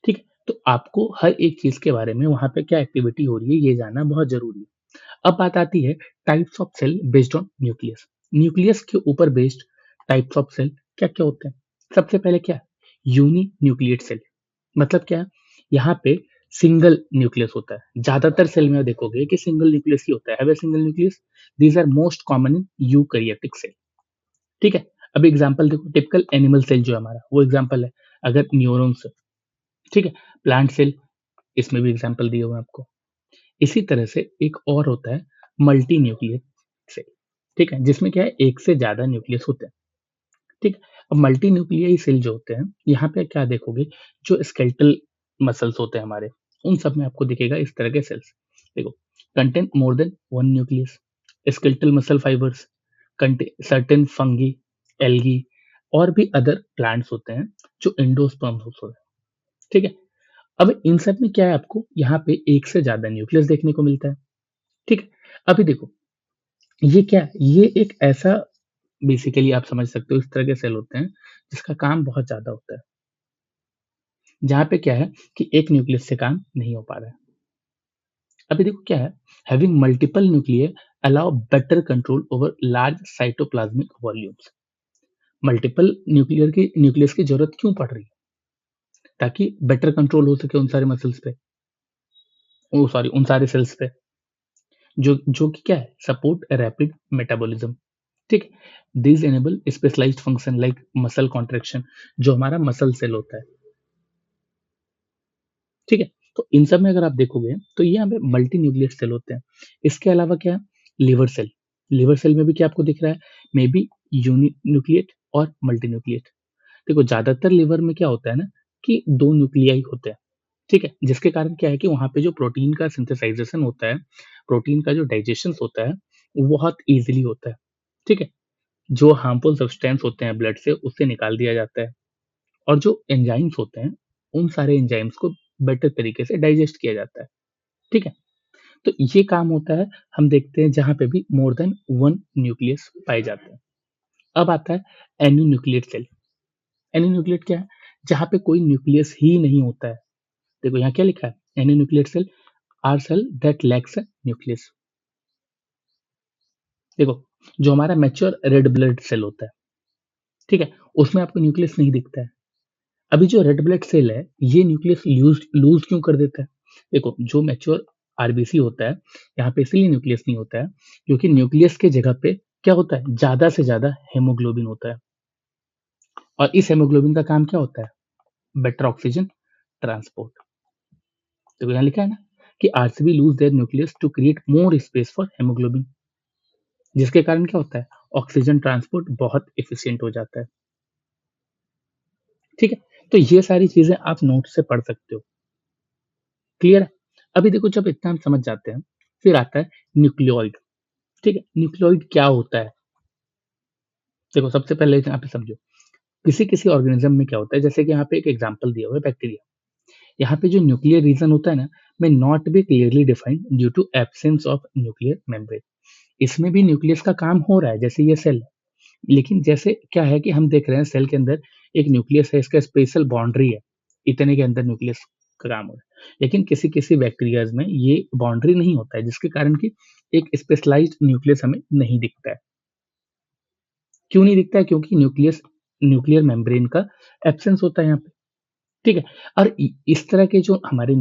ठीक है? तो आपको हर एक चीज़ के बारे में वहाँ पे क्या एक्टिविटी हो रही है, ये जानना बहुत ज़रूरी है। अब बात आती है types of cell based on nucleus. Nucleus के ऊपर बेस्ड टाइप्स ऑफ सेल क्या-क्या होते हैं? सबसे पहले क्या है? यूनी न्यूक्लिएट सेल, मतलब क्या है? यहाँ पे सिंगल न्यूक्लियस होता है। ज़्यादातर सेल में आप देखोगे कि सिंगल न्यूक्लियस ही होता है। Have a single nucleus, these are most common in eukaryotic cell, ठीक है? अब एग्ज़ाम्पल देखो, टिपिकल एनिमल सेल जो है हमारा, वो एग्ज़ाम्पल है। अगर न्यूरॉन्स, ठीक है? प्लांट सेल, इसमें भी एग्ज़ाम्पल दिए हुए हैं आपको। इसी तरह से एक और होता है मल्टी न्यूक्लियस सेल, ठीक है? जिसमें क्या है, एक से ज़्यादा न्यूक्लियस होते हैं, ठीक है? अब मल्टी न्यूक्लियाई सेल जो होते हैं, यहाँ पे क्या देखोगे, जो स्केलेटल मसल्स होते हैं हमारे, उन सब में आपको दिखेगा इस तरह के सेल्स। देखो, contain more than one nucleus, skeletal muscle fibres, contain certain fungi, algae और भी अदर प्लांट्स होते हैं जो एंडोस्पर्म होते हैं, ठीक है? अब इन सब में क्या है, आपको यहाँ पे एक से ज़्यादा न्यूक्लियस देखने को मिलता है, ठीक है? अभी देखो, ये क्या है? ये एक ऐसा बेसिकली आप समझ सकते हो, इस तरह के सेल होते हैं जिसका काम बहुत ज़्यादा होता है। जहाँ पे क्या है कि एक न्यूक्लियस से काम नहीं हो पा रहा है। अभी देखो क्या है, having multiple nuclear allow better control over large cytoplasmic volumes. Multiple nucleus की ज़रूरत क्यों पड़ रही है? ताकि बेटर कंट्रोल हो सके उन सारे मसल्स पे, ओह सॉरी, उन सारे सेल्स पे, जो कि क्या है, सपोर्ट रैपिड मेटाबॉलिज्म, ठीक है? This enable specialised function like muscle contraction, जो हमारा मसल सेल होता है, ठीक है? तो इन सब में अगर आप देखोगे तो ये यहाँ पे मल्टी न्यूक्लियर सेल होते हैं। इसके अलावा क्या है? Liver cell. लिवर सेल में भी क्या आपको दिख रहा है? मे बी यूनि न्यूक्लिएट और मल्टी न्यूक्लिएट। देखो, ज़्यादातर लिवर में क्या होता है ना कि 2 न्यूक्लियाई होते हैं, ठीक है? जिसके कारण क्या है कि वहाँ पे जो प्रोटीन का सिंथेसाइज़ेशन होता है, प्रोटीन का जो डाइजेशंस होता है, वो बहुत ईज़िली होता है, ठीक है? जो हार्मफुल सब्सटेंस होते हैं ब्लड से, उससे निकाल दिया जाता है। और जो एंजाइम्स होते हैं, उन सारे एंजाइम्स को बेटर तरीके से डाइजेस्ट किया जाता है, ठीक है? तो ये काम होता है, हम देखते हैं जहाँ पे भी मोर देन 1 न्यूक्लियस पाए जाते हैं। अब आता है एनीन्यूक्लिएट सेल। एनीन्यूक्लिएट क्या है? जहाँ पे कोई न्यूक्लियस ही नहीं होता है। देखो यहाँ क्या लिखा है? Anucleate cell are cell that lacks a nucleus. देखो, जो हमारा मैच्योर रेड ब्लड सेल होता है, ठीक है? उसमें आपको न्यूक्लियस नहीं दिखता है। अभी जो रेड ब्लड सेल है, ये न्यूक्लियस लूज़ क्यों कर देता है? देखो, जो मैच्योर आरबीसी होता है, यहाँ पे इसीलिए न्यूक्लियस नहीं होता है, क्योंकि न्यूक्लियस के जगह पे क्या होता है? ज़्यादा से ज़्यादा हीमोग्लोबिन होता है और इस हीमोग्लोबिन का काम क्या होता है? Better oxygen transport. देखो यहाँ लिखा है ना कि RCB lose their nucleus to create more space for haemoglobin, जिसके कारण क्या होता है? ऑक्सीजन ट्रांसपोर्ट बहुत एफिशिएंट हो जाता है, ठीक है? तो ये सारी चीज़ें आप नोट से पढ़ सकते हो। क्लियर है? अभी देखो, जब इतना हम समझ जाते हैं, फिर आता है न्यूक्लियोइड, ठीक है? न्यूक्लियोइड क्या होता है? देखो, सबसे पहले यहाँ पे समझो, किसी-किसी ऑर्गेनिज़्म में क्या होता है, जैसे कि यहाँ पे एक एग्ज़ाम्पल दिया हुआ है बैक्टीरिया। यहाँ पे जो न्यूक्लियर रीजन होता है ना, may not be clearly defined due to absence of nuclear membrane. इसमें भी न्यूक्लियस का काम हो रहा है, जैसे ये सेल है। लेकिन जैसे क्या है कि हम देख रहे हैं सेल के अंदर एक न्यूक्लियस है, इसका स्पेशल बाउंड्री है, इतने के अंदर न्यूक्लियस का काम हो रहा है। लेकिन किसी-किसी बैक्टीरियाज़ में ये बाउंड्री नहीं होता है, जिसके कारण कि एक स्पेशलाइज़्ड न्यूक्लियस हमें नहीं दिखता है। क्यों नहीं दिखता है? क्योंकि न्यूक्लियर मेम्ब्रेन का एब्सेंस होता है यहाँ पे, ठीक है? और इस तरह के जो हमारे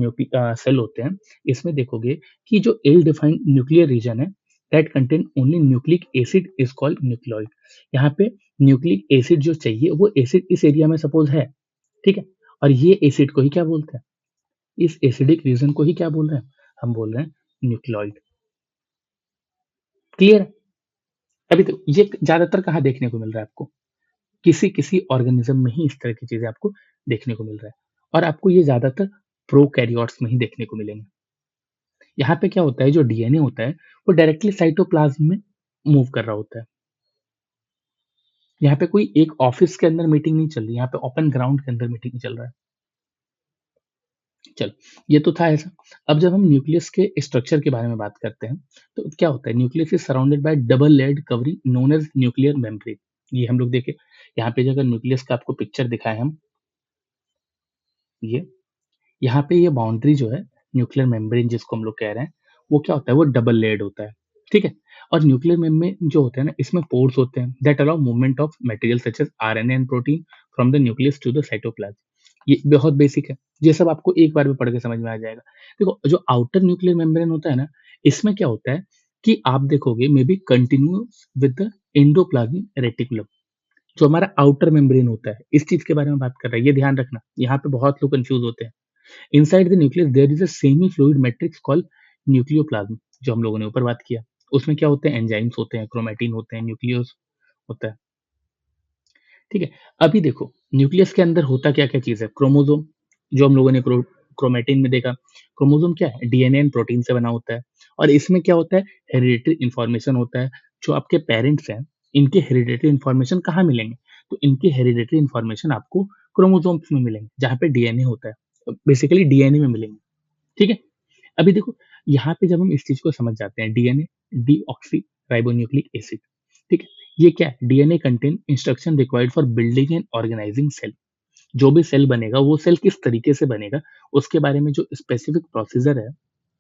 सेल होते हैं, इसमें देखोगे कि जो इल डिफाइंड न्यूक्लियर रीजन है, that contain only nucleic acid is called nucleoid. यहाँ पे न्यूक्लिक एसिड जो चाहिए, वो एसिड इस एरिया में सपोज़ है, ठीक है? और ये एसिड को ही क्या बोलते हैं? इस एसिडिक रीजन को ही क्या बोल रहे हैं? हम बोल रहे हैं न्यूक्लियोइड। क्लियर है? अभी तो ये ज्यादातर कहाँ देखने को मिल रहा है आपको? किसी किसी ऑर्गेनिज्म में ही इस तरह की चीजें आपको देखने को मिल रहा है, और आपको ये ज्यादातर प्रोकैरियोट्स में ही देखने को मिलेंगे। यहाँ पे क्या होता है, जो डीएनए होता है वो डायरेक्टली साइटोप्लाज्म में मूव कर रहा होता है। यहाँ पे कोई एक ऑफिस के अंदर मीटिंग नहीं चल रही, यहाँ पे ओपन ग्राउंड के अंदर मीटिंग चल रहा है। चलो, ये तो था ऐसा। अब जब हम न्यूक्लियस के स्ट्रक्चर के बारे में बात करते हैं, तो क्या होता है, nucleus is surrounded by double layered covering known as nuclear membrane. ये हम लोग देखे, यहाँ पे जो अगर न्यूक्लियस का आपको पिक्चर दिखाएं हम, ये यहाँ पे ये बाउंड्री जो है, न्यूक्लियर मेम्ब्रेन जिसको हम लोग कह रहे हैं, वो क्या होता है, वो डबल लेयर्ड होता है। ठीक है। और न्यूक्लियर मेम्ब्रेन जो होता है ना, इसमें पोर्स होते हैं that allow movement of material such as RNA and protein from the nucleus to the cytoplasm. ये बहुत बेसिक है, ये सब आपको एक बार में पढ़ के समझ में आ जाएगा। देखो, जो आउटर न्यूक्लियर मेम्ब्रेन होता है ना, इसमें क्या होता है कि आप देखोगे may be continuous with the endoplasmic reticulum. जो हमारा आउटर मेम्ब्रेन होता है, इस चीज के बारे में बात कर रहा है, ये ध्यान रखना, यहाँ पे बहुत लोग कंफ्यूज होते हैं। Inside the nucleus there is a semi-fluid matrix called nucleoplasm, जो हम लोगों ने ऊपर बात किया। उसमें क्या होते हैं, एंजाइम्स होते हैं, क्रोमैटिन होते हैं, न्यूक्लियस होता है। ठीक है। अभी देखो, न्यूक्लियस के अंदर होता क्या-क्या चीज़ है, क्रोमोसोम, जो हम लोगों ने क्रोमैटिन में देखा। क्रोमोसोम क्या है, डीएनए एंड प्रोटीन से बना होता है। और इसमें क्या होता है, हेरिडिटरी इन्फॉर्मेशन होता है। जो आपके पेरेंट्स हैं, इनके हेरिडिटरी इन्फॉर्मेशन कहाँ मिलेंगे, तो इनके हेरिडिटरी इन्फॉर्मेशन आपको क्रोमोसोम्स में मिलेंगे, जहाँ पे डीएनए होता है, बेसिकली डीएनए में मिलेंगे। ठीक है। अभी देखो, यहाँ पे जब हम इस चीज को समझ जाते हैं, डीएनए डीऑक्सी राइबोन्यूक्लिक एसिड। ठीक है। ये क्या है, DNA contain instruction required for building and organising cell. जो भी सेल बनेगा, वो सेल किस तरीके से बनेगा, उसके बारे में जो स्पेसिफिक प्रोसीजर है,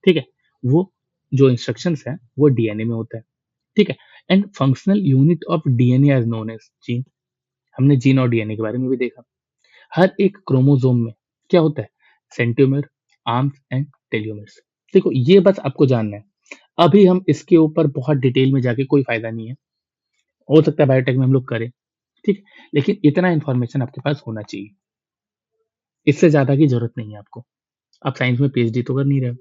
ठीक है, वो जो इंस्ट्रक्शंस है वो डीएनए में होता है। ठीक है। And functional unit of DNA as known as gene. हमने जीन और डीएनए के बारे में भी देखा। हर एक क्रोमोसोम में क्या होता है, सेंट्रोमियर, आर्म्स एंड टेलोमेर्स। देखो, ये बस आपको जानना है। अभी हम इसके ऊपर बहुत डिटेल में जाके कोई फायदा नहीं है। हो सकता है बायोटेक में हम लोग करें, ठीक है, लेकिन इतना इन्फॉर्मेशन आपके पास होना चाहिए। इससे ज्यादा की जरूरत नहीं है आपको। आप साइंस में पीएचडी तो कर नहीं रहे हो,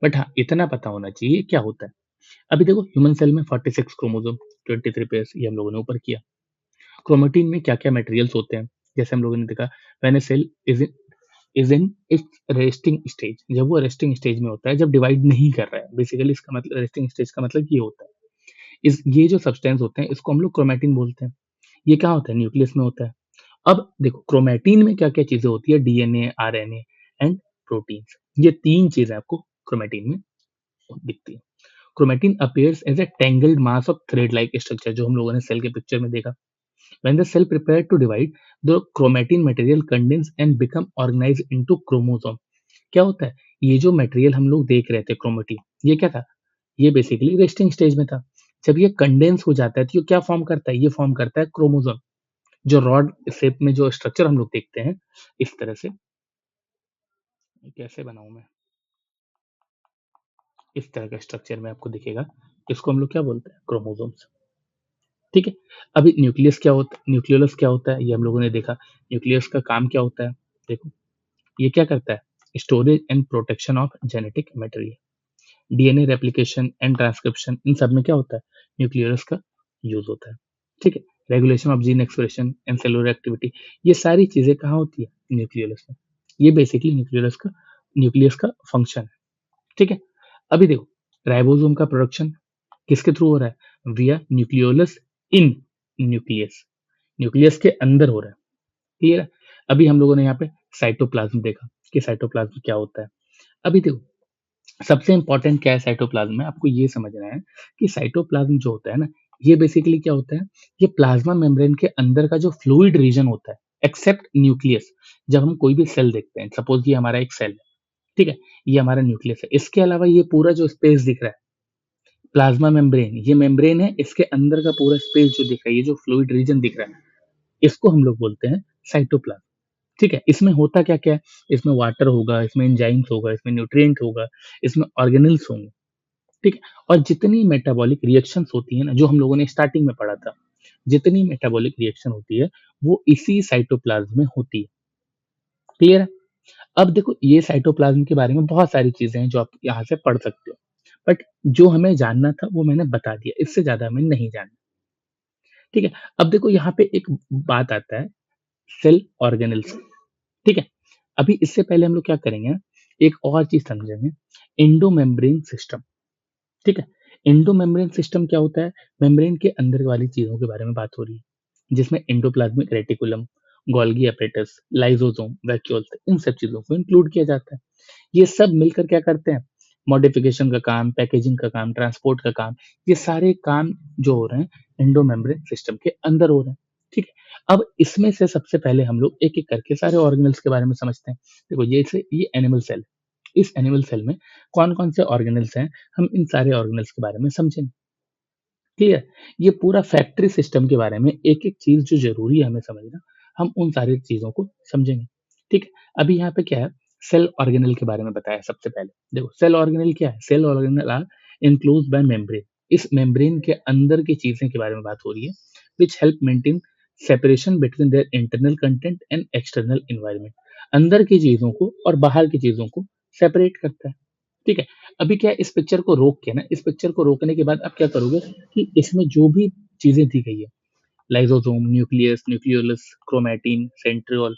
बट हाँ, इतना पता होना चाहिए क्या होता है। अभी देखो, ह्यूमन सेल में 46 क्रोमोसोम, 23 पेयर्स, ये हम लोगों ने ऊपर किया। क्रोमेटिन में क्या क्या मटेरियल्स होते हैं, जैसे हम लोगों ने देखा, when a cell is in its resting stage. जब वो रेस्टिंग स्टेज में होता है, जब डिवाइड नहीं कर रहा है, बेसिकली इसका मतलब, रेस्टिंग स्टेज का मतलब ये होता है। इस ये जो सब्सटेंस होते हैं, इसको हम लोग क्रोमैटिन बोलते हैं। ये कहाँ होता है, न्यूक्लियस में होता है। अब देखो, क्रोमैटिन में क्या क्या चीजें होती है, डीएनए, आरएनए एंड प्रोटीन्स। ये तीन चीजें आपको क्रोमैटिन में दिखती है। Chromatin appears as a tangled mass of thread like structure, जो हम लोगों ने सेल के पिक्चर में देखा। When the cell prepared to divide, the chromatin material condense and become organized into chromosome। क्या होता है, ये जो मटेरियल हम लोग देख रहे थे, क्रोमेटिन, ये क्या था, ये बेसिकली रेस्टिंग स्टेज में था। जब ये कंडेंस हो जाता है, तो ये क्या फॉर्म करता है, ये फॉर्म करता है क्रोमोसोम। जो रॉड शेप में जो स्ट्रक्चर हम लोग देखते हैं, इस तरह से, कैसे बनाऊं मैं, इस तरह का स्ट्रक्चर में आपको दिखेगा। इसको हम लोग क्या बोलते हैं, क्रोमोसोम्स। ठीक है। अभी न्यूक्लियस क्या होता है, न्यूक्लियोलस क्या होता है, ये हम लोगों ने देखा। न्यूक्लियस का काम क्या होता है, देखो, ये क्या करता है, storage and protection of genetic material. DNA replication and transcription, इन सब में क्या होता है, न्यूक्लियस का यूज होता है। ठीक है। Regulation of gene expression and cellular activity, ये सारी चीजें कहाँ होती है, न्यूक्लियस में। ये बेसिकली न्यूक्लियस का फंक्शन है। ठीक है। अभी देखो, राइबोसोम का प्रोडक्शन किसके थ्रू हो रहा है, विया न्यूक्लियोलस इन न्यूक्लियस। न्यूक्लियस के अंदर हो रहा है। क्लियर है। अभी हम लोगों ने यहाँ पे साइटोप्लाज्म देखा कि साइटोप्लाज्म क्या होता है। अभी देखो, सबसे इंपॉर्टेंट क्या है साइटोप्लाज्म में, आपको ये समझना है कि साइटोप्लाज्म जो होता है ना, ये बेसिकली क्या होता है, ये प्लाज्मा मेम्ब्रेन के अंदर का जो फ्लूइड रीजन होता है, एक्सेप्ट न्यूक्लियस। जब हम कोई भी सेल देखते हैं, सपोज ये हमारा एक सेल है, ठीक है, ये हमारा न्यूक्लियस है, इसके अलावा ये पूरा जो स्पेस दिख रहा है, प्लाज्मा मेम्ब्रेन, ये मेम्ब्रेन है, इसके अंदर का पूरा स्पेस जो दिख रहा है, ये जो फ्लूइड रीजन दिख रहा है, इसको हम लोग बोलते हैं साइटोप्लाज्म। ठीक है। इसमें होता क्या-क्या है, इसमें वाटर होगा, इसमें एंजाइम्स होगा, इसमें न्यूट्रिएंट होगा, इसमें ऑर्गेनेल्स होंगे। ठीक है। और जितनी मेटाबॉलिक रिएक्शंस होती है ना, जो हम लोगों ने स्टार्टिंग में पढ़ा था, जितनी मेटाबॉलिक रिएक्शन होती है, वो इसी साइटोप्लाज्म में होती है। क्लियर है। अब देखो, ये साइटोप्लाज्म के बारे में बहुत सारी चीजें हैं जो आप यहाँ से पढ़ सकते हो, बट जो हमें जानना था वो मैंने बता दिया, इससे ज्यादा हमें नहीं जानना। ठीक है? अब देखो यहाँ पे एक बात आता है सेल ऑर्गेनेल्स, ठीक है? अभी इससे पहले हम लोग क्या करेंगे, एक और चीज़ समझेंगे, एंडो मेम्ब्रेन सिस्टम, ठीक है? एंडो मेम्ब्रेन सिस्टम क्या होता है? मेम्ब्रेन के अंदर वाली चीज़ों के बारे में बात हो रही है, जिसमें endoplasmic reticulum, Golgi apparatus, lysosome, vacuoles इन सब चीज़ों को इंक्लूड किया जाता है। ये सब मिलकर क्या करते हैं? मॉडिफिकेशन का काम, पैकेजिंग का काम, ट्रांसपोर्ट का काम, ये सारे काम जो हो रहे हैं एंडो मेम्ब्रेन सिस्टम के अंदर हो रहे हैं, ठीक है? अब इसमें से सबसे पहले हम लोग एक-एक करके सारे ऑर्गेनेल्स के बारे में समझते हैं। देखो जैसे ये एनिमल सेल, इस एनिमल सेल में कौन-कौन से ऑर्गेनेल्स हैं, हम इन सारे ऑर्गेनेल्स के बारे में समझेंगे, क्लियर? ये पूरा फैक्ट्री सिस्टम के बारे में एक-एक चीज़ जो ज़रूरी है हमें समझना, हम उन सारी चीज़ों को समझेंगे, ठीक है? अभी यहाँ पे क्या है, सेल ऑर्गेनेल के बारे में बताया सबसे पहले। देखो सेल ऑर्गेनेल क्या है? Cell organelle are enclosed by membrane. इस मेम्ब्रेन के अंदर की चीज़ें के बारे में बात हो रही है, which help maintain separation between their internal content and external environment. अंदर की चीज़ों को और बाहर की चीज़ों को सेपरेट करता है, ठीक है? अभी क्या है इस पिक्चर को रोक के ना, इस पिक्चर को रोकने के बाद आप क्या करोगे कि इसमें जो भी चीज़ें दी गई है, lysosome, nucleus, nucleolus, chromatin, centriole,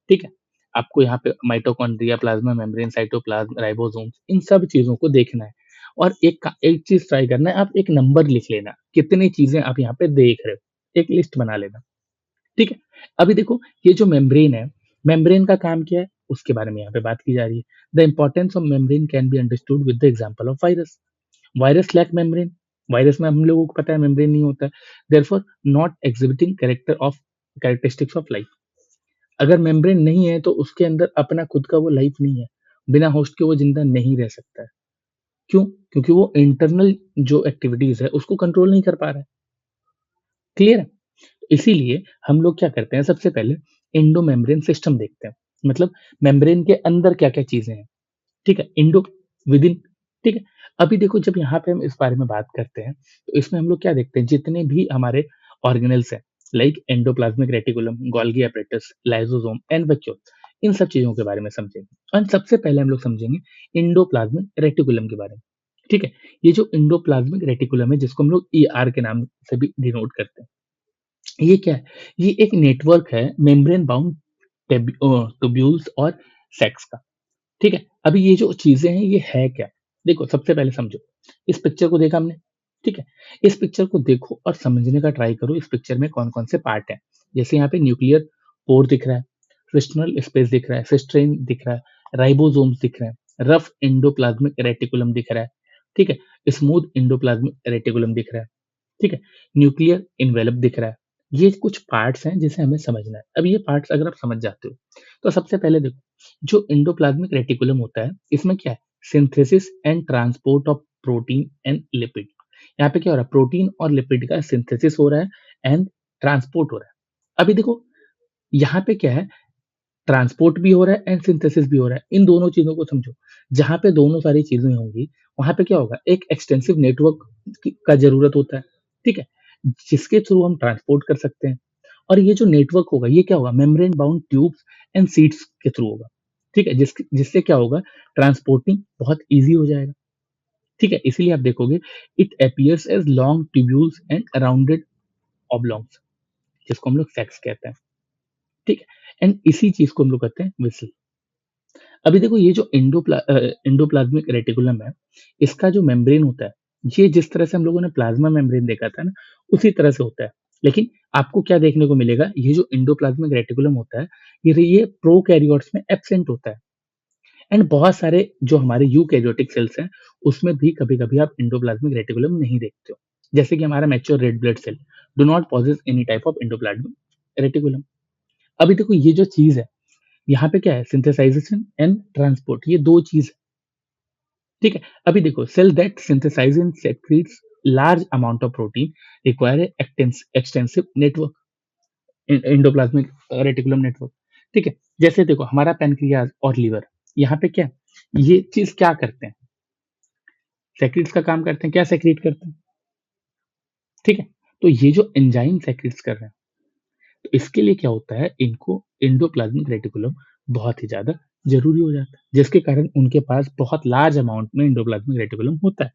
ठीक है? आपको यहाँ पे mitochondria, plasma membrane, cytoplasm, ribosomes इन सब चीज़ों को देखना है और एक चीज़ ट्राई करना है, आप एक नंबर लिख लेना, कितनी चीज़ें आप यहाँ पे देख रहे हो, एक लिस्ट बना लेना, ठीक है? अभी देखो ये जो मेम्ब्रेन है, मेम्ब्रेन का काम क्या है? उसके बारे में यहाँ पे बात की जा रही है। The importance of membrane can be understood with the example of virus. Virus lack membrane, virus में हम लोगों को पता है मेम्ब्रेन नहीं होता है, therefore not exhibiting characteristics of life. अगर मेम्ब्रेन नहीं है तो उसके अंदर अपना खुद का वो लाइफ नहीं है, बिना होस्ट के वो जिंदा नहीं रह सकता है। क्यों? क्योंकि वो इंटरनल जो एक्टिविटीज है उसको कंट्रोल नहीं कर पा रहा है, क्लियर है? इसीलिए हम लोग क्या करते हैं, सबसे पहले एंडो मेम्ब्रेन सिस्टम देखते हैं, मतलब मेम्ब्रेन के अंदर क्या क्या चीजें हैं, ठीक है? इंडो, विदिन, ठीक है? अभी देखो जब यहाँ पे हम इस बारे में बात करते हैं, तो इसमें हम लोग क्या देखते हैं, जितने भी हमारे ऑर्गेनेल्स हैं, like endoplasmic reticulum, Golgi apparatus, lysosome and vacuole, इन सब चीज़ों के बारे में समझेंगे। और सबसे पहले हम लोग समझेंगे एंडोप्लाज्मिक रेटिकुलम के बारे में, ठीक है? ये जो एंडोप्लाज्मिक रेटिकुलम है, जिसको हम लोग ईआर के नाम से भी डिनोट करते हैं, ये क्या है? ये एक नेटवर्क है मेम्ब्रेन बाउंड ट्यूब्यूल्स और सैक्स का, ठीक है? अभी ये जो चीज़ें हैं ये है क्या? देखो सबसे पहले समझो, इस पिक्चर को देखा हमने, ठीक है? इस पिक्चर को देखो और समझने का ट्राई करो इस पिक्चर में कौन-कौन से पार्ट हैं। जैसे यहाँ पे न्यूक्लियर पोर दिख रहा है, क्रिस्टल स्पेस दिख रहा है, सिस्टीन दिख रहा है, राइबोसोम्स दिख रहे हैं, रफ एंडोप्लाज्मिक रेटिकुलम दिख रहा है, ठीक है? स्मूथ एंडोप्लाज्मिक रेटिकुलम दिख रहा है, ठीक है? न्यूक्लियर एनवेलप दिख रहा है। ये कुछ पार्ट्स हैं जिसे हमें समझना है। अब ये पार्ट्स अगर आप समझ जाते हो, तो सबसे पहले देखो जो एंडोप्लाज्मिक रेटिकुलम होता है, इसमें क्या है? Synthesis and transport of protein and lipid. यहाँ पे क्या हो रहा है? प्रोटीन और लिपिड का सिंथेसिस हो रहा है एंड ट्रांसपोर्ट हो रहा है। अभी देखो यहाँ पे क्या है? ट्रांसपोर्ट भी हो रहा है एंड सिंथेसिस भी हो रहा है। इन दोनों चीज़ों को समझो। जहाँ पे दोनों सारी चीज़ें होंगी, वहाँ पे क्या होगा? एक एक्सटेंसिव नेटवर्क का ज़रूरत होता है, ठीक है? जिसके थ्रू हम ट्रांसपोर्ट कर सकते हैं। और ये जो नेटवर्क होगा, ये क्या होगा? Membrane bound tubes and sheets के थ्रू होगा, ठीक है? जिससे क्या होगा? ट्रांसपोर्टिंग बहुत ईज़ी हो जाएगा, ठीक है? इसीलिए आप देखोगे it appears as long tubules and rounded oblongs, जिसको हम लोग सैक्स कहते हैं, ठीक है? एंड इसी चीज़ को हम लोग कहते हैं वेसल। अभी देखो ये जो एंडोप्लाज्मिक रेटिकुलम है, इसका जो मेम्ब्रेन होता है, ये जिस तरह से हम लोगों ने प्लाज्मा मेम्ब्रेन देखा था ना, उसी तरह से होता है। लेकिन आपको क्या देखने को मिलेगा, ये जो एंडोप्लाज्मिक रेटिकुलम होता है, ये प्रोकैरियोट्स में एब्सेंट होता है एंड बहुत सारे जो हमारे यूकैरियोटिक सेल्स हैं, उसमें भी कभी-कभी आप एंडोप्लाज्मिक रेटिकुलम नहीं देखते हो। जैसे कि हमारा mature red blood cell do not possess any type of endoplasmic reticulum. अभी देखो ये जो चीज़ है, यहाँ पे क्या है? सिंथेसाइजेशन एंड ट्रांसपोर्ट, ये 2 चीज़ है, ठीक है? अभी देखो cell that synthesise and secretes large amount of protein require a extensive network, endoplasmic reticulum network, ठीक है? जैसे देखो हमारा पैनक्रियाज़ और लीवर, यहाँ पे क्या ये चीज़ क्या करते हैं? सेक्रीट्स का काम करते हैं, क्या सेक्रीट करते हैं? ठीक है? तो ये जो एंजाइम सेक्रीट्स कर रहे हैं, तो इसके लिए क्या होता है? इनको एंडोप्लाज्मिक रेटिकुलम बहुत ही ज़्यादा ज़रूरी हो जाता है, जिसके कारण उनके पास बहुत लार्ज अमाउंट में एंडोप्लाज्मिक रेटिकुलम होता है।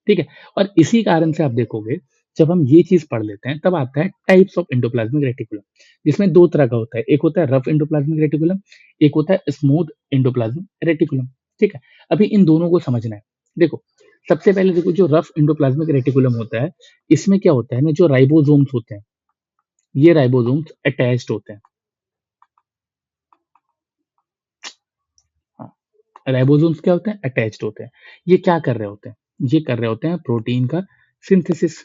ठीक है? और इसी कारण से आप देखोगे जब हम ये चीज पढ़ लेते हैं तब आता है टाइप्स ऑफ एंडोप्लाज्मिक रेटिकुलम, जिसमें दो तरह का होता है, एक होता है रफ एंडोप्लाज्मिक रेटिकुलम, एक होता है स्मूथ एंडोप्लाज्मिक रेटिकुलम। ठीक है, अभी इन दोनों को समझना है। देखो, सबसे पहले देखो, जो रफ एंडोप्लाज्मिक रेटिकुलम होता है, इसमें क्या होता है ना, जो राइबोसोम्स होते हैं, ये राइबोसोम्स अटैच्ड होते हैं। हाँ, राइबोसोम्स क्या होते हैं, अटैच्ड होते हैं। ये क्या कर रहे होते हैं, ये कर रहे होते हैं प्रोटीन का सिंथेसिस।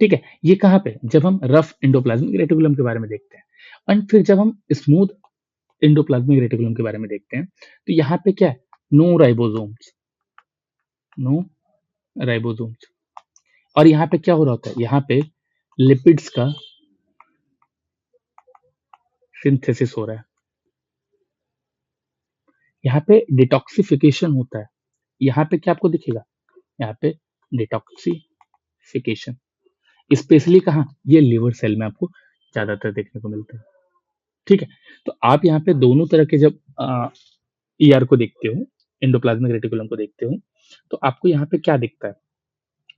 ठीक है, ये कहाँ पे, जब हम रफ एंडोप्लाज्मिक रेटिकुलम के बारे में देखते हैं। एंड फिर जब हम स्मूथ एंडोप्लाज्मिक रेटिकुलम के बारे में देखते हैं, तो यहाँ पे क्या है, नो राइबोसोम्स, नो राइबोसोम्स। और यहाँ पे क्या हो रहा होता है, यहाँ पे लिपिड्स का सिंथेसिस हो रहा है, यहाँ पे डिटॉक्सिफिकेशन होता है। यहाँ पे क्या आपको दिखेगा, यहाँ पे डिटॉक्सिफिकेशन, स्पेशली कहाँ, ये लिवर सेल में आपको ज्यादातर देखने को मिलता है। ठीक है, तो आप यहाँ पे दोनों तरह के जब ईआर को देखते हो, एंडोप्लाज्मिक रेटिकुलम को देखते हो, तो आपको यहाँ पे क्या दिखता है,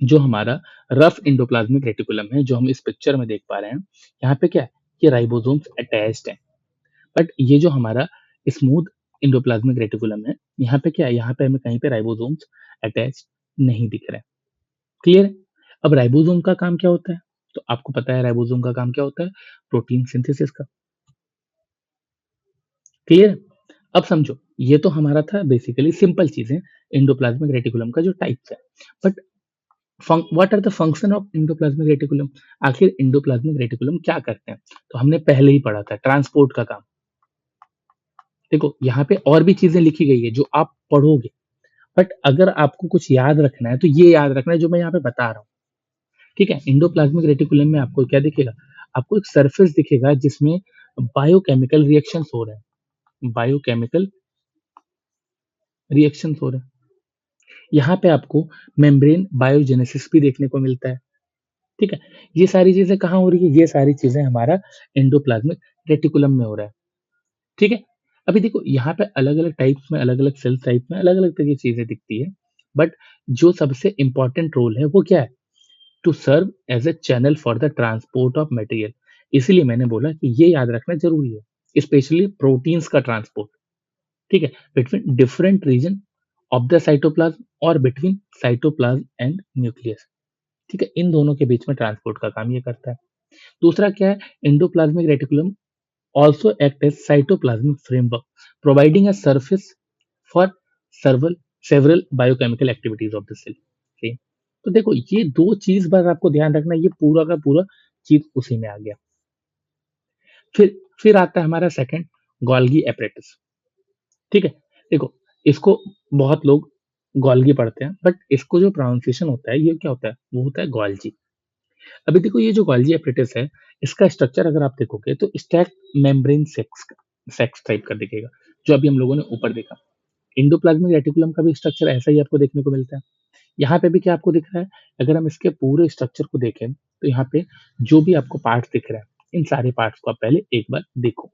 जो हमारा रफ एंडोप्लाज्मिक रेटिकुलम है, जो हम इस पिक्चर में देख पा रहे हैं, यहाँ पे क्या है, ये राइबोसोम्स अटैच्ड है। बट ये जो हमारा स्मूथ एंडोप्लाज्मिक रेटिकुलम है, यहाँ पे क्या है, यहाँ पे हमें कहीं पे राइबोसोम्स अटैच नहीं दिख रहे। क्लियर है? अब राइबोसोम का काम क्या होता है, तो आपको पता है राइबोसोम का काम क्या होता है, प्रोटीन सिंथेसिस का। क्लियर? अब समझो, ये तो हमारा था बेसिकली सिंपल चीजें, एंडोप्लाज्मिक रेटिकुलम का जो टाइप्स है। But what are the function of endoplasmic reticulum, आखिर एंडोप्लाज्मिक रेटिकुलम क्या करते हैं, तो हमने पहले ही पढ़ा था, ट्रांसपोर्ट का काम। देखो, यहाँ पे और भी चीजें लिखी गई है जो आप पढ़ोगे, बट अगर आपको कुछ याद रखना है तो ये याद रखना है जो मैं यहाँ पे बता रहा हूँ। ठीक है, एंडोप्लाज्मिक रेटिकुलम में आपको क्या दिखेगा, आपको एक सरफेस दिखेगा जिसमें बायोकेमिकल रिएक्शंस हो रहे हैं, बायोकेमिकल रिएक्शंस हो रहे हैं। यहाँ पे आपको मेम्ब्रेन बायोजेनेसिस भी देखने को मिलता है। ठीक है, ये सारी चीजें कहाँ हो रही है, ये सारी चीजें हमारा एंडोप्लाज्मिक रेटिकुलम में हो रहा है। ठीक है, अभी देखो, यहाँ पे अलग अलग टाइप्स में, अलग अलग सेल टाइप में अलग अलग तरह की चीजें दिखती है, बट जो सबसे इंपॉर्टेंट रोल है वो क्या है, to serve as a channel for the transport of material. इसीलिए मैंने बोला कि ये याद रखना जरूरी है, स्पेशली प्रोटीन्स का ट्रांसपोर्ट। ठीक है, between different region of the cytoplasm और बिटवीन साइटोप्लाज्म एंड न्यूक्लियस। ठीक है, इन दोनों के बीच में ट्रांसपोर्ट का काम ये करता है। दूसरा क्या है, endoplasmic reticulum also act as cytoplasmic framework, providing a surface for several biochemical activities of the cell. Okay? तो देखो, ये दो चीज बस आपको ध्यान रखना, ये पूरा का पूरा चीज उसी में आ गया। फिर आता है हमारा सेकंड, गोल्गी एपरेटस। ठीक है, देखो, इसको बहुत लोग गोल्गी पढ़ते हैं, बट इसको जो प्रोनाउंसिएशन होता है, ये क्या होता है, वो होता है गोल्जी। अभी देखो, ये जो गोल्जी एपरेटस है, इसका स्ट्रक्चर अगर आप देखोगे तो स्टैक मेम्ब्रेन सेक्स टाइप का दिखेगा, जो अभी हम लोगों ने ऊपर देखा। इंडोप्लाज्मिक रेटिकुलम का भी स्ट्रक्चर ऐसा ही आपको देखने को मिलता है। यहाँ पे भी क्या आपको दिख रहा है, अगर हम इसके पूरे स्ट्रक्चर को देखें तो यहाँ पे जो भी आपको पार्ट दिख रहा है, इन सारे पार्ट्स को आप पहले एक बार देखो।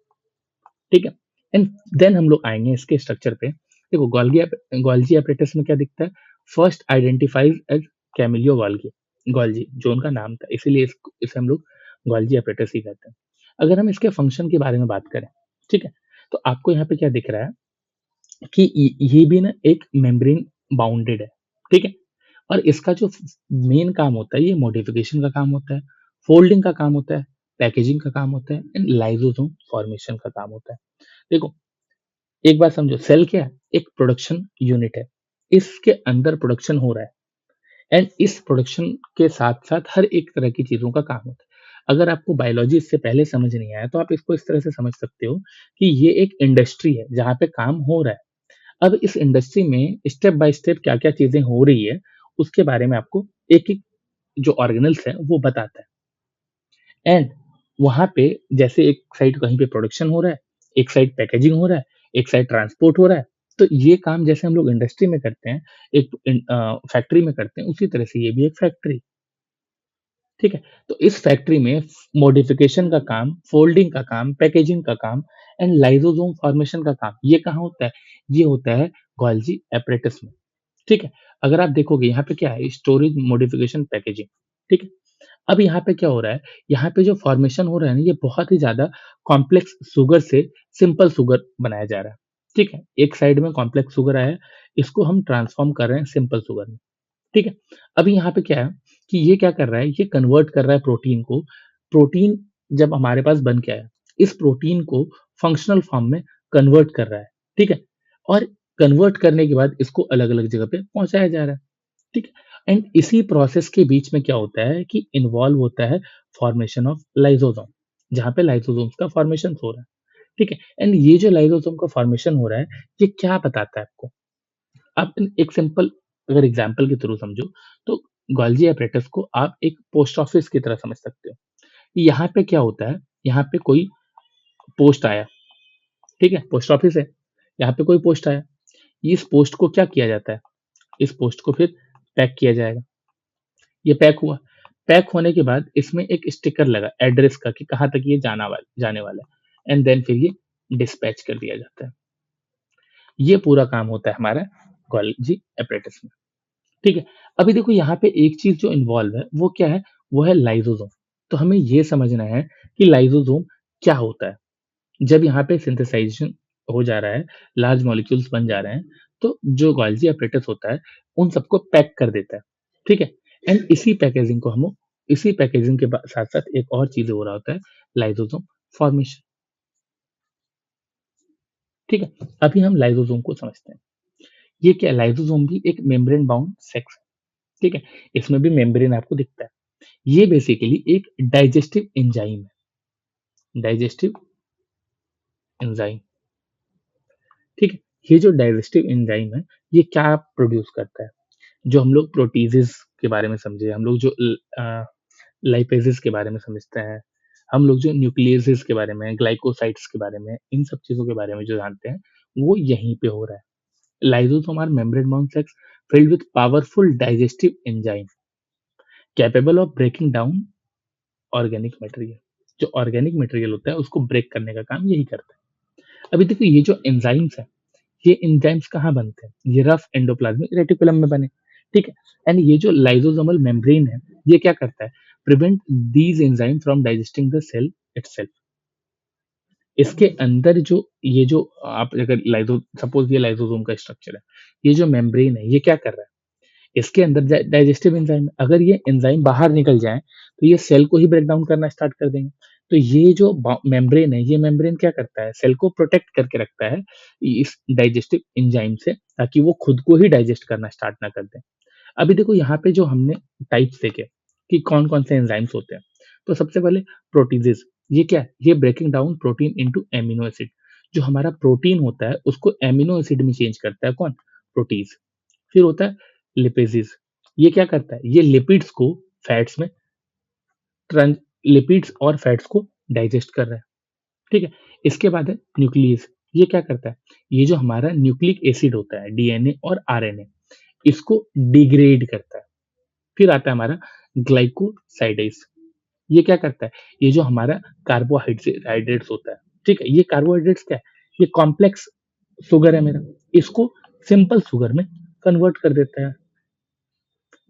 ठीक है, एंड देन हम लोग आएंगे इसके स्ट्रक्चर पे। देखो, गोल्गी एपरेटस में क्या दिखता है, first identified as Camillo Golgi, Golgi जो उनका नाम था, इसीलिए इसे हम लोग गोल्जी एपरेटस ही कहते हैं। अगर हम इसके फंक्शन के बारे में बात करें, ठीक है, तो आपको यहाँ पे क्या दिख रहा है कि ये भी ना एक मेम्ब्रेन बाउंडेड है। ठीक है, और इसका जो मेन काम होता है, ये मॉडिफिकेशन का काम होता है, फोल्डिंग का काम होता है, पैकेजिंग का काम होता है, एंड लाइसोसोम फॉर्मेशन का काम होता है। देखो, एक बात समझो, सेल क्या है, एक प्रोडक्शन यूनिट है, इसके अंदर प्रोडक्शन हो रहा है, एंड इस प्रोडक्शन के साथ साथ हर एक तरह की चीजों का काम होता है। अगर आपको बायोलॉजी इससे पहले समझ नहीं आया तो आप इसको इस तरह से समझ सकते हो कि ये एक इंडस्ट्री है जहाँ पे काम हो रहा है। अब इस इंडस्ट्री में स्टेप बाय स्टेप क्या क्या चीजें हो रही है, उसके बारे में आपको एक एक जो ऑर्गेनल्स है वो बताता है। एंड वहां पे जैसे एक साइड कहीं पे प्रोडक्शन हो रहा है, एक साइड पैकेजिंग हो रहा है, एक साइड ट्रांसपोर्ट हो रहा है, तो ये काम जैसे हम लोग इंडस्ट्री में करते हैं, एक फैक्ट्री में करते हैं, उसी तरह से ये भी एक फैक्ट्री। ठीक है, तो इस फैक्ट्री में मॉडिफिकेशन का काम, फोल्डिंग का काम, पैकेजिंग का काम, एंड लाइसोसोम फॉर्मेशन का काम, ये कहाँ होता है, ये होता है गोल्जी एपरेटस में। ठीक है, अगर आप देखोगे यहाँ पे क्या है, स्टोरेज मॉडिफिकेशन पैकेजिंग, ठीक है। अब यहाँ पे क्या हो रहा है, यहाँ पे जो फॉर्मेशन हो रहा है ना, ये बहुत ही ज़्यादा कॉम्प्लेक्स शुगर से सिंपल शुगर बनाया जा रहा है, ठीक है। एक साइड में कॉम्प्लेक्स शुगर आया है, इसको हम ट्रांसफ़ॉर्म कर रहे हैं सिंपल शुगर में, ठीक है। अभी यहाँ पे क्या है कि ये क्या कर रहा है, ये कन्वर्ट कर रहा है प्रोटीन को। प्रोटीन जब हमारे पास बन के आया, इस प्रोटीन को फंक्शनल फॉर्म में कन्वर्ट कर रहा है, ठीक है। और कन्वर्ट करने के बाद इसको अलग-अलग जगह पे पहुँचाया जा रहा है। ठीक है। एंड इसी प्रोसेस के बीच में क्या होता है कि इन्वॉल्व होता है फॉर्मेशन ऑफ लाइसोसोम, जहाँ पे लाइसोसोम्स का फॉर्मेशन हो रहा है, ठीक है। एंड ये जो लाइसोसोम का फॉर्मेशन हो रहा है, ये क्या बताता है आपको? आप एक सिंपल अगर एग्जांपल के थ्रू समझो, तो गोल्गी एपरेटस को आप एक पोस्ट ऑफिस की तरह समझ सकते हो। यहाँ पे क्या होता है, यहाँ पे कोई पोस्ट आया, ठीक है, पोस्ट ऑफिस है, यहाँ पे कोई पोस्ट आया, इस पोस्ट को क्या किया जाता है? इस पोस्ट को फिर पैक किया जाएगा। ये पैक हुआ। पैक होने के बाद इसमें एक स्टिकर लगा एड्रेस का कि कहाँ तक ये जाने वाला है एंड देन फिर ये डिस्पैच कर दिया जाता है। ये पूरा काम होता है हमारा गोल्गी एपरेटस में, ठीक है। अभी देखो यहाँ पे एक चीज़ जो इन्वॉल्व है वो क्या है? वो है लाइसोसोम। तो हमें ये समझना है कि लाइसोसोम क्या होता है? जब यहाँ पे सिंथेसाइजेशन हो जा रहा है, लार्ज मॉलिक्यूल्स बन जा रहे हैं, तो जो गोल्गी एपरेटस होता है, उन सबको पैक कर देता है, ठीक है? एंड इसी पैकेजिंग के बा साथ-साथ एक और चीज़ हो रहा होता है, लाइसोसोम फॉर्मेशन, ठीक है? अभी हम लाइसोसोम को समझते हैं। ये क्या है? लाइसोसोम भी एक मेम्ब्रेन बाउंड सेक्स है, ठीक है? इसमें भी मेम्ब्रेन आपको दिखता है। ये बेसिकली एक डाइजेस्टिव एंजाइम है, डाइजेस्टिव एंजाइम, ठीक है? ये जो डाइजेस्टिव एंजाइम है, ये क्या प्रोड्यूस करता है? जो हम लोग प्रोटीज़ेज़ के बारे में समझे, हम लोग जो लाइपेज़ेज़ के बारे में समझते हैं, हम लोग जो न्यूक्लियेसेज़ के बारे में, ग्लाइकोसाइड्स के बारे में, इन सब चीज़ों के बारे में जो जानते हैं, वो यहीं पे हो रहा है। Lysosome are membrane bound cells filled with powerful digestive enzyme capable of breaking down organic material। जो ऑर्गेनिक मटेरियल होता है, उसको ब्रेक करने का काम यही करता है। अभी देखो ये जो एंजाइम्स हैं, ये एंजाइम्स कहाँ बनते हैं? ये रफ एंडोप्लाज्मिक रेटिकुलम में बने, ठीक है? एंड ये जो लाइसोसोमल मेम्ब्रेन है, ये क्या करता है? Prevent these enzyme from digesting the cell itself. इसके अंदर जो ये जो आप अगर लाइसो सपोज़ ये लाइसोसोम का स्ट्रक्चर है, ये जो मेम्ब्रेन है, ये क्या कर रहा है? इसके अंदर डाइजेस्टिव एंजाइम है, अगर ये एंजाइम बाहर निकल जाएँ, तो ये सेल को ही ब्रेक डाउन करना स्टार्ट कर देंगे। तो ये जो मेम्ब्रेन है, ये मेम्ब्रेन क्या करता है? सेल को प्रोटेक्ट करके रखता है इस डाइजेस्टिव एंजाइम से, ताकि वो खुद को ही डाइजेस्ट करना स्टार्ट ना कर दें। अभी देखो यहाँ पे जो हमने टाइप्स देखे कि कौन-कौन से एंजाइम्स होते हैं। तो सबसे पहले प्रोटीज़ेज़, ये क्या है? ये breaking down protein into amino acid. जो हमारा प्रोटीन होता है, उसको एमिनो एसिड में चेंज करता है कौन? प्रोटीज़। फिर होता है लिपेज़ेज़, ये क्या करता है? ये लिपिड्स को फैट्स में ट्रांस लिपिड्स और फैट्स को डाइजेस्ट कर रहा है, ठीक है? इसके बाद है न्यूक्लियस, ये क्या करता है? ये जो हमारा न्यूक्लिक एसिड होता है, डीएनए और आरएनए, इसको डिग्रेड करता है। फिर आता है हमारा ग्लाइकोसाइडेज, ये क्या करता है? ये जो हमारा हाइड्रेट्स होता है, ठीक है? ये कार्बोहाइड्रेट्स क्या है? ये कॉम्प्लेक्स शुगर है मेरा, इसको सिंपल शुगर में कन्वर्ट कर देता है।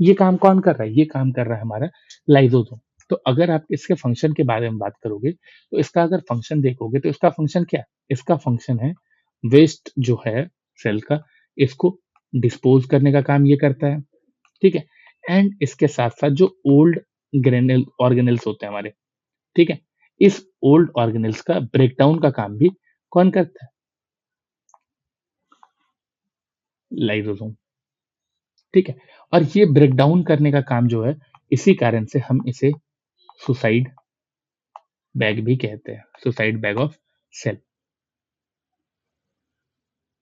ये काम कौन कर रहा है? ये काम कर रहा है हमारा लाइसोसोम। तो अगर आप इसके फंक्शन के बारे में बात करोगे, तो इसका अगर फंक्शन देखोगे, तो इसका फंक्शन क्या है? इसका फंक्शन है वेस्ट जो है सेल का, इसको डिस्पोज़ करने का काम ये करता है, ठीक है? एंड इसके साथ-साथ जो ओल्ड ग्रेन्युल ऑर्गेनेल्स होते हैं हमारे, ठीक है? इस ओल्ड ऑर्गेनेल्स का ब्रेकडाउन का काम भी कौन करता है? लाइसोसोम, ठीक है? और ये ब्रेकडाउन करने का काम जो है, इसी कारण से हम इसे सुसाइड बैग भी कहते हैं, सुसाइड बैग ऑफ सेल,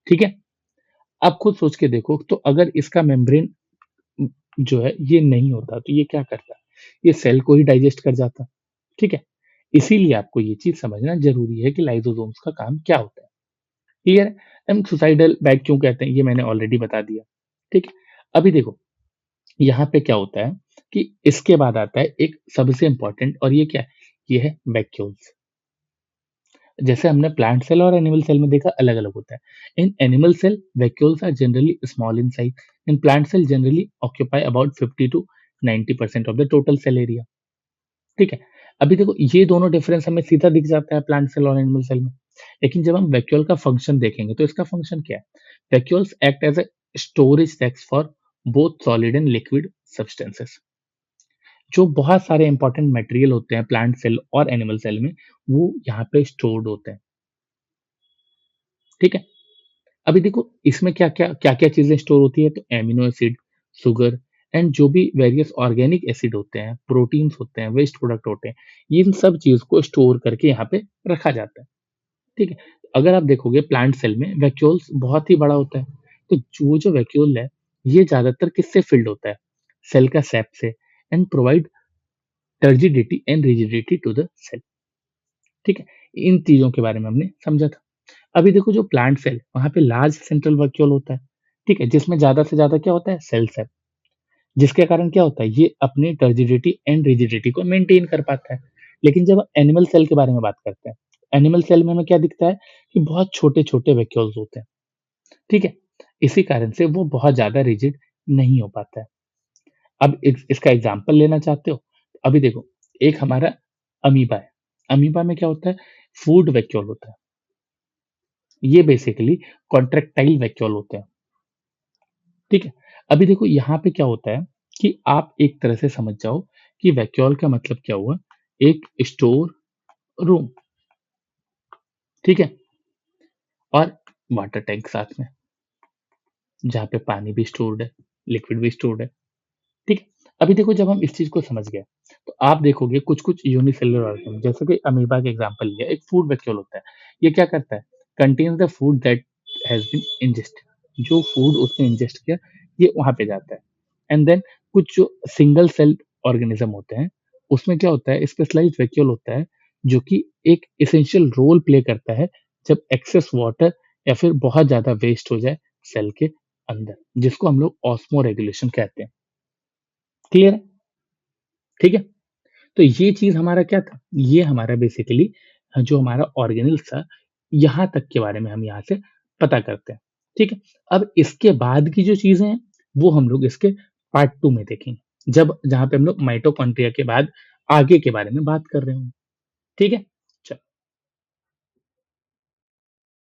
ठीक है? आप खुद सोच के देखो, तो अगर इसका मेम्ब्रेन जो है ये नहीं होता, तो ये क्या करता? ये सेल को ही डाइजेस्ट कर जाता, ठीक है? इसीलिए आपको ये चीज़ समझना ज़रूरी है कि लाइसोसोम्स का काम क्या होता है, क्लियर है? हम सुसाइडल बैग क्यों कहते हैं, ये मैंने ऑलरेडी बता दिया, ठीक है? अभी देखो, यहाँ पे क्या होता है कि इसके बाद आता है एक सबसे इम्पोर्टेंट, और ये क्या है? ये है वैक्यूल्स। जैसे हमने प्लांट सेल और एनिमल सेल में देखा अलग-अलग होता है। In animal cell vacuoles are generally small in size, and plant cell generally occupy about 50 to 90% of the total cell area. ठीक है। अभी देखो ये दोनों डिफरेंस हमें सीधा दिख जाता है प्लांट सेल और एनिमल सेल में। लेकिन जब हम वैक्यूल का फंक्शन देखेंगे तो इसका फंक्शन क्या है? Vacuoles act as a storage tanks for both solid and liquid substances. जो बहुत सारे इंपॉर्टेंट मटेरियल होते हैं प्लांट सेल और एनिमल सेल में, वो यहाँ पे स्टोर्ड होते हैं। ठीक है। अभी देखो इसमें क्या क्या चीजें स्टोर होती है, तो एमिनो एसिड, शुगर एंड जो भी वेरियस ऑर्गेनिक एसिड होते हैं, प्रोटीन्स होते हैं, वेस्ट प्रोडक्ट होते हैं, ये इन सब चीज को स्टोर करके यहाँ पे रखा जाता है। ठीक है। अगर आप देखोगे प्लांट सेल में वैक्यूल्स बहुत ही बड़ा होता है। तो जो वैक्यूल है, ये ज्यादातर किससे फिल्ड होता है? सेल का सैप से, and provide turgidity and rigidity to the cell. ठीक है। इन चीजों के बारे में हमने समझा था। अभी देखो जो प्लांट सेल, वहां पे लार्ज सेंट्रल वैक्यूल होता है। ठीक है, जिसमें ज्यादा से ज्यादा क्या होता है? सेल सेप। जिसके कारण क्या होता है? ये अपनी टर्जिडिटी एंड रिजिडिटी को मेंटेन कर पाता है। लेकिन जब एनिमल सेल के बारे में बात करते हैं, एनिमल सेल में हमें क्या दिखता है कि बहुत छोटे छोटे वैक्यूल्स होते हैं। ठीक है। इसी कारण से वो बहुत ज्यादा रिजिड नहीं हो पाता है। अब इसका एग्जाम्पल लेना चाहते हो? अभी देखो, एक हमारा अमीबा है। अमीबा में क्या होता है? फूड वैक्यूल होता है। ये बेसिकली कॉन्ट्रेक्टाइल वैक्यूल होते हैं। ठीक है। अभी देखो यहाँ पे क्या होता है कि आप एक तरह से समझ जाओ कि वैक्यूल का मतलब क्या हुआ? एक स्टोर रूम। ठीक है। और वाटर टैंक साथ में, जहाँ पे पानी भी स्टोर्ड है, लिक्विड भी स्टोर्ड है। ठीक है। अभी देखो जब हम इस चीज को समझ गए, तो आप देखोगे कुछ कुछ यूनिसेलुलर ऑर्गेनिज्म, जैसे कि अमीबा का एग्जांपल लिया, एक फूड वैक्यूल होता है। ये क्या करता है? Contains the food that has been ingest. जो फूड उसने इंजेस्ट किया, ये वहां पे जाता है। एंड देन कुछ जो सिंगल सेल ऑर्गेनिज्म होते हैं, उसमें क्या होता है? स्पेशलाइज्ड वैक्यूल होता है, जो कि एक एसेंशियल रोल प्ले करता है जब एक्सेस वाटर या फिर बहुत ज्यादा वेस्ट हो जाए सेल के अंदर, जिसको हम लोग ऑस्मो रेगुलेशन कहते हैं। क्लियर है? ठीक है। तो ये चीज हमारा क्या था? ये हमारा बेसिकली जो हमारा ऑर्गेनल्स था, यहाँ तक के बारे में हम यहाँ से पता करते हैं। ठीक है। अब इसके बाद की जो चीजें हैं, वो हम लोग इसके पार्ट 2 में देखेंगे, जब जहाँ पे हम लोग माइटोकॉन्ड्रिया के बाद आगे के बारे में बात कर रहे होंगे। ठीक है।